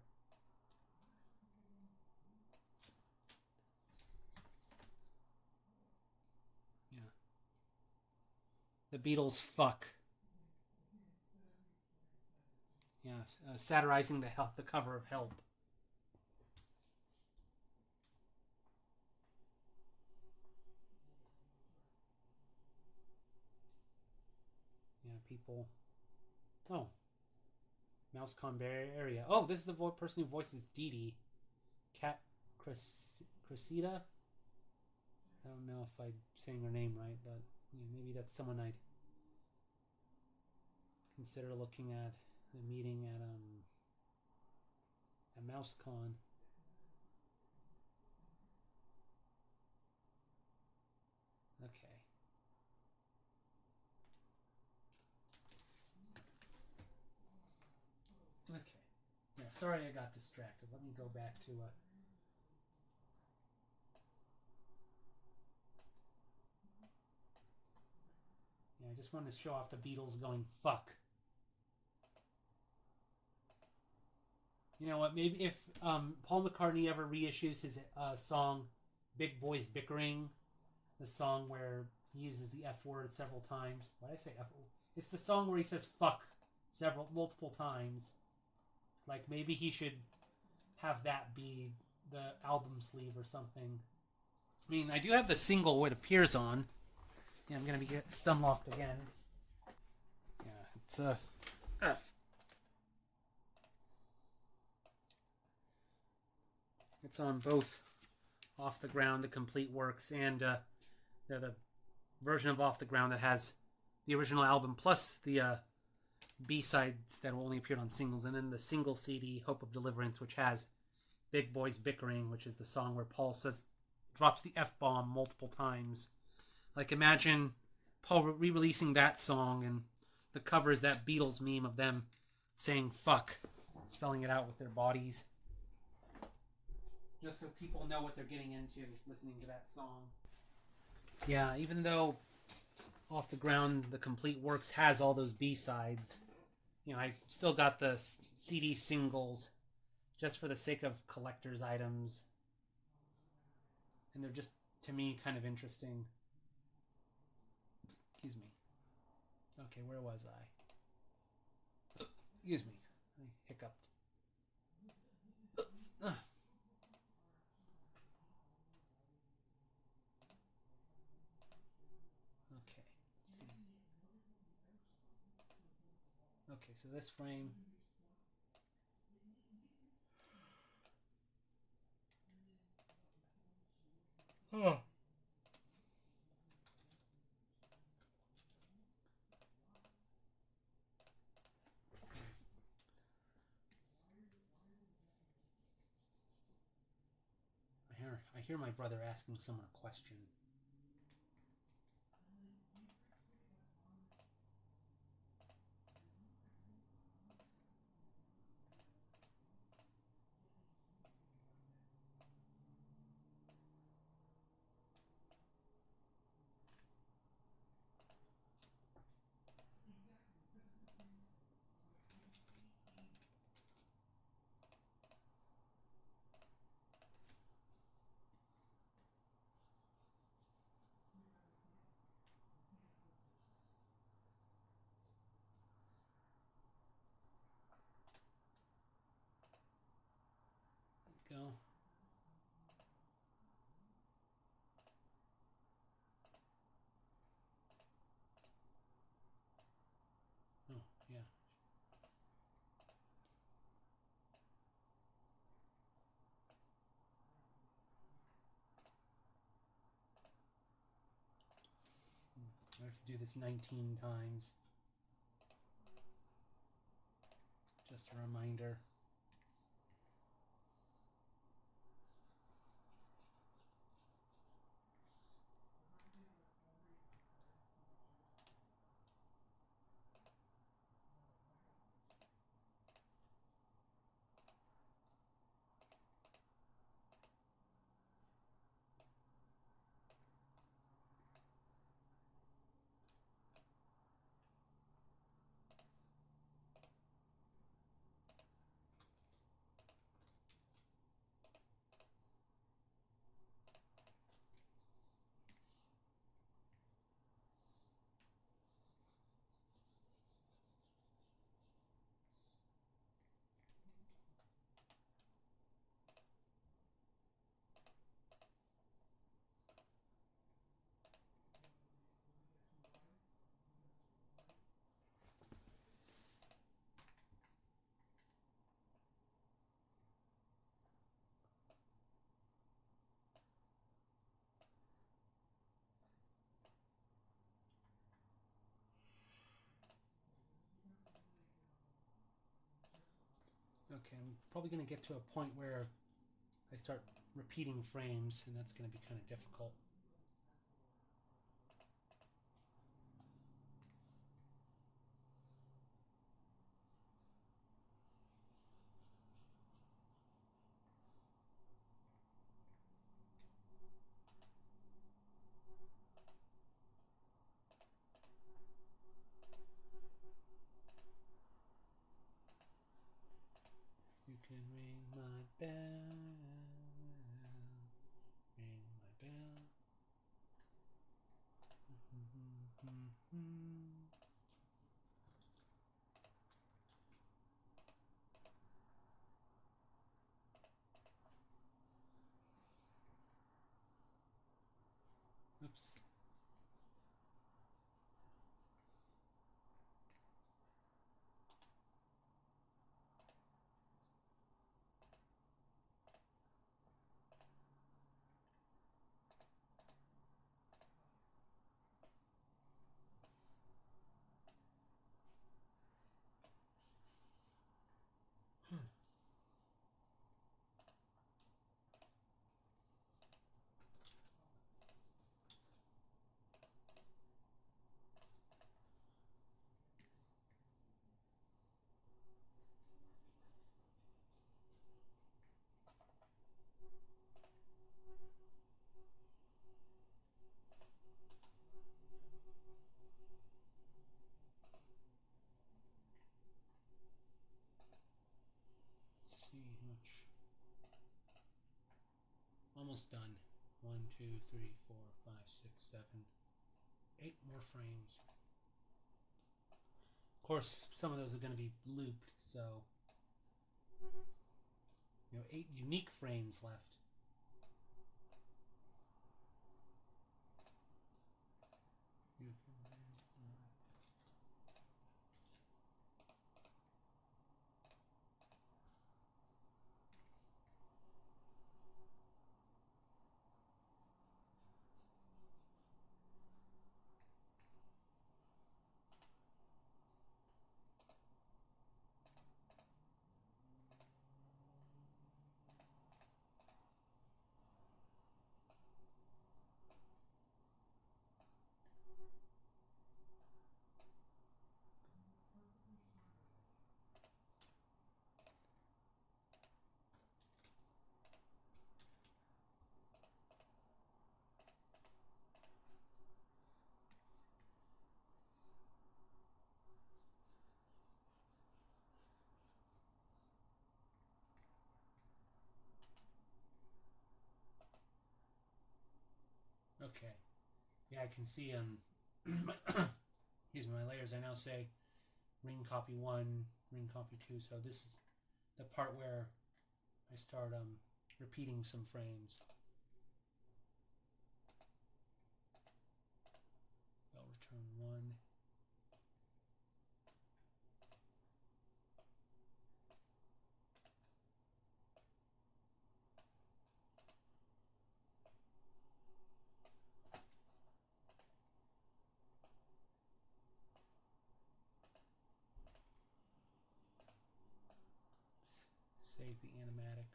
Yeah. The Beatles fuck. Yeah, satirizing the cover of Help. Yeah, people. Oh, MouseCon area. Oh, this is the person who voices Dee Dee. Cat Cressida. I don't know if I'm saying her name right, but maybe that's someone I'd consider looking at the meeting at MouseCon. Okay. Okay. Yeah, sorry I got distracted. Let me go back to yeah, I just wanted to show off the Beatles going fuck. You know what? Maybe if Paul McCartney ever reissues his song "Big Boys Bickering," the song where he uses the F word several times. Why did I say F? It's the song where he says "fuck" multiple times. Like maybe he should have that be the album sleeve or something. I mean, I do have the single it appears on. Yeah, I'm gonna be get stun locked again. Yeah, it's it's on both Off the Ground, the complete works, and the version of Off the Ground that has the original album plus the B-sides that only appeared on singles, and then the single CD Hope of Deliverance, which has Big Boys Bickering, which is the song where Paul drops the F-bomb multiple times. Like imagine Paul re-releasing that song, and the cover is that Beatles meme of them saying fuck, spelling it out with their bodies. Just so people know what they're getting into listening to that song. Yeah, even though Off the Ground, the complete works has all those B-sides, I still got the CD singles just for the sake of collector's items. And they're just, to me, kind of interesting. Excuse me. Okay, where was I? Excuse me. I hiccuped. Okay. Let's see. Okay, so this frame. Oh. I hear my brother asking someone a question. Go. Oh, yeah. I have to do this 19 times. Just a reminder. Okay, I'm probably going to get to a point where I start repeating frames, and that's going to be kind of difficult. You can ring my bell, ring my bell. Oops. Let's see how much. Almost done. 1, 2, 3, 4, 5, 6, 7, 8 more frames. Of course, some of those are going to be looped, so 8 unique frames left. Okay. Yeah, I can see excuse me, my layers. I now say ring copy 1, ring copy 2. So this is the part where I start repeating some frames. I'll return 1. Save the animatic.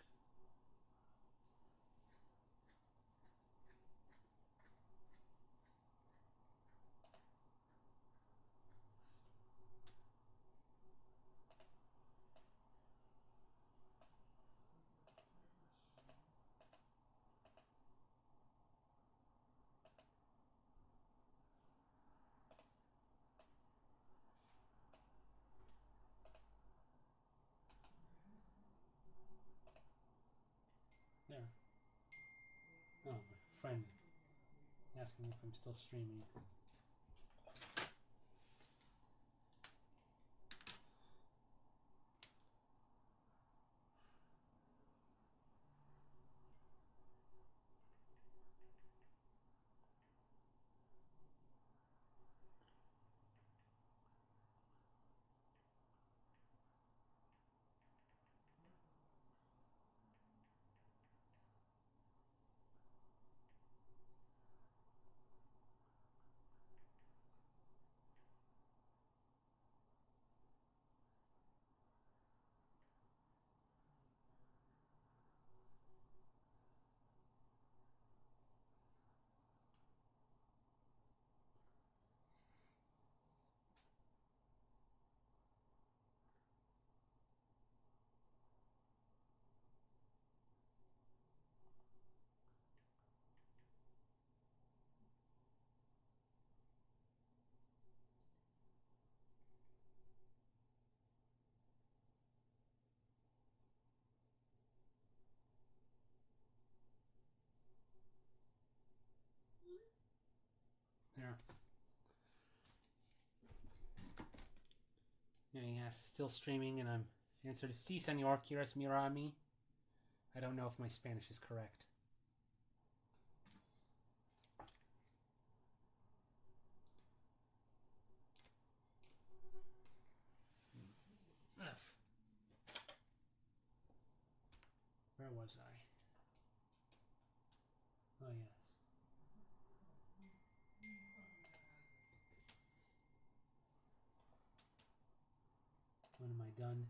There. Oh, my friend asking if I'm still streaming. Yes, still streaming, and I'm answered. Si, senor, quieres mirar a mí? I don't know if my Spanish is correct. Where was I? Oh, yes. When am I done?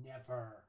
Never.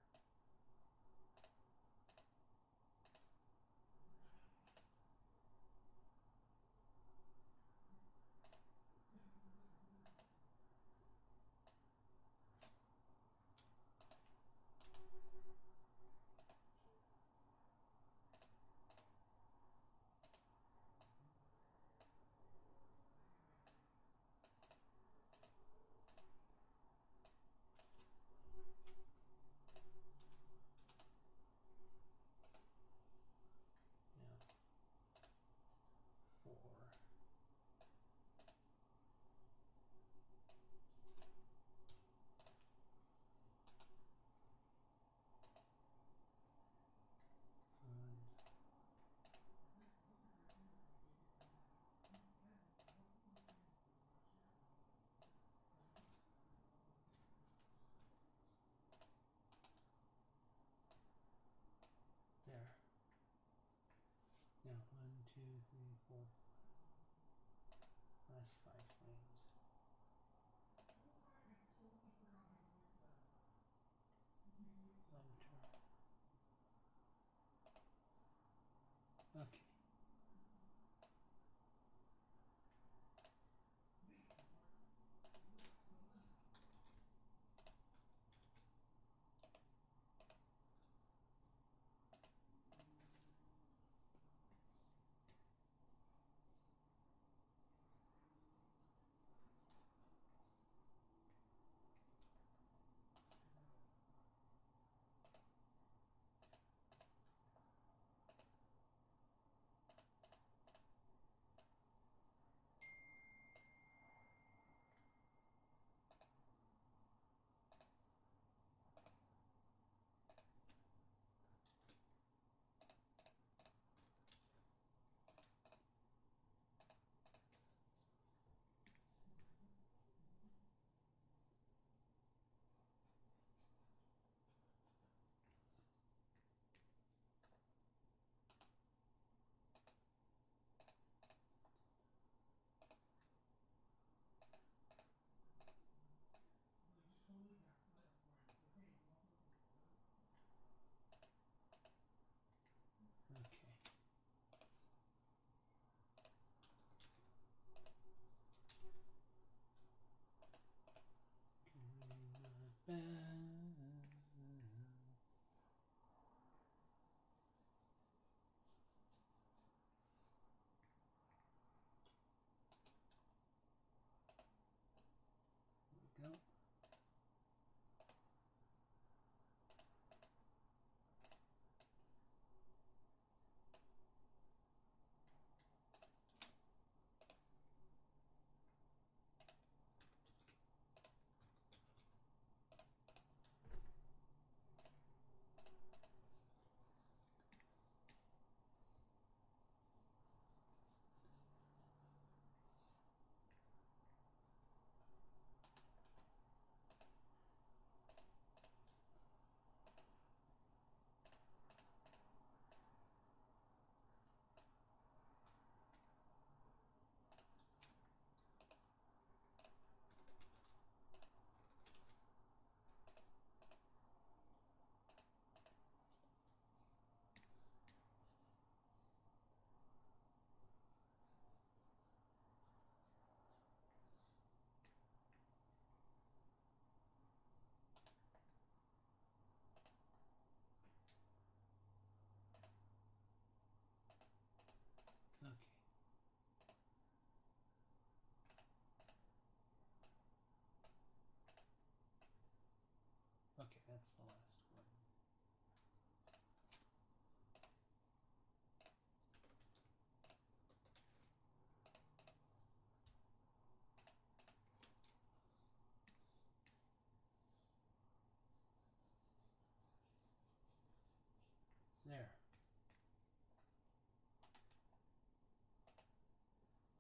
There. Now, 1, 2, 3, 4. Last 5 frames. Okay.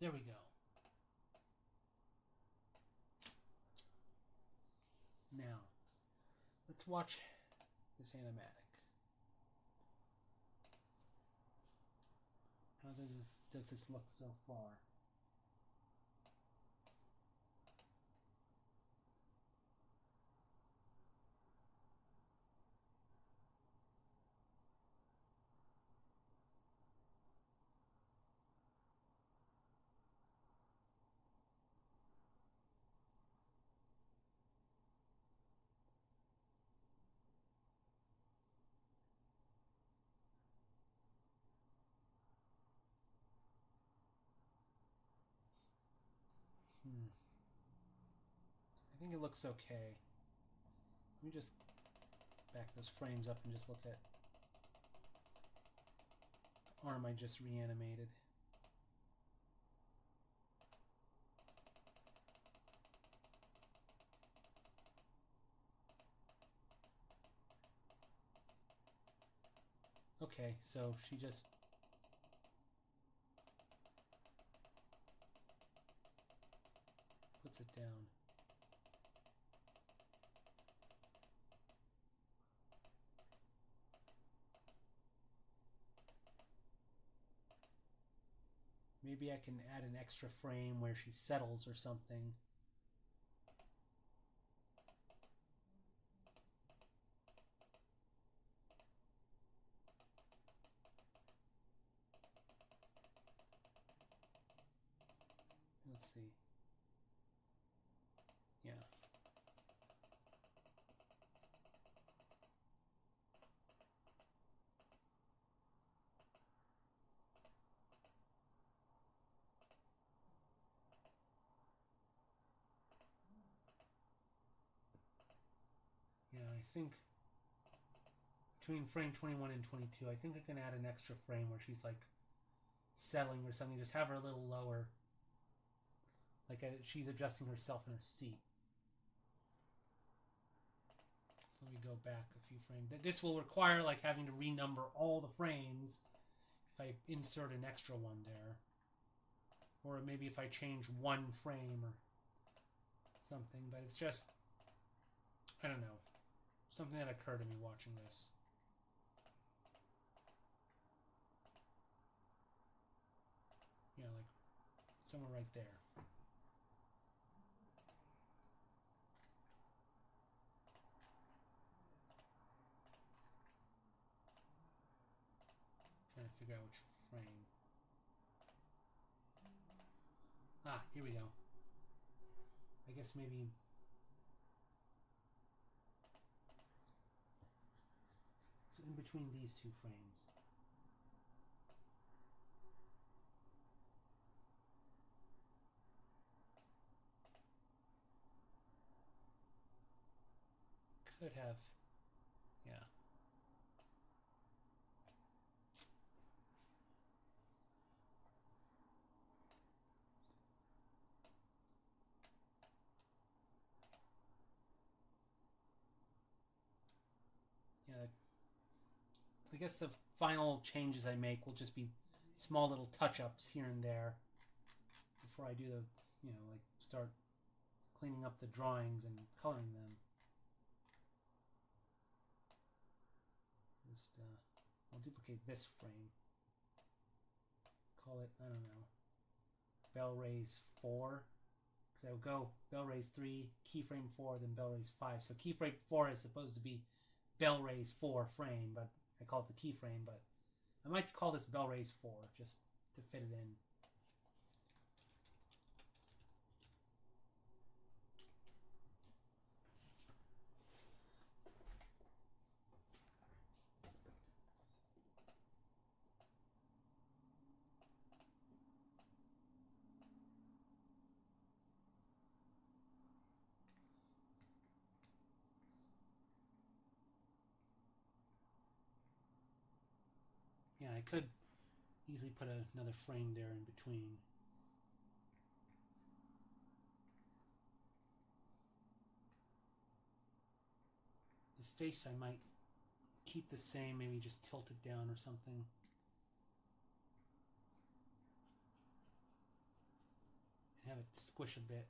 There we go. Now, let's watch this animatic. How does this look so far? I think it looks okay. Let me just back those frames up and just look at the arm I just reanimated. Okay, so she just puts it down. Maybe I can add an extra frame where she settles or something. Let's see. Yeah. Yeah, I think between frame 21 and 22, I think I can add an extra frame where she's like settling or something. Just have her a little lower. Like she's adjusting herself in her seat. Let me go back a few frames. This will require like having to renumber all the frames if I insert an extra one there. Or maybe if I change one frame or something. But it's just, I don't know, something that occurred to me watching this. Yeah, like somewhere right there. Trying to figure out which frame. Ah, here we go. I guess maybe it's in between these two frames. Could have, yeah. Yeah, I guess the final changes I make will just be small little touch-ups here and there before I do the, like start cleaning up the drawings and coloring them. Just, I'll duplicate this frame. Call it, I don't know, bell raise 4. Because I would go bell raise 3, keyframe 4, then bell raise 5. So keyframe 4 is supposed to be bell raise 4 frame, but I call it the keyframe. But I might call this bell raise 4 just to fit it in. Yeah, I could easily put another frame there in between. The face I might keep the same, maybe just tilt it down or something. have it squish a bit.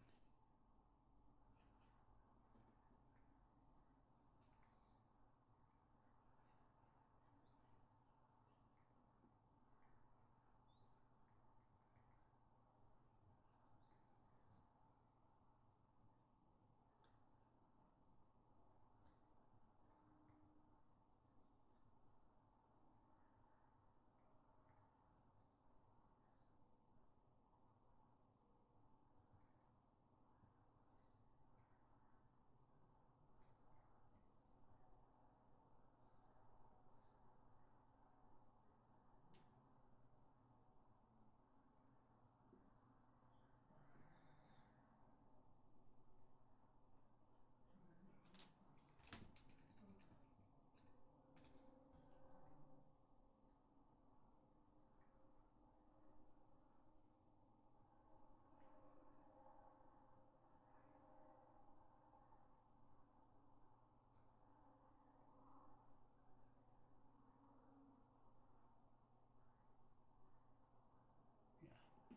Yeah,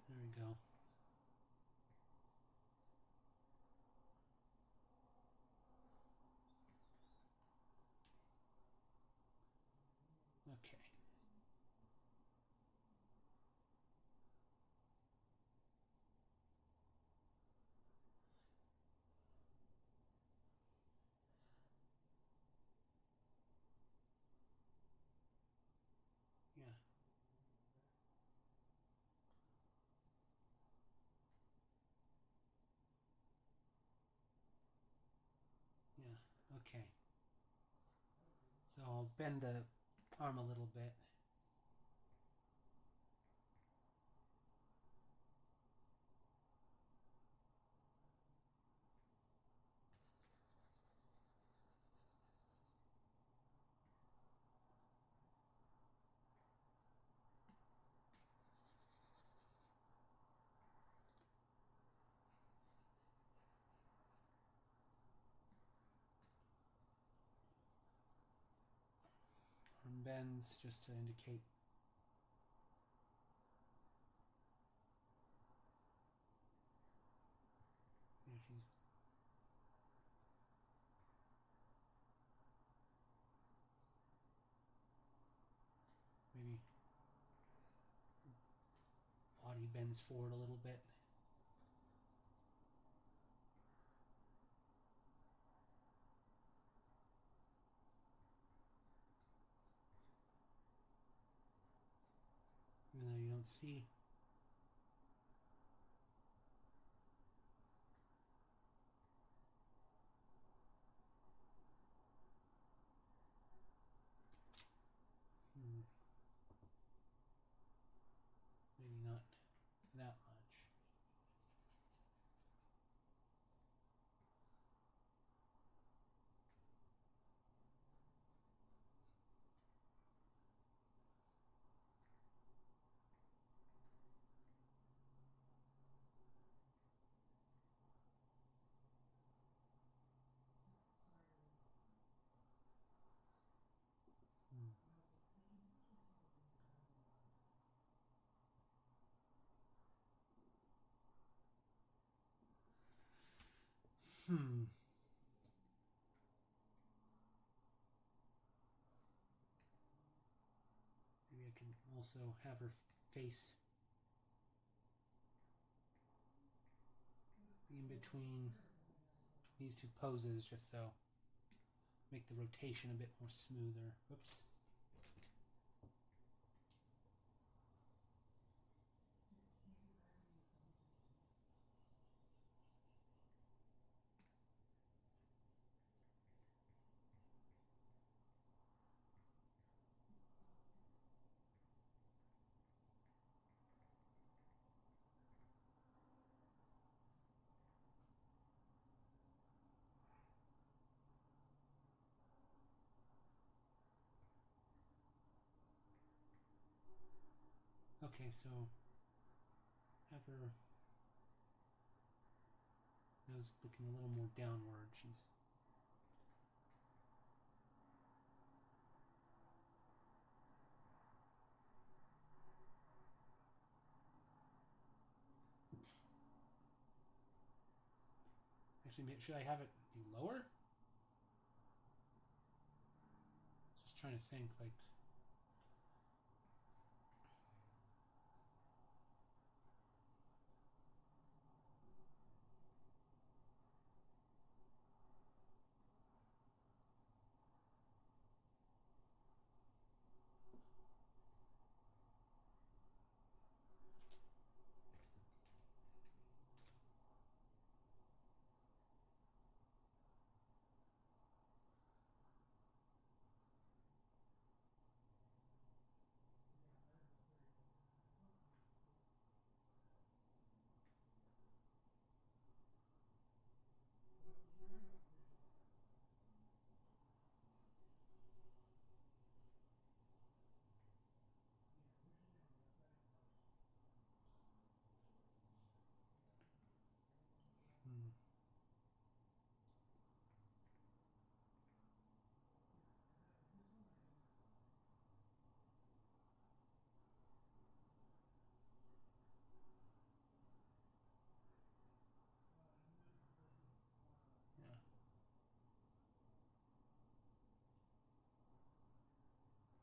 there we go. Okay. Yeah. Yeah. Okay. So I'll bend the arm a little bit. Arm bends just to indicate. Yeah, she's maybe body bends forward a little bit. Even though you don't see. Maybe not that much. Hmm. Maybe I can also have her face in between these two poses, just so make the rotation a bit more smoother. Whoops. Okay, so have her nose looking a little more downward. She's Actually, should I have it be lower? Just trying to think, like...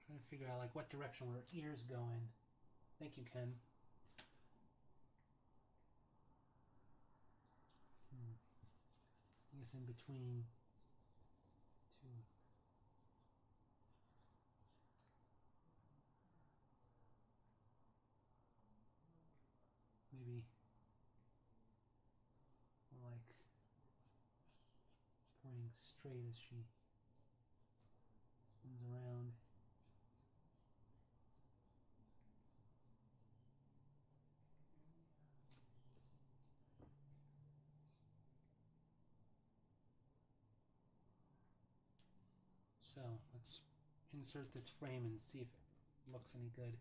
Trying to figure out like what direction where ears going. Thank you, Ken. I guess in between two. Maybe like pointing straight as she spins around. So let's insert this frame and see if it looks any good.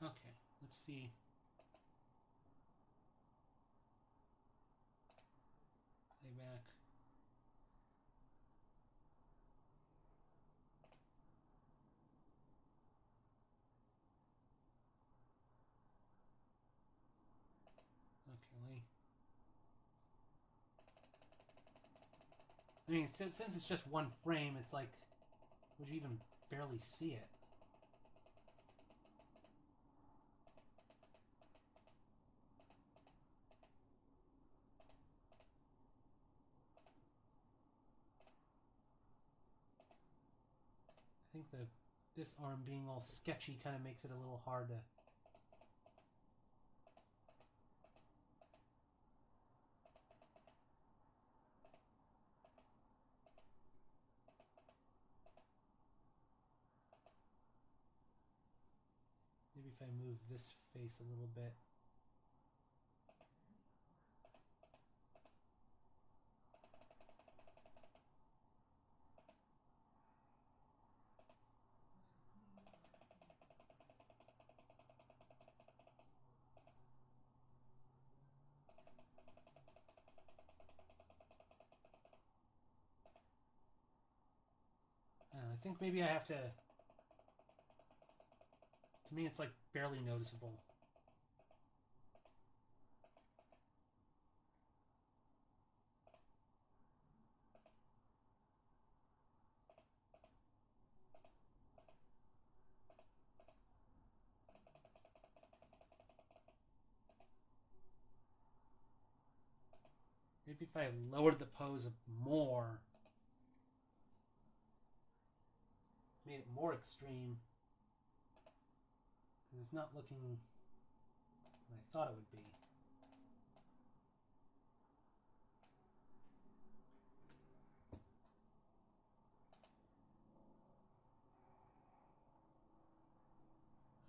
Okay, let's see. Play back. Okay, I mean, since it's just one frame, it's like, would you even barely see it? I think this arm being all sketchy kind of makes it a little hard to... Maybe if I move this face a little bit. I think maybe I have to... To me, it's like barely noticeable. Maybe if I lowered the pose more... made it more extreme. Because it's not looking what I thought it would be.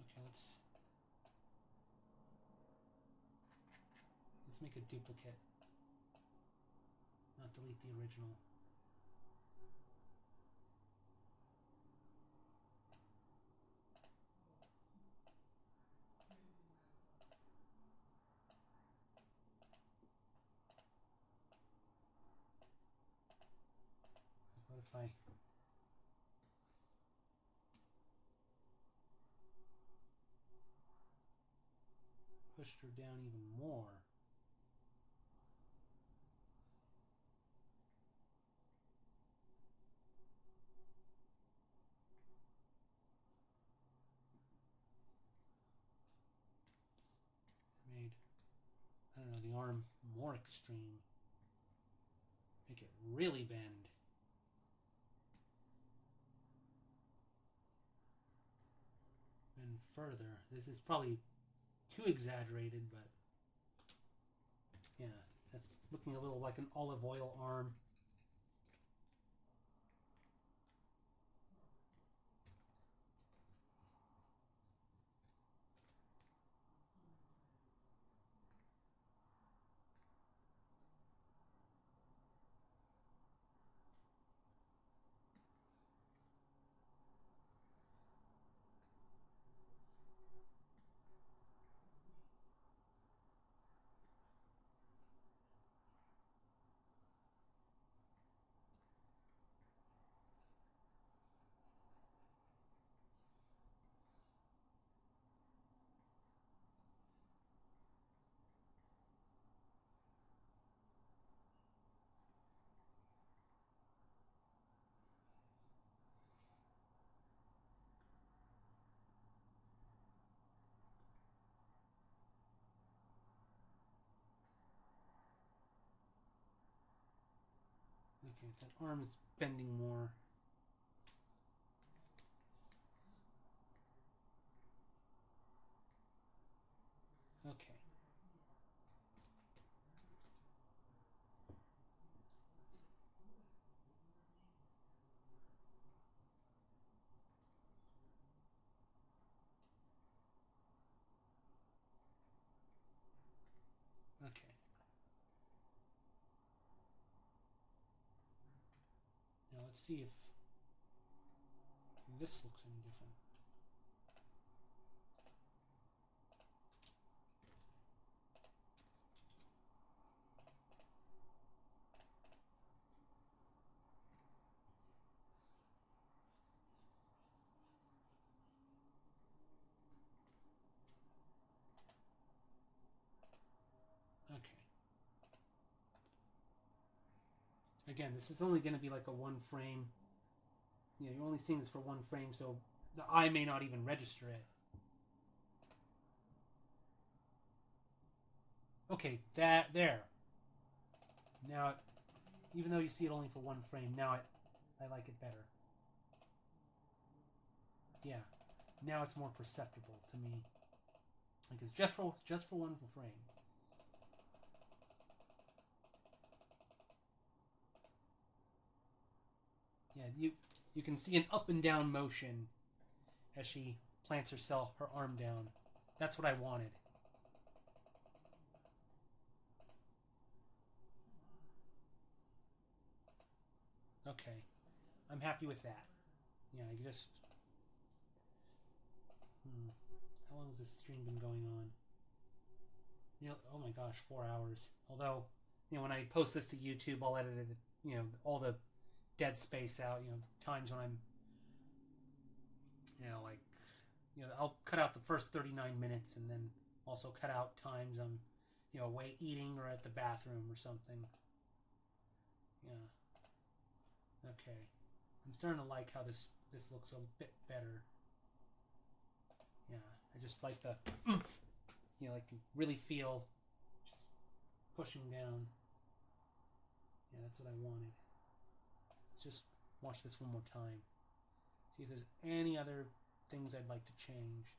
Okay, let's make a duplicate. Not delete the original. What if I pushed her down even more? Made, I don't know, the arm more extreme. Make it really bend. And further. This is probably too exaggerated, but yeah, that's looking a little like an olive oil arm. Okay, that arm is bending more. Okay. Okay. Now let's see if this looks any different. Okay. Again, this is only going to be like a one frame. You know, you're only seeing this for one frame, so the eye may not even register it. Okay, there. Now, even though you see it only for one frame, now I like it better. Yeah, now it's more perceptible to me. Like it's just for one frame. Yeah, you can see an up and down motion as she plants her arm down. That's what I wanted. Okay, I'm happy with that. Yeah, I just... How long has this stream been going on? You know, oh my gosh, 4 hours. Although, you know, when I post this to YouTube, I'll edit it, you know, all the dead space out, you know, times when I'm, you know, like, you know, I'll cut out the first 39 minutes and then also cut out times I'm, you know, away eating or at the bathroom or something. Yeah. Okay. I'm starting to like how this looks a bit better. Yeah, I just like the, you know, like you really feel just pushing down. Yeah, that's what I wanted. Let's just watch this one more time. See if there's any other things I'd like to change.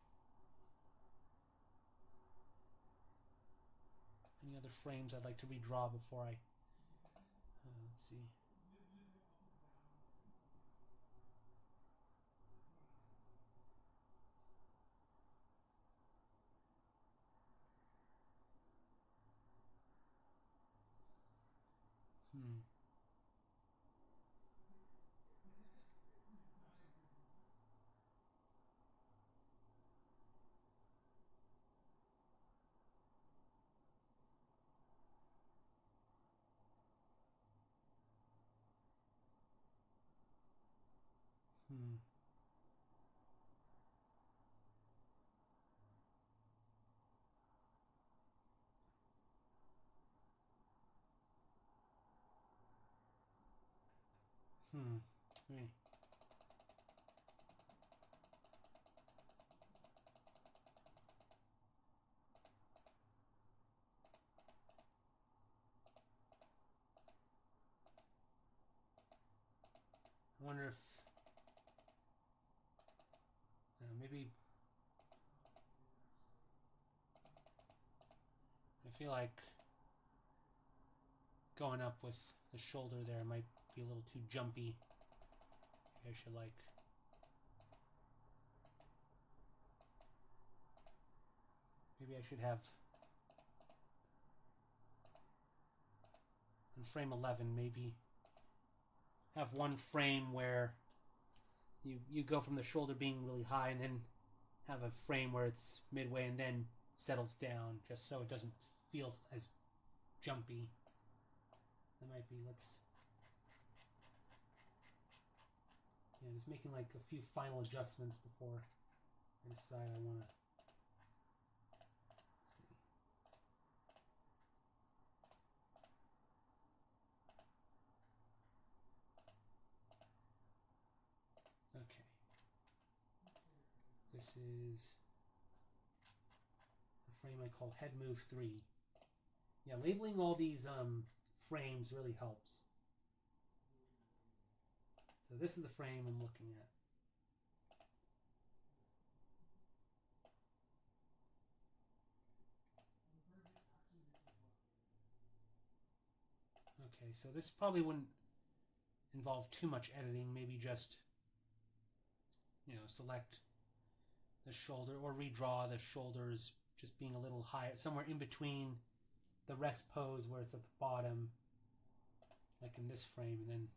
Any other frames I'd like to redraw before I... let's see. Hmm. Hmm. Hmm. Hey. I wonder if maybe I feel like going up with the shoulder there might be a little too jumpy. Maybe I should like maybe I should have in frame 11 maybe have one frame where you go from the shoulder being really high and then have a frame where it's midway and then settles down, just so it doesn't feel as jumpy. That might be, just making like a few final adjustments before I decide I want to. Okay. This is a frame I call Head Move 3. Yeah, labeling all these frames really helps. So this is the frame I'm looking at. Okay, so this probably wouldn't involve too much editing, maybe just, select the shoulder or redraw the shoulders just being a little higher, somewhere in between the rest pose where it's at the bottom, like in this frame, and then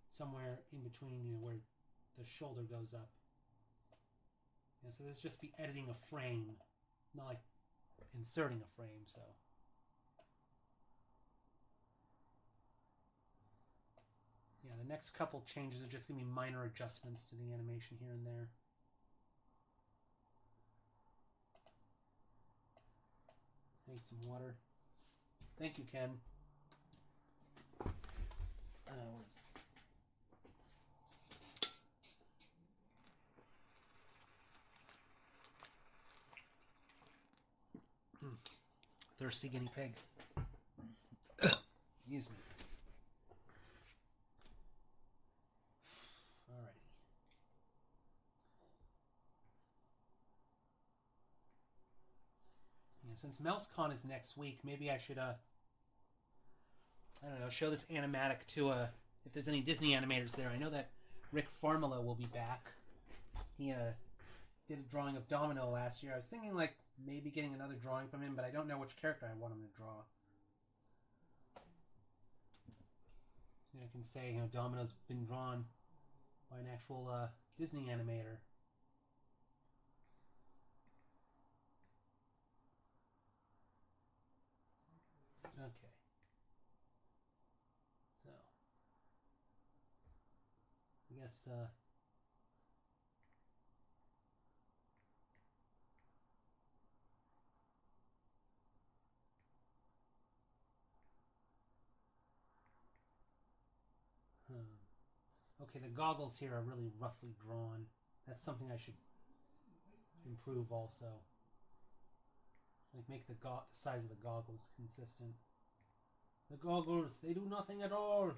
somewhere in between, where the shoulder goes up. So this just be editing a frame, not like inserting a frame, so. Yeah, the next couple changes are just going to be minor adjustments to the animation here and there. I need some water. Thank you, Ken. Thirsty guinea pig. Excuse me. Alrighty. Since MouseCon is next week, maybe I should, I don't know, show this animatic to, if there's any Disney animators there. I know that Rick Farmelo will be back. He, did a drawing of Domino last year. I was thinking, like, maybe getting another drawing from him, but I don't know which character I want him to draw. I can say, Domino's been drawn by an actual, Disney animator. Okay. So, I guess, okay, the goggles here are really roughly drawn. That's something I should improve also. Like, make the size of the goggles consistent. The goggles, they do nothing at all.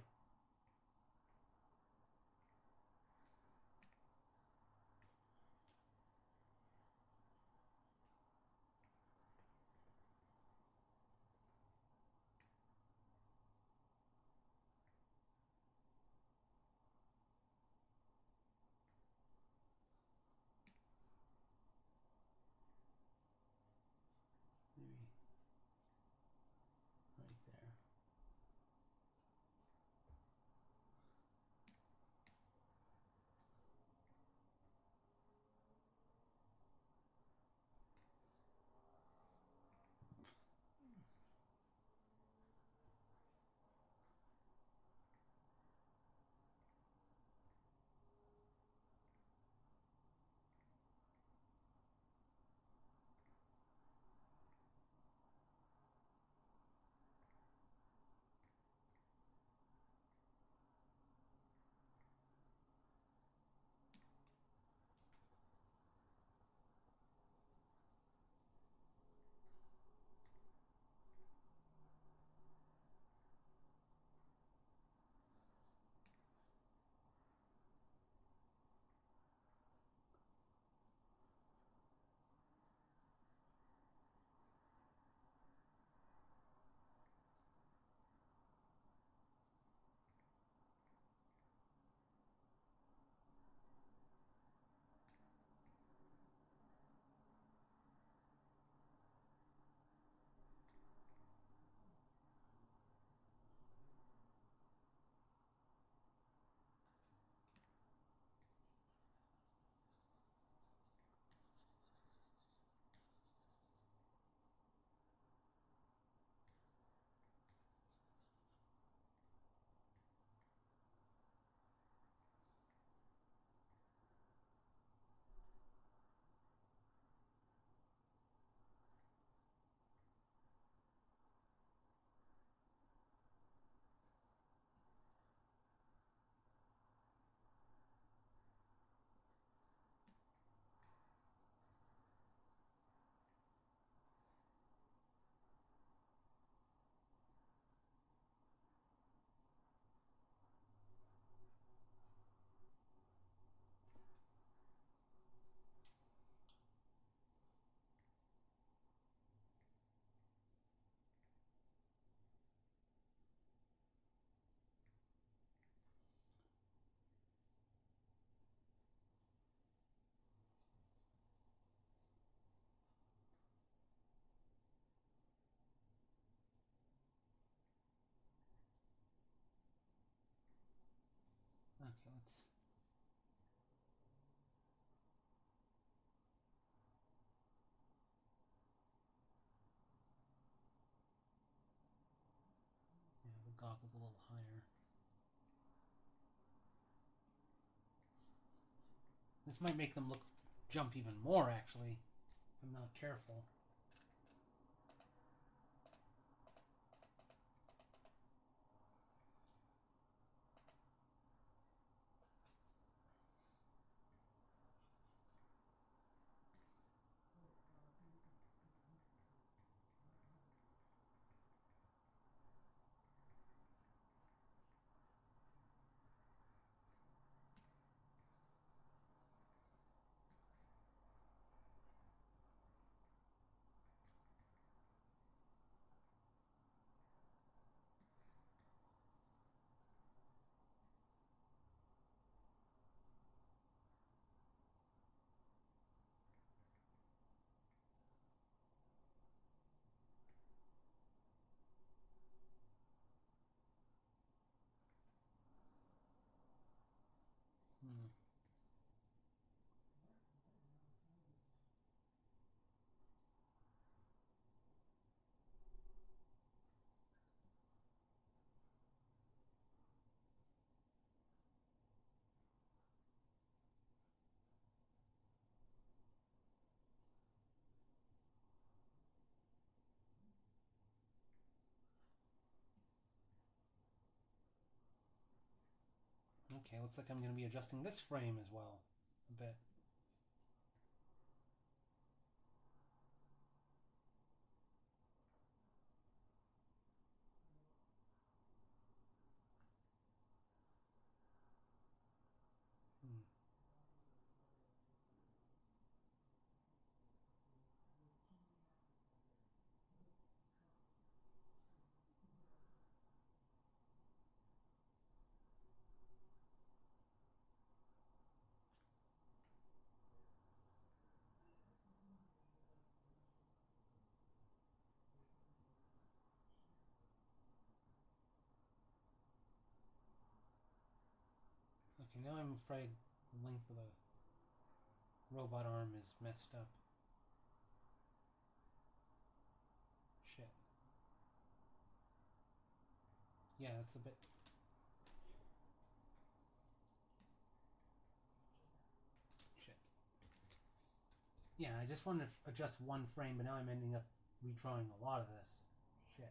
Okay, let's... Yeah, the goggle's a little higher. This might make them jump even more, actually, if I'm not careful. Hmm. Okay, looks like I'm going to be adjusting this frame as well a bit. Hmm. Okay, now I'm afraid the length of the robot arm is messed up. Shit. Yeah, that's a bit... Shit. Yeah, I just wanted to adjust one frame, but now I'm ending up redrawing a lot of this. Shit.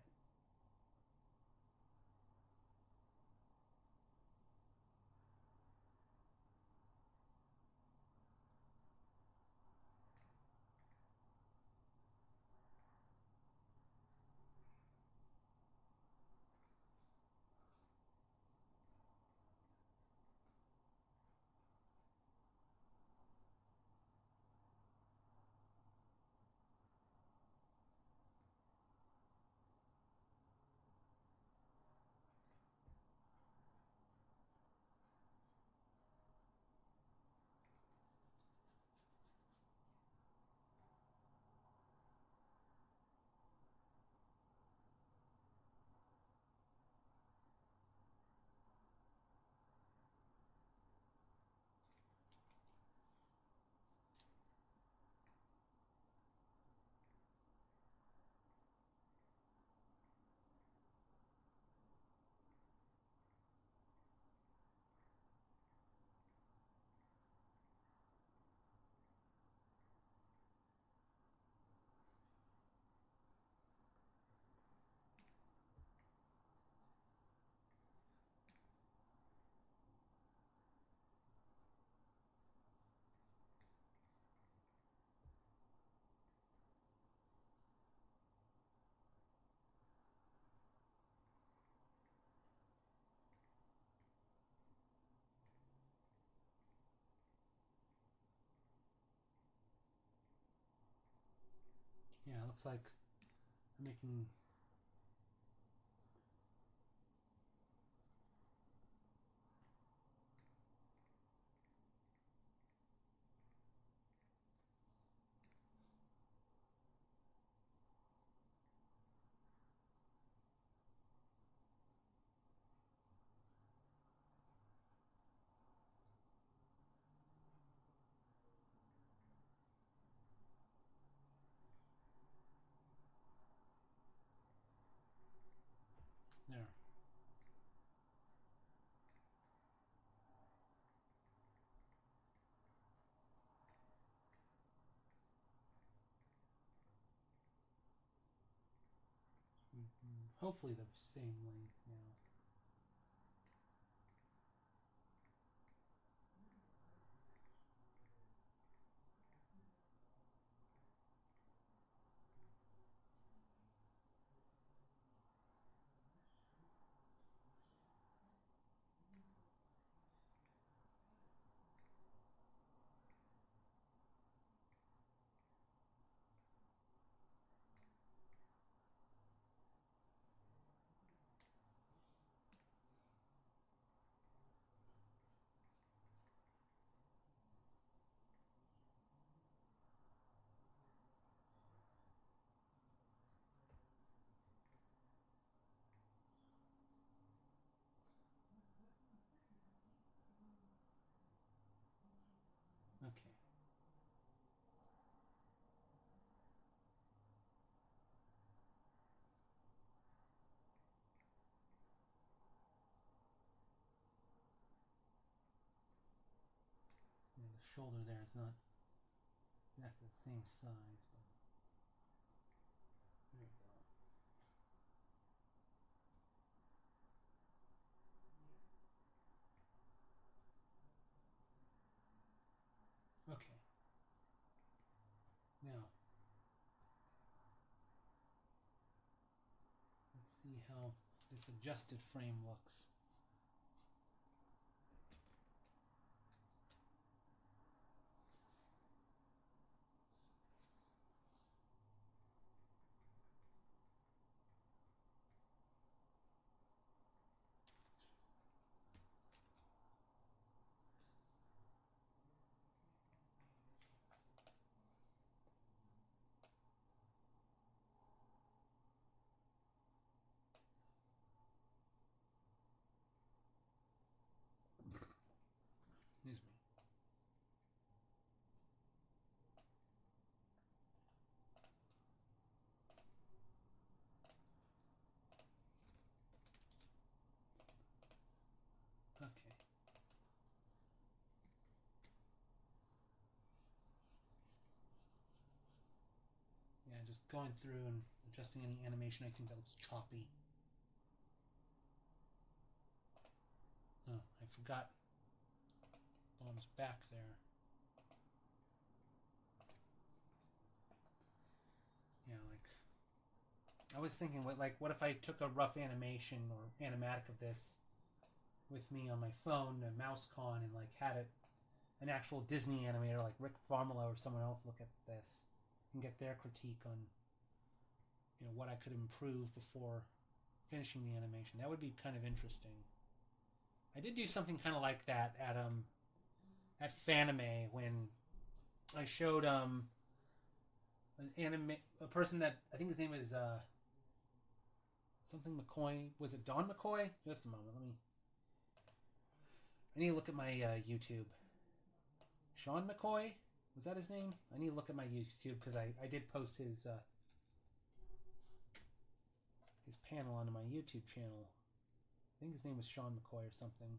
Yeah, it looks like I'm making... Hopefully the same length now. Okay. Yeah, the shoulder there is not exactly the same size, but there you go. Okay. Now, let's see how this adjusted frame looks. Excuse me. Okay. Yeah, just going through and adjusting any animation I think that looks choppy. Oh, I forgot Bomb's back there. Yeah, like I was thinking, what if I took a rough animation or animatic of this with me on my phone, a mouse con, and like had it an actual Disney animator like Rick Farmelo or someone else look at this and get their critique on what I could improve before finishing the animation. That would be kind of interesting. I did do something kind of like that at Fanime when I showed a person that I think his name is something McCoy. Was it Don McCoy? Just a moment. I need to look at my YouTube. Sean McCoy? Was that his name? I need to look at my YouTube because I did post his panel onto my YouTube channel. I think his name was Sean McCoy or something.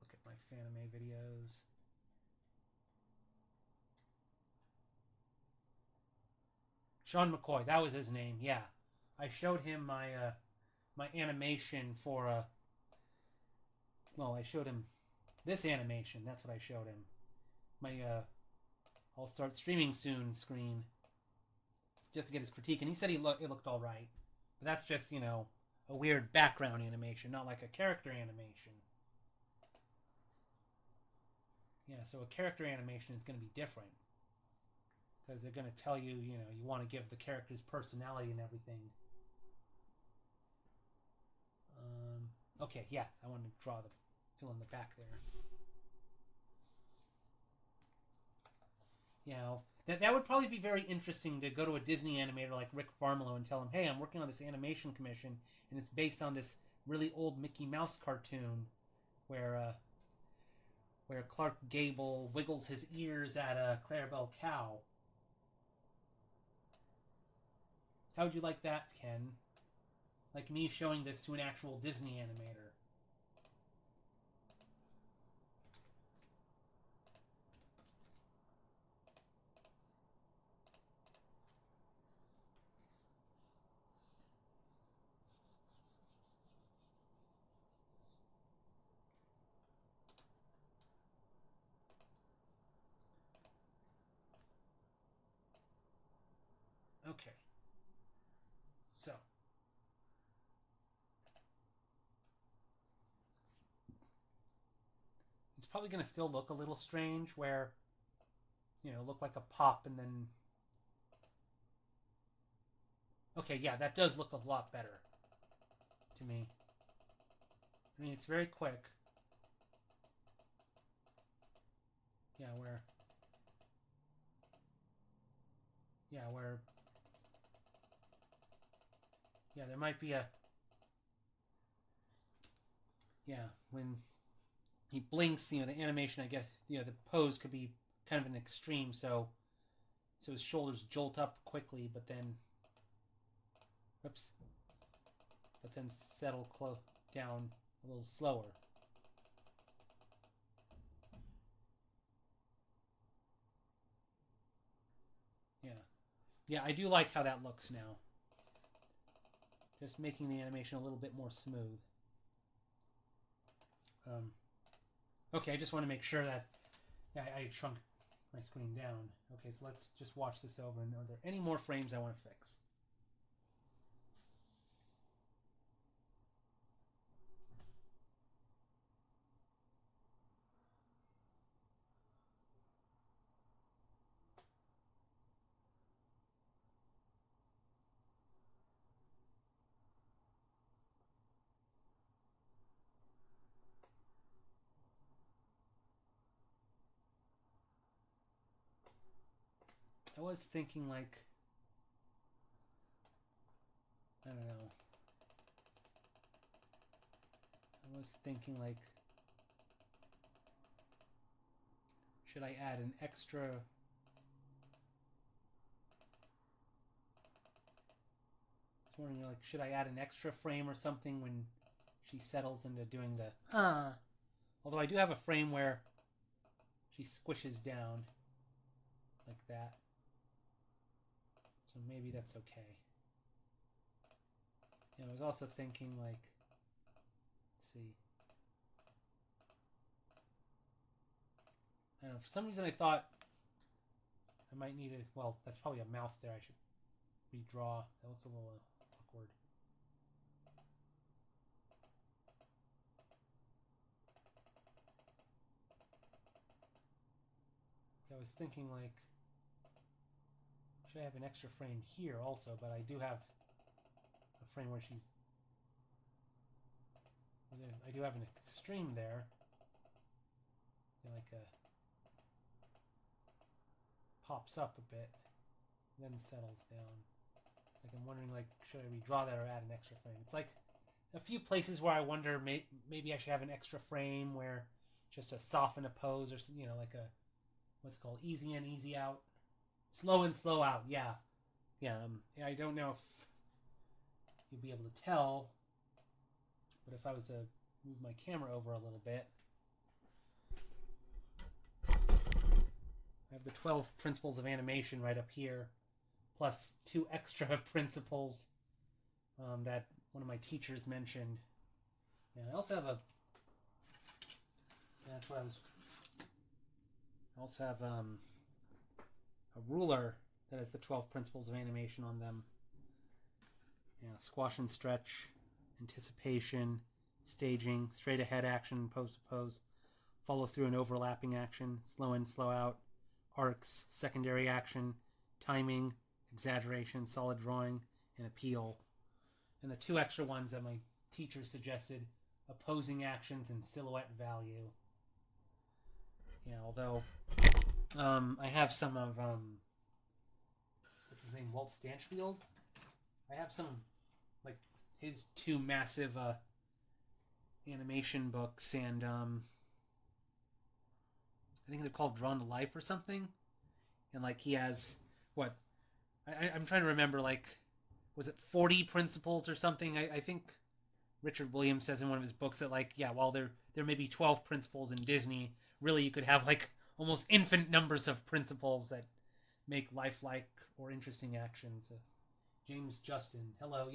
Look at my Fanime videos. Sean McCoy, that was his name. Yeah, I showed him my animation for I showed him this animation. That's what I showed him. My I'll start streaming soon screen, just to get his critique, and he said it looked all right. But that's just a weird background animation, not like a character animation. Yeah, so a character animation is going to be different because they're going to tell you, you want to give the characters personality and everything. Okay, yeah, I want to fill in the back there. That would probably be very interesting to go to a Disney animator like Rick Farmelo and tell him, hey, I'm working on this animation commission, and it's based on this really old Mickey Mouse cartoon where Clark Gable wiggles his ears at a Clarabelle cow. How would you like that, Ken? Like me showing this to an actual Disney animator. Okay. So. It's probably going to still look a little strange where, look like a pop and then... Okay, yeah, that does look a lot better to me. I mean, it's very quick. Yeah, where... Yeah, there might be a... Yeah, when he blinks, the animation, I guess, the pose could be kind of an extreme, so his shoulders jolt up quickly, but then... Oops. But then settle down a little slower. Yeah. Yeah, I do like how that looks now. Just making the animation a little bit more smooth. Okay, I just want to make sure that I shrunk my screen down. Okay, so let's just watch this over. And are there any more frames I want to fix? I was thinking, like, I don't know. I was thinking, like, should I add an extra... I was wondering, like, should I add an extra frame or something when she settles into doing the... Although I do have a frame where she squishes down like that. So maybe that's okay. I was also thinking, like, let's see. I don't know, for some reason I thought I might need a... Well, that's probably a mouth there. I should redraw. That looks a little awkward. I was thinking, like, should I have an extra frame here also? But I do have a frame where she's... I do have an extreme there. Like a... Pops up a bit, then settles down. Like, I'm wondering, like, should I redraw that or add an extra frame? It's like a few places where I wonder maybe I should have an extra frame where just to soften a pose, or like a what's it called, easy in, easy out, slow in, slow out. Yeah. I don't know if you'll be able to tell, but if I was to move my camera over a little bit, I have the 12 principles of animation right up here, plus 2 extra principles that one of my teachers mentioned. And I also have a... That's what I was... I also have a ruler that has the 12 principles of animation on them. Squash and stretch, anticipation, staging, straight ahead action, pose to pose, follow through and overlapping action, slow in, slow out, arcs, secondary action, timing, exaggeration, solid drawing, and appeal. And the 2 extra ones that my teacher suggested, opposing actions and silhouette value. Although I have some of what's his name, Walt Stanchfield. I have some, like, his 2 massive animation books, and I think they're called Drawn to Life or something. And, like, he has what I'm trying to remember, like, was it 40 principles or something? I think Richard Williams says in one of his books that, like, while there may be 12 principles in Disney, really you could have, like, almost infinite numbers of principles that make lifelike or interesting actions. James Justin, hello,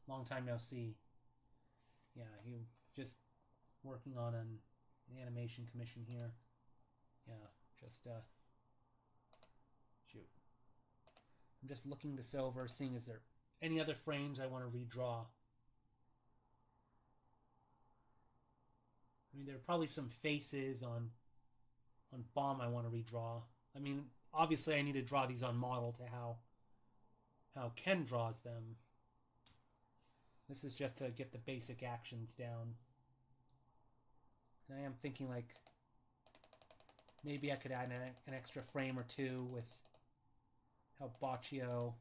long time no see. He just working on an animation commission here. Just shoot. I'm just looking this over, seeing is there any other frames I want to redraw. I mean, there are probably some faces on Bomb I want to redraw. I mean, obviously I need to draw these on model to how Ken draws them. This is just to get the basic actions down. And I am thinking like maybe I could add an extra frame or two with how Baccio,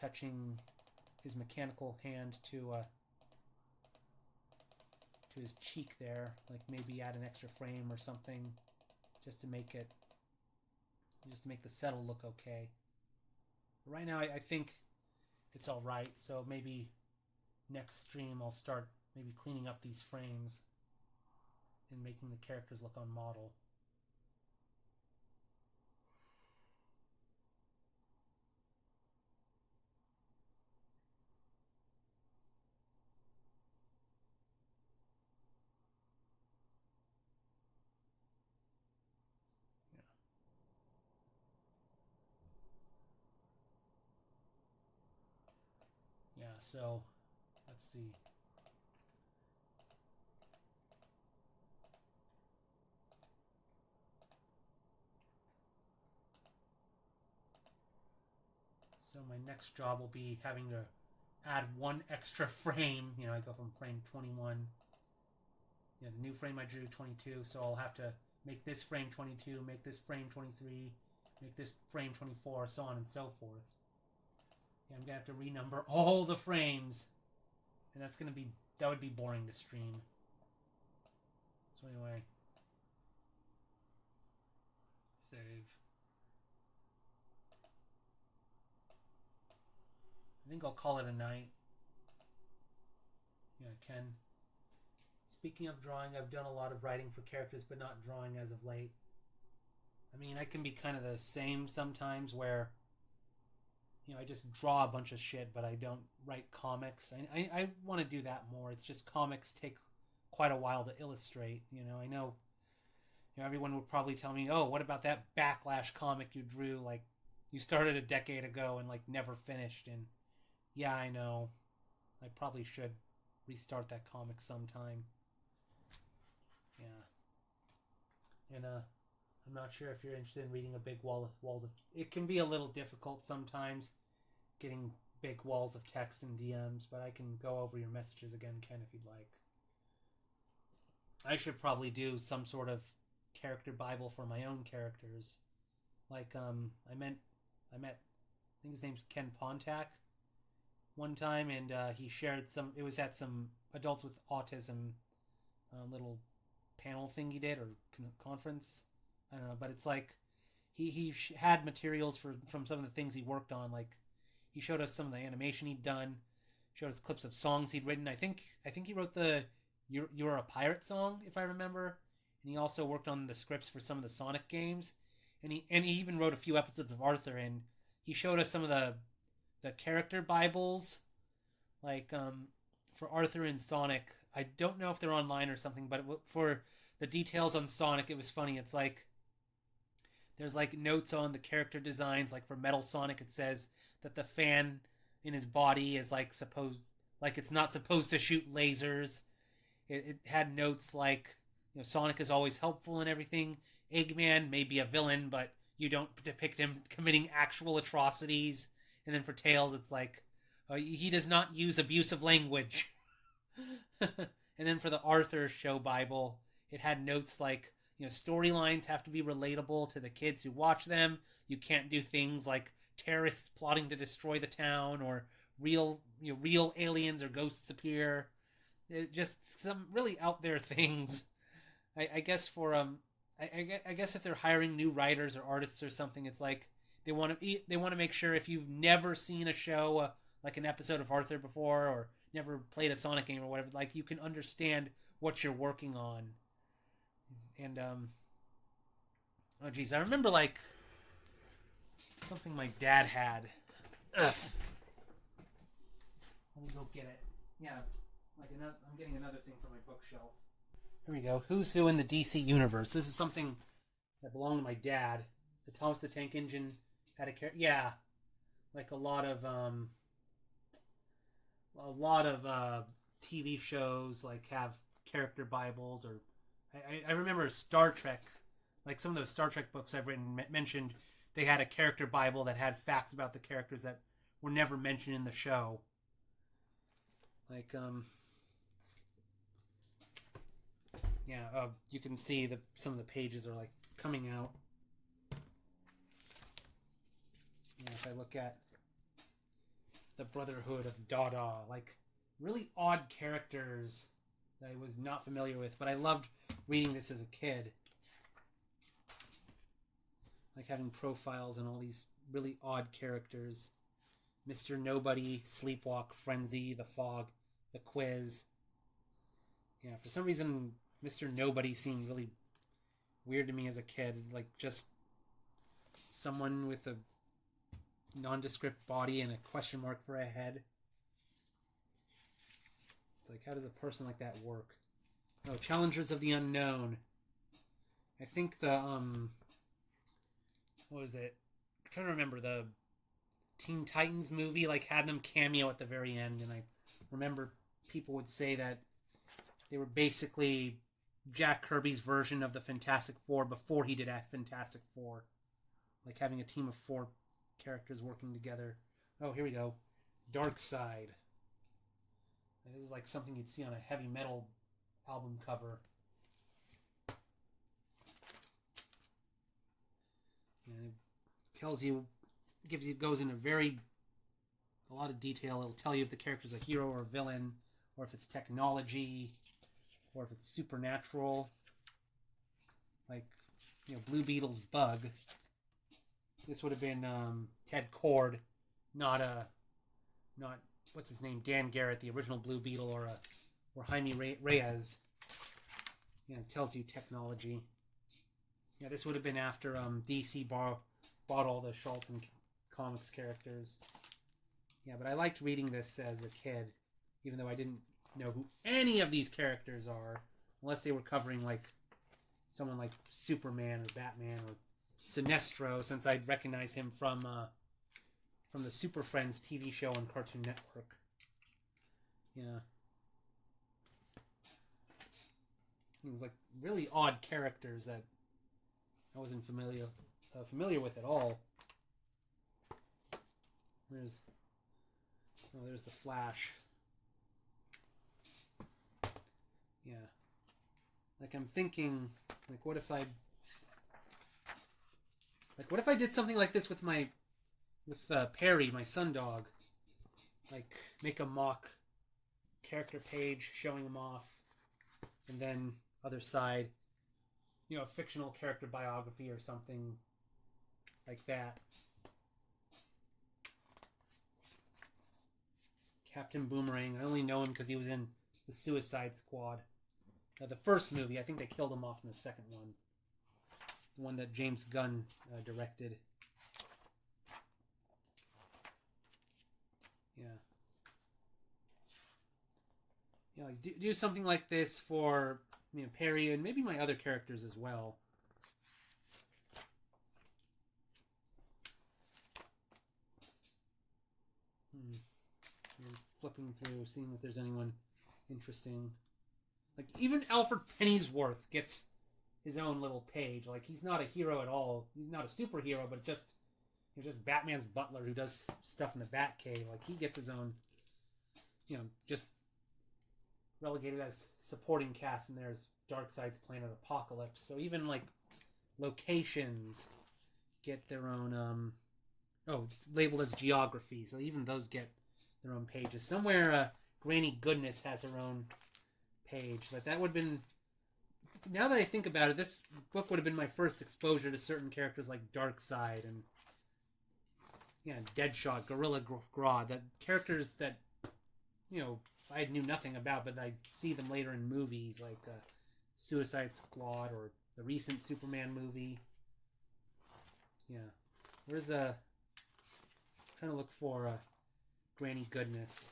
touching his mechanical hand to his cheek there, like maybe add an extra frame or something, just to make the settle look okay. But right now, I think it's all right. So maybe next stream I'll start maybe cleaning up these frames and making the characters look on model. Yeah, so let's see. So my next job will be having to add one extra frame. I go from frame 21. The new frame I drew 22, so I'll have to make this frame 22, make this frame 23, make this frame 24, so on and so forth. Yeah, I'm gonna have to renumber all the frames, and that would be boring to stream. So anyway, save. I think I'll call it a night. Yeah, Ken. Speaking of drawing, I've done a lot of writing for characters, but not drawing as of late. I mean, I can be kind of the same sometimes where, I just draw a bunch of shit, but I don't write comics. I want to do that more. It's just comics take quite a while to illustrate. I know everyone would probably tell me, oh, what about that Backlash comic you drew? Like, you started a decade ago and, like, never finished. And, yeah, I know. I probably should restart that comic sometime. Yeah. And, I'm not sure if you're interested in reading a big walls of... It can be a little difficult sometimes, getting big walls of text and DMs, but I can go over your messages again, Ken, if you'd like. I should probably do some sort of character Bible for my own characters. Like, I met, I think his name's Ken Pontac, one time, and he shared it was at some adults with autism little panel thing he did, or conference. I don't know, but it's like he had materials from some of the things he worked on. Like, he showed us some of the animation he'd done, showed us clips of songs he'd written. I think he wrote the "You're a Pirate" song, if I remember, and he also worked on the scripts for some of the Sonic games, and he even wrote a few episodes of Arthur. And he showed us some of the character Bibles, like for Arthur and Sonic. I don't know if they're online or something, but for the details on Sonic, it was funny. It's like there's like notes on the character designs. Like for Metal Sonic, it says that the fan in his body is like it's not supposed to shoot lasers. It had notes like, Sonic is always helpful and everything. Eggman may be a villain, but you don't depict him committing actual atrocities. And then for Tails, it's like, he does not use abusive language. And then for the Arthur show Bible, it had notes like, storylines have to be relatable to the kids who watch them. You can't do things like terrorists plotting to destroy the town, or real aliens or ghosts appear. Just some really out there things. I guess for I guess if they're hiring new writers or artists or something, it's like they want to make sure if you've never seen a show like an episode of Arthur before, or never played a Sonic game or whatever, like you can understand what you're working on. And oh geez, I remember like something my dad had. Ugh. Let me go get it. Yeah, like I'm getting another thing for my bookshelf. Here we go. Who's Who in the DC Universe. This is something that belonged to my dad. The Thomas the Tank Engine had a character. Yeah, like a lot of TV shows like have character Bibles, or I remember Star Trek, like some of those Star Trek books I've written mentioned they had a character Bible that had facts about the characters that were never mentioned in the show. Like yeah, you can see that some of the pages are like coming out. Yeah, if I look at the Brotherhood of Dada, like really odd characters that I was not familiar with, but I loved reading this as a kid. Like having profiles and all these really odd characters. Mr. Nobody, Sleepwalk, Frenzy, The Fog, The Quiz. Yeah, for some reason, Mr. Nobody seemed really weird to me as a kid. Like just someone with a nondescript body and a question mark for a head. It's like, how does a person like that work? Oh, Challengers of the Unknown. I think the, what was it? I'm trying to remember. The Teen Titans movie, like, had them cameo at the very end, and I remember people would say that they were basically Jack Kirby's version of the Fantastic Four before he did Fantastic Four. Like, having a team of 4 characters working together. Oh, here we go. Dark Side. This is like something you'd see on a heavy metal album cover. And it tells you, goes into a lot of detail. It'll tell you if the character's a hero or a villain, or if it's technology, or if it's supernatural. Like, Blue Beetle's Bug. This would have been Ted Kord, not what's his name, Dan Garrett, the original Blue Beetle, or Jaime Reyes. It tells you technology. Yeah, this would have been after DC bought all the Charlton Comics characters. Yeah, but I liked reading this as a kid, even though I didn't know who any of these characters are, unless they were covering like someone like Superman or Batman or Sinestro, since I'd recognize him from the Super Friends TV show on Cartoon Network. Yeah. It was like really odd characters that I wasn't familiar with at all. There's the Flash. Yeah. Like I'm thinking, like what if I did something like this with Perry, my sun dog? Like make a mock character page showing him off, and then other side, a fictional character biography or something like that. Captain Boomerang. I only know him because he was in the Suicide Squad. The first movie. I think they killed him off in the second one. The one that James Gunn directed. Yeah. Like do something like this for Perry and maybe my other characters as well. Flipping through, seeing if there's anyone interesting. Like even Alfred Pennyworth gets his own little page. Like he's not a hero at all. He's not a superhero, but just Batman's butler who does stuff in the Batcave. Like he gets his own, just relegated as supporting cast, and there's Darkseid's Planet Apocalypse. So even like locations get their own it's labeled as geography, so even those get their own pages. Somewhere Granny Goodness has her own page. That would have been, now that I think about it, this book would have been my first exposure to certain characters like Darkseid and Deadshot, Gorilla Grodd, that characters that I knew nothing about, but I see them later in movies like Suicide Squad or the recent Superman movie. Yeah, where's trying to look for Granny Goodness.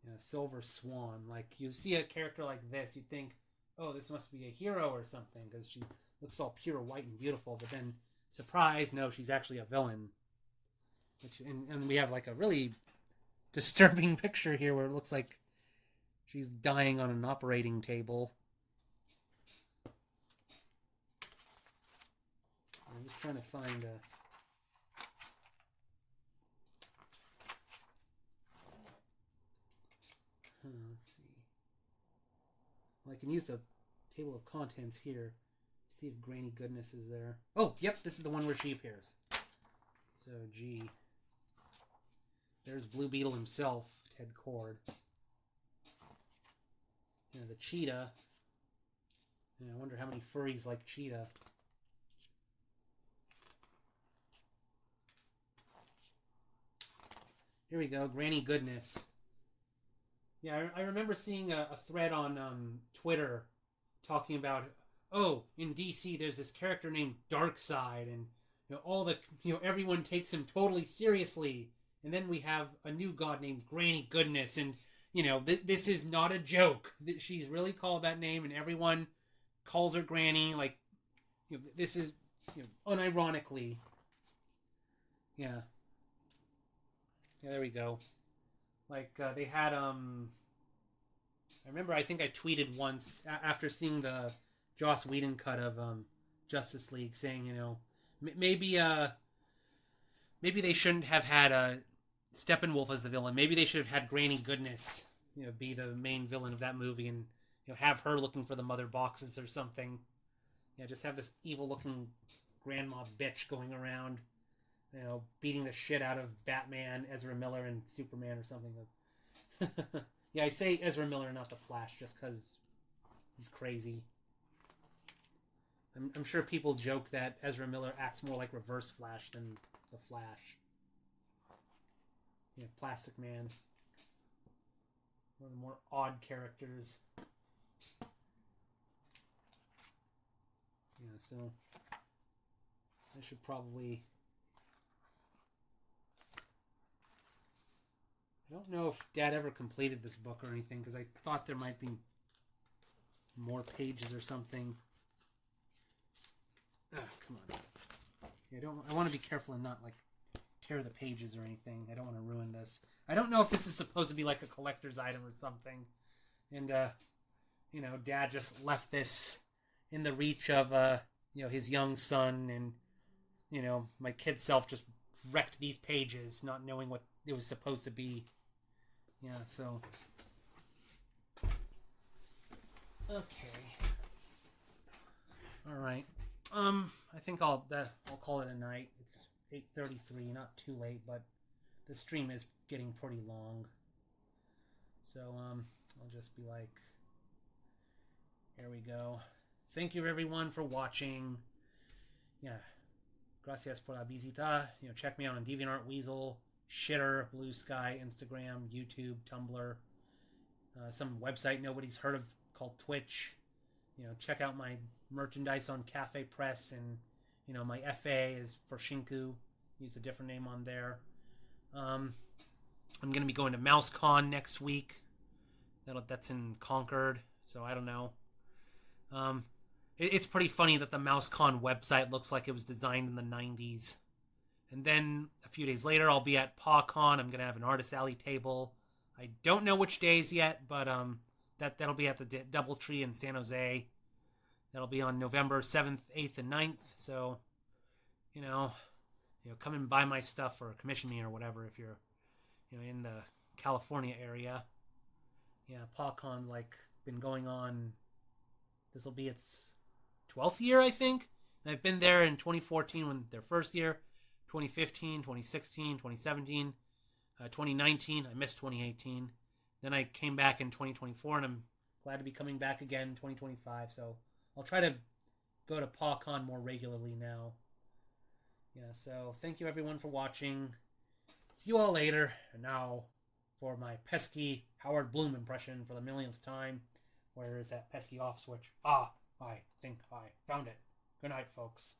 Yeah, Silver Swan. Like you see a character like this, you think, oh, this must be a hero or something, because she looks all pure white and beautiful, but then, surprise, no, she's actually a villain. And we have like a really disturbing picture here where it looks like she's dying on an operating table. I'm just trying to find a... let's see. Well, I can use the table of contents here. See if Granny Goodness is there. Oh, yep, this is the one where she appears. So, G. There's Blue Beetle himself, Ted Cord. You know, the cheetah. I wonder how many furries like cheetah. Here we go, Granny Goodness. Yeah, I remember seeing a thread on Twitter talking about, oh, in DC there's this character named Darkseid, and everyone takes him totally seriously. And then we have a new god named Granny Goodness, and this is not a joke. She's really called that name, and everyone calls her Granny. Like, this is unironically. Yeah. Yeah, there we go. Like, they had, I remember, I think I tweeted once, after seeing the Joss Whedon cut of Justice League, saying, maybe they shouldn't have had Steppenwolf as the villain. Maybe they should have had Granny Goodness, be the main villain of that movie, and, have her looking for the mother boxes or something. Yeah, just have this evil-looking grandma bitch going around, beating the shit out of Batman, Ezra Miller, and Superman or something. Yeah, I say Ezra Miller, not the Flash, just because he's crazy. I'm sure people joke that Ezra Miller acts more like Reverse Flash than the Flash. Yeah, Plastic Man. One of the more odd characters. Yeah, so I should probably... I don't know if Dad ever completed this book or anything, because I thought there might be more pages or something. Come on. Yeah, I want to be careful and not, like, tear the pages or anything. I don't want to ruin this. I don't know if this is supposed to be, like, a collector's item or something. And, Dad just left this in the reach of, his young son, and, my kid self just wrecked these pages, not knowing what it was supposed to be. Yeah, so... Okay. Alright. I think I'll call it a night. It's 8:33, not too late, but the stream is getting pretty long. So, I'll just be like, here we go. Thank you everyone for watching. Yeah. Gracias por la visita. Check me out on DeviantArt, Weasel, Shitter, Blue Sky, Instagram, YouTube, Tumblr, some website nobody's heard of called Twitch. Check out my merchandise on Cafe Press, and my FA is for Shinku. Use a different name on there. I'm gonna be going to MouseCon next week. That's in Concord, so I don't know. It's pretty funny that the MouseCon website looks like it was designed in the 90s. And then a few days later, I'll be at PawCon. I'm gonna have an Artist Alley table. I don't know which days yet, but that'll be at the Doubletree in San Jose. That'll be on November 7th, 8th, and 9th. So, come and buy my stuff or commission me or whatever if you're, in the California area. Yeah, PawCon's been going on. This will be its 12th year, I think. And I've been there in 2014 when their first year, 2015, 2016, 2017, 2019. I missed 2018. Then I came back in 2024, and I'm glad to be coming back again in 2025. So I'll try to go to PawCon more regularly now. Yeah, so thank you everyone for watching. See you all later. And now for my pesky Howard Bloom impression for the millionth time. Where is that pesky off switch? I think I found it. Good night, folks.